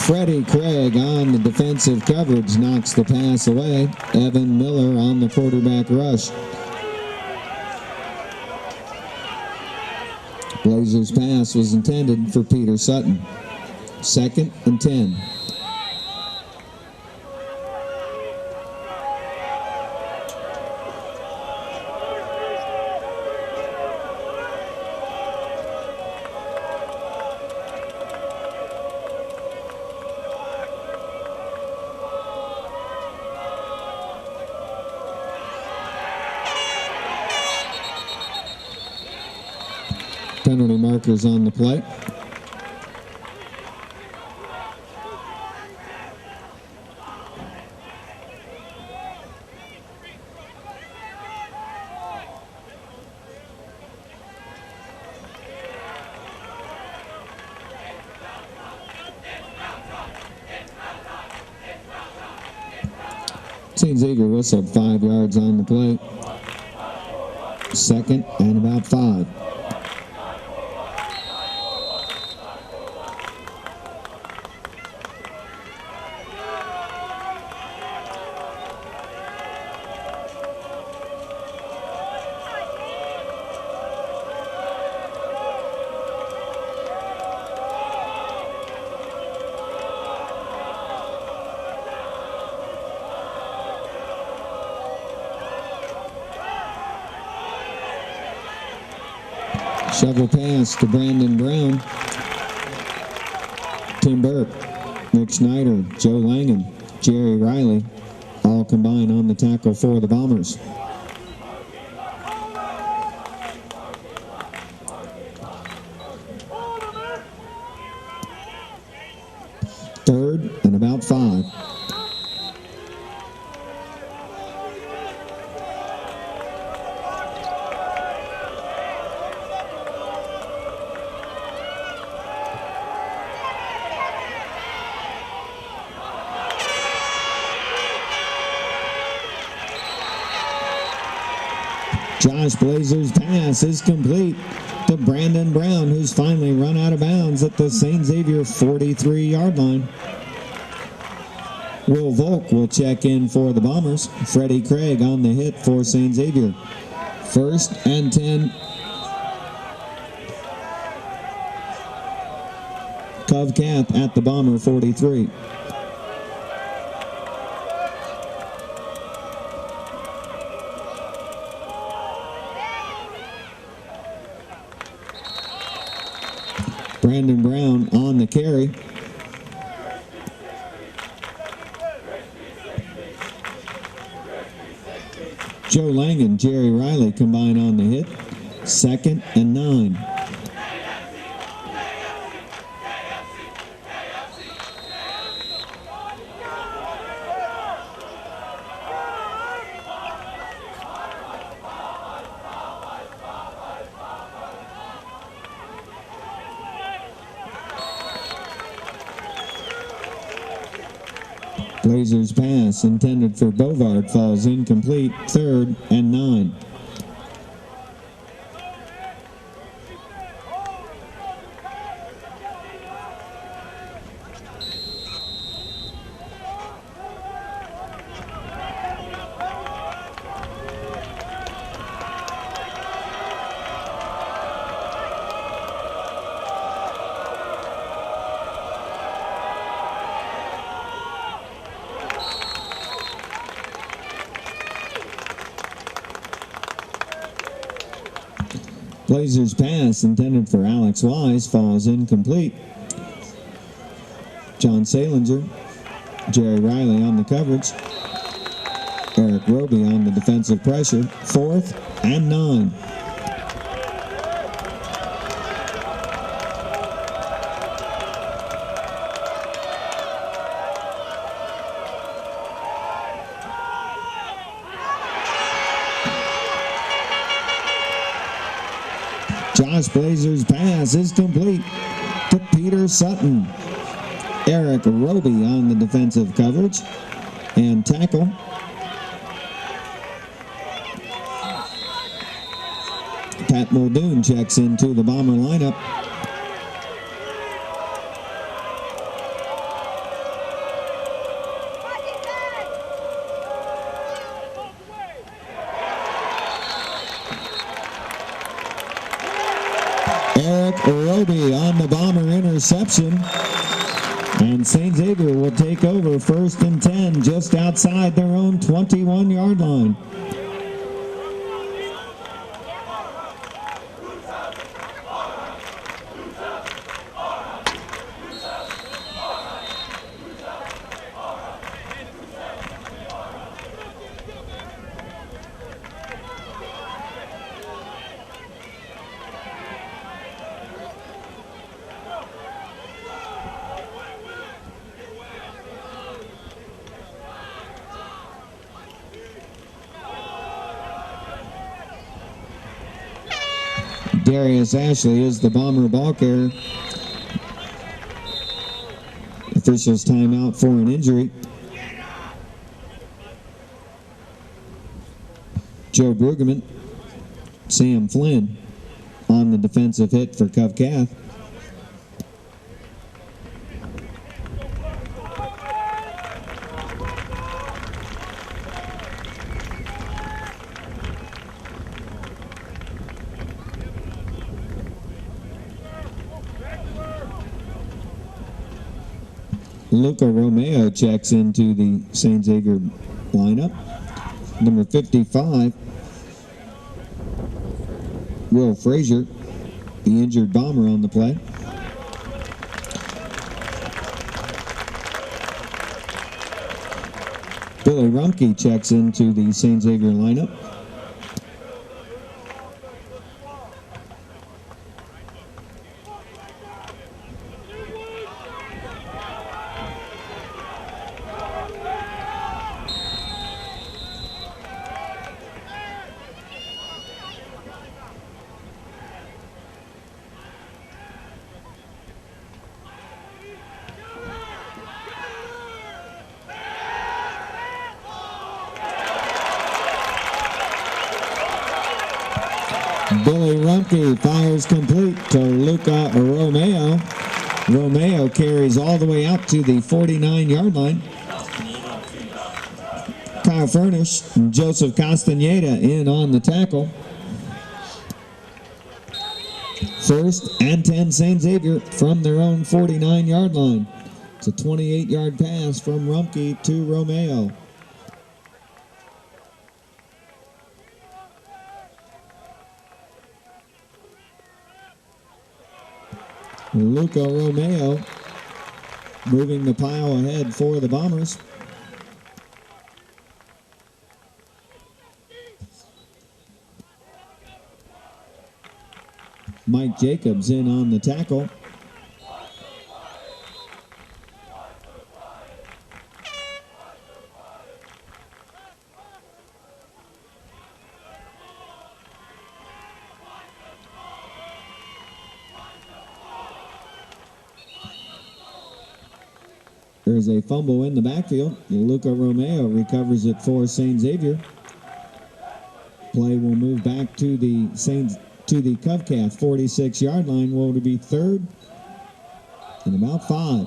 Freddie Craig on the defensive coverage knocks the pass away. Evan Miller on the quarterback rush. Blazers pass was intended for Peter Sutton. 2nd and 10. Penalty markers on the play. St. Xavier whistled 5 yards on the play. 2nd and about 5. Shovel pass to Brandon Brown. Tim Burke, Nick Schneider, Joe Langen, Jerry Riley, all combine on the tackle for the Bombers. Third and about 5. Josh Blazer's pass is complete to Brandon Brown, who's finally run out of bounds at the St. Xavier 43-yard line. Will Volk will check in for the Bombers. Freddie Craig on the hit for St. Xavier. 1st and 10. Covington at the Bomber 43. Brandon Brown on the carry. Joe Lang and Jerry Riley combine on the hit. 2nd and 9. Blazers pass intended for Bovard falls incomplete. 3rd and 9. Blazers pass intended for Alex Wise falls incomplete. John Salinger, Jerry Riley on the coverage. Eric Roby on the defensive pressure. 4th and 9. Josh Blazer's pass is complete to Peter Sutton. Eric Roby on the defensive coverage and tackle. Pat Muldoon checks into the Bomber lineup. Eric Roby on the Bomber interception. And St. Xavier will take over 1st and 10 just outside their own 21-yard line. Darius Ashley is the Bomber ball carrier. Officials timeout for an injury. Joe Brueggemann, Sam Flynn on the defensive hit for Covington. Luca Romeo checks into the St. Xavier lineup. Number 55, Will Frazier, the injured Bomber on the play. Billy Rumpke checks into the St. Xavier lineup. Billy Rumpke fires complete to Luca Romeo. Romeo carries all the way out to the 49-yard line. Kyle Furnish, Joseph Castaneda in on the tackle. 1st and 10 St. Xavier from their own 49-yard line. It's a 28-yard pass from Rumpke to Romeo. Luca Romeo moving the pile ahead for the Bombers. Mike Jacobs in on the tackle. There's a fumble in the backfield. Luca Romeo recovers it for St. Xavier. Play will move back to the Covcath 46-yard line. Will be 3rd and about 5.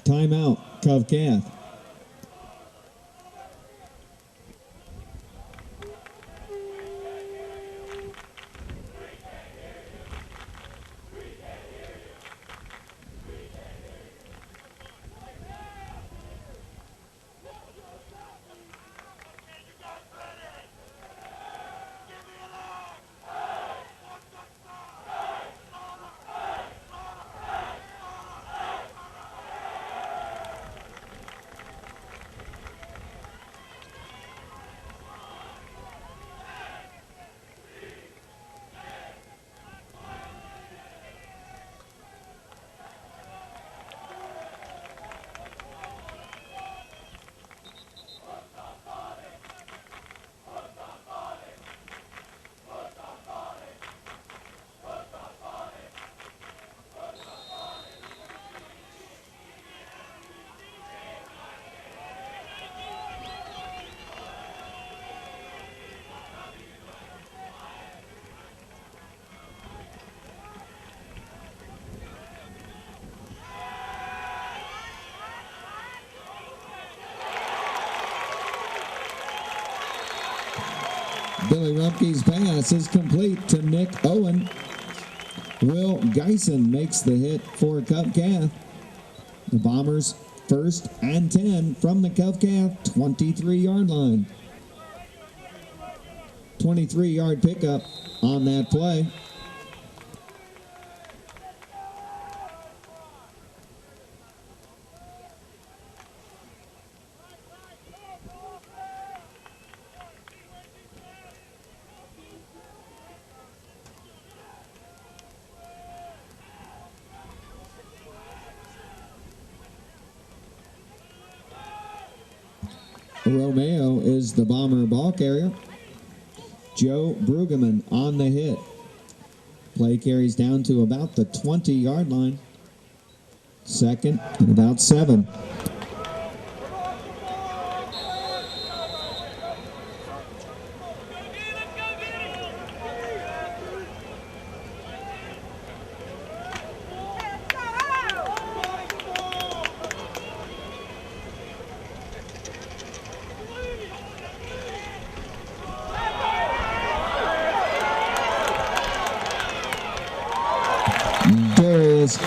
Timeout, Covcath. Billy Rumpke's pass is complete to Nick Owen. Will Geisen makes the hit for Covcath. The Bombers 1st and 10 from the Covcath 23-yard line. 23-yard pickup on that play. Romeo is the Bomber ball carrier. Joe Brueggemann on the hit. Play carries down to about the 20-yard line. 2nd and about 7.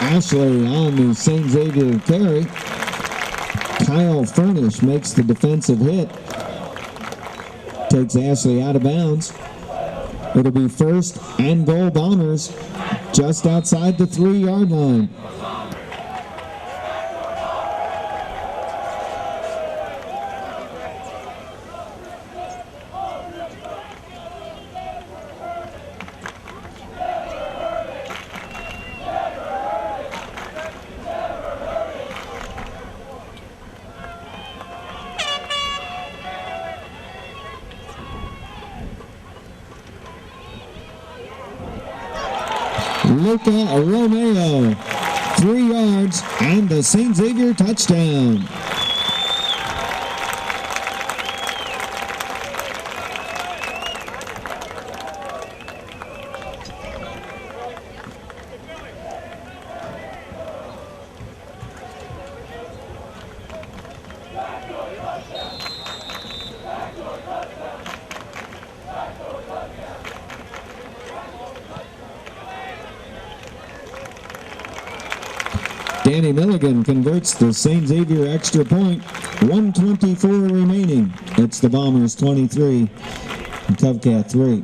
Ashley on the St. Xavier carry. Kyle Furnish makes the defensive hit. Takes Ashley out of bounds. It'll be 1st and goal Bombers just outside the 3-yard line. Luca Romeo, 3 yards and the St. Xavier touchdown. Milligan converts the St. Xavier extra point. 1:24 remaining. It's the Bombers 23 and Covcat 3.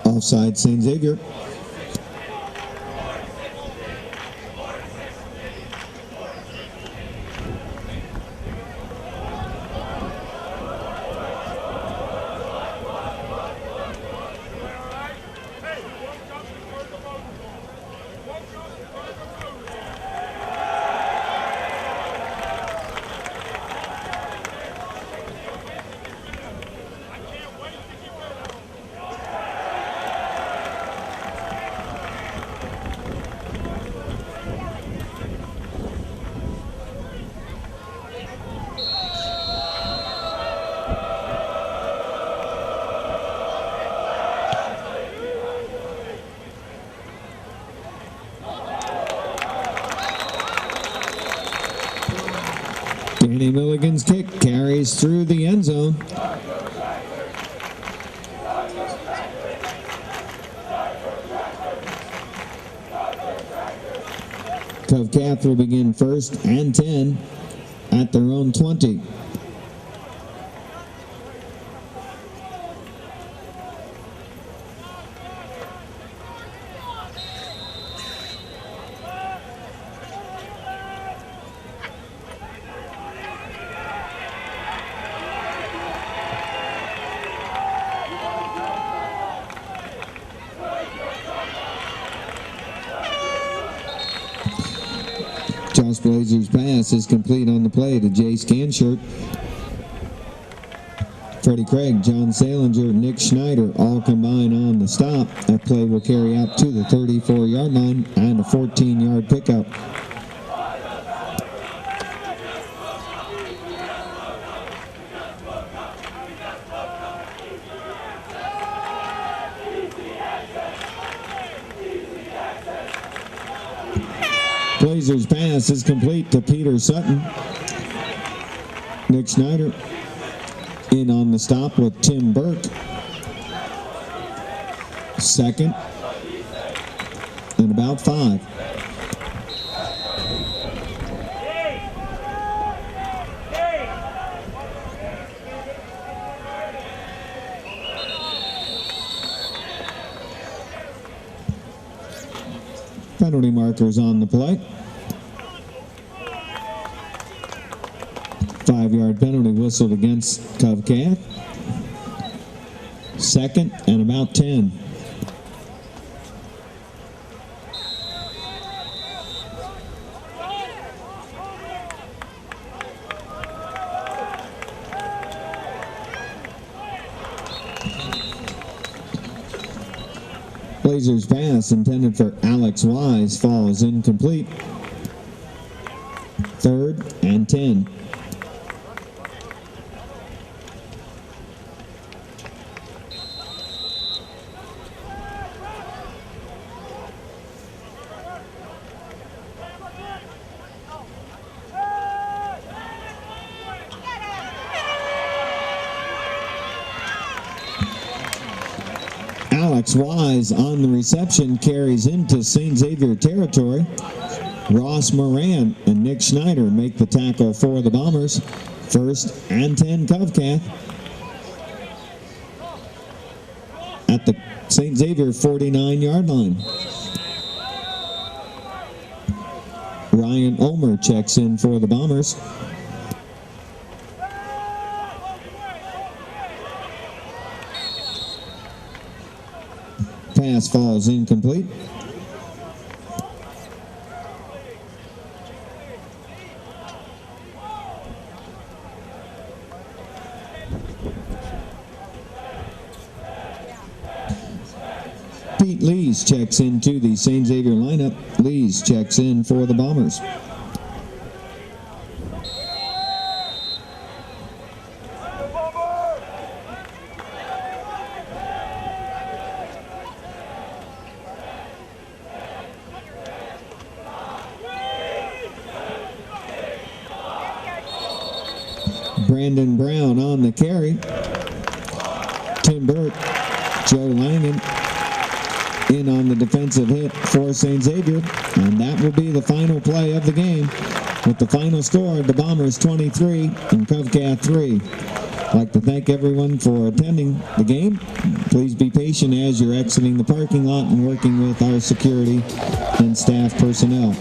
Offside St. Xavier. Danny Milligan's kick carries through the end zone. Covcat will begin 1st and 10 at their own 20. Josh Blazer's pass is complete on the play to Jay Scanshirt. Freddie Craig, John Salinger, Nick Schneider all combine on the stop. That play will carry out to the 34-yard line and a 14-yard pickup. Blazers pass is complete to Peter Sutton. Nick Schneider in on the stop with Tim Burke. 2nd and about 5. Penalty markers on the play. 5-yard penalty whistled against Covcat. 2nd and about 10. Blazers pass intended for Alex Wise falls incomplete. 3rd and 10. Alex Wise on the reception carries into St. Xavier territory. Ross Moran and Nick Schneider make the tackle for the Bombers. 1st and 10 Covcat. At the St. Xavier 49-yard line. Ryan Omer checks in for the Bombers. Pass falls incomplete. Pete Lees checks into the St. Xavier lineup. Lees checks in for the Bombers. Brandon Brown on the carry. Tim Burt, Joe Langen in on the defensive hit for St. Xavier, and that will be the final play of the game with the final score, the Bombers 23 and Covcat 3. I'd like to thank everyone for attending the game. Please be patient as you're exiting the parking lot and working with our security and staff personnel.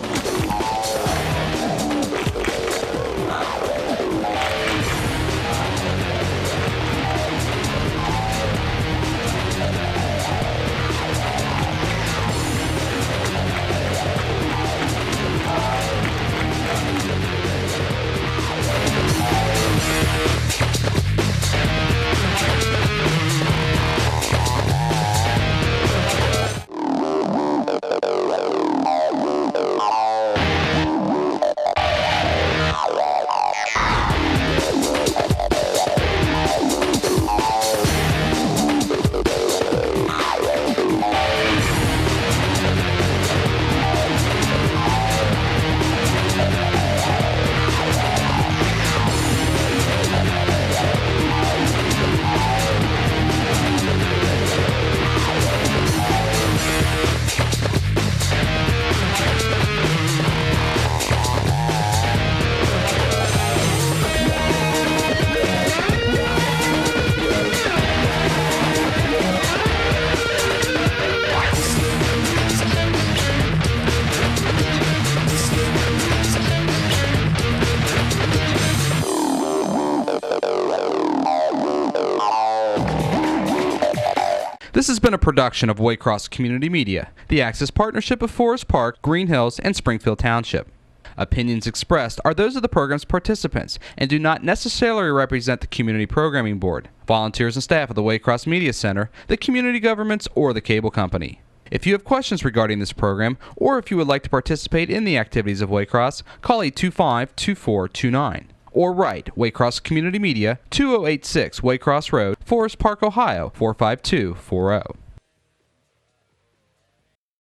This has been a production of Waycross Community Media, the Access Partnership of Forest Park, Green Hills, and Springfield Township. Opinions expressed are those of the program's participants and do not necessarily represent the Community Programming Board, volunteers and staff of the Waycross Media Center, the community governments, or the cable company. If you have questions regarding this program, or if you would like to participate in the activities of Waycross, call 825-2429. Or write Waycross Community Media, 2086 Waycross Road, Forest Park, Ohio 45240.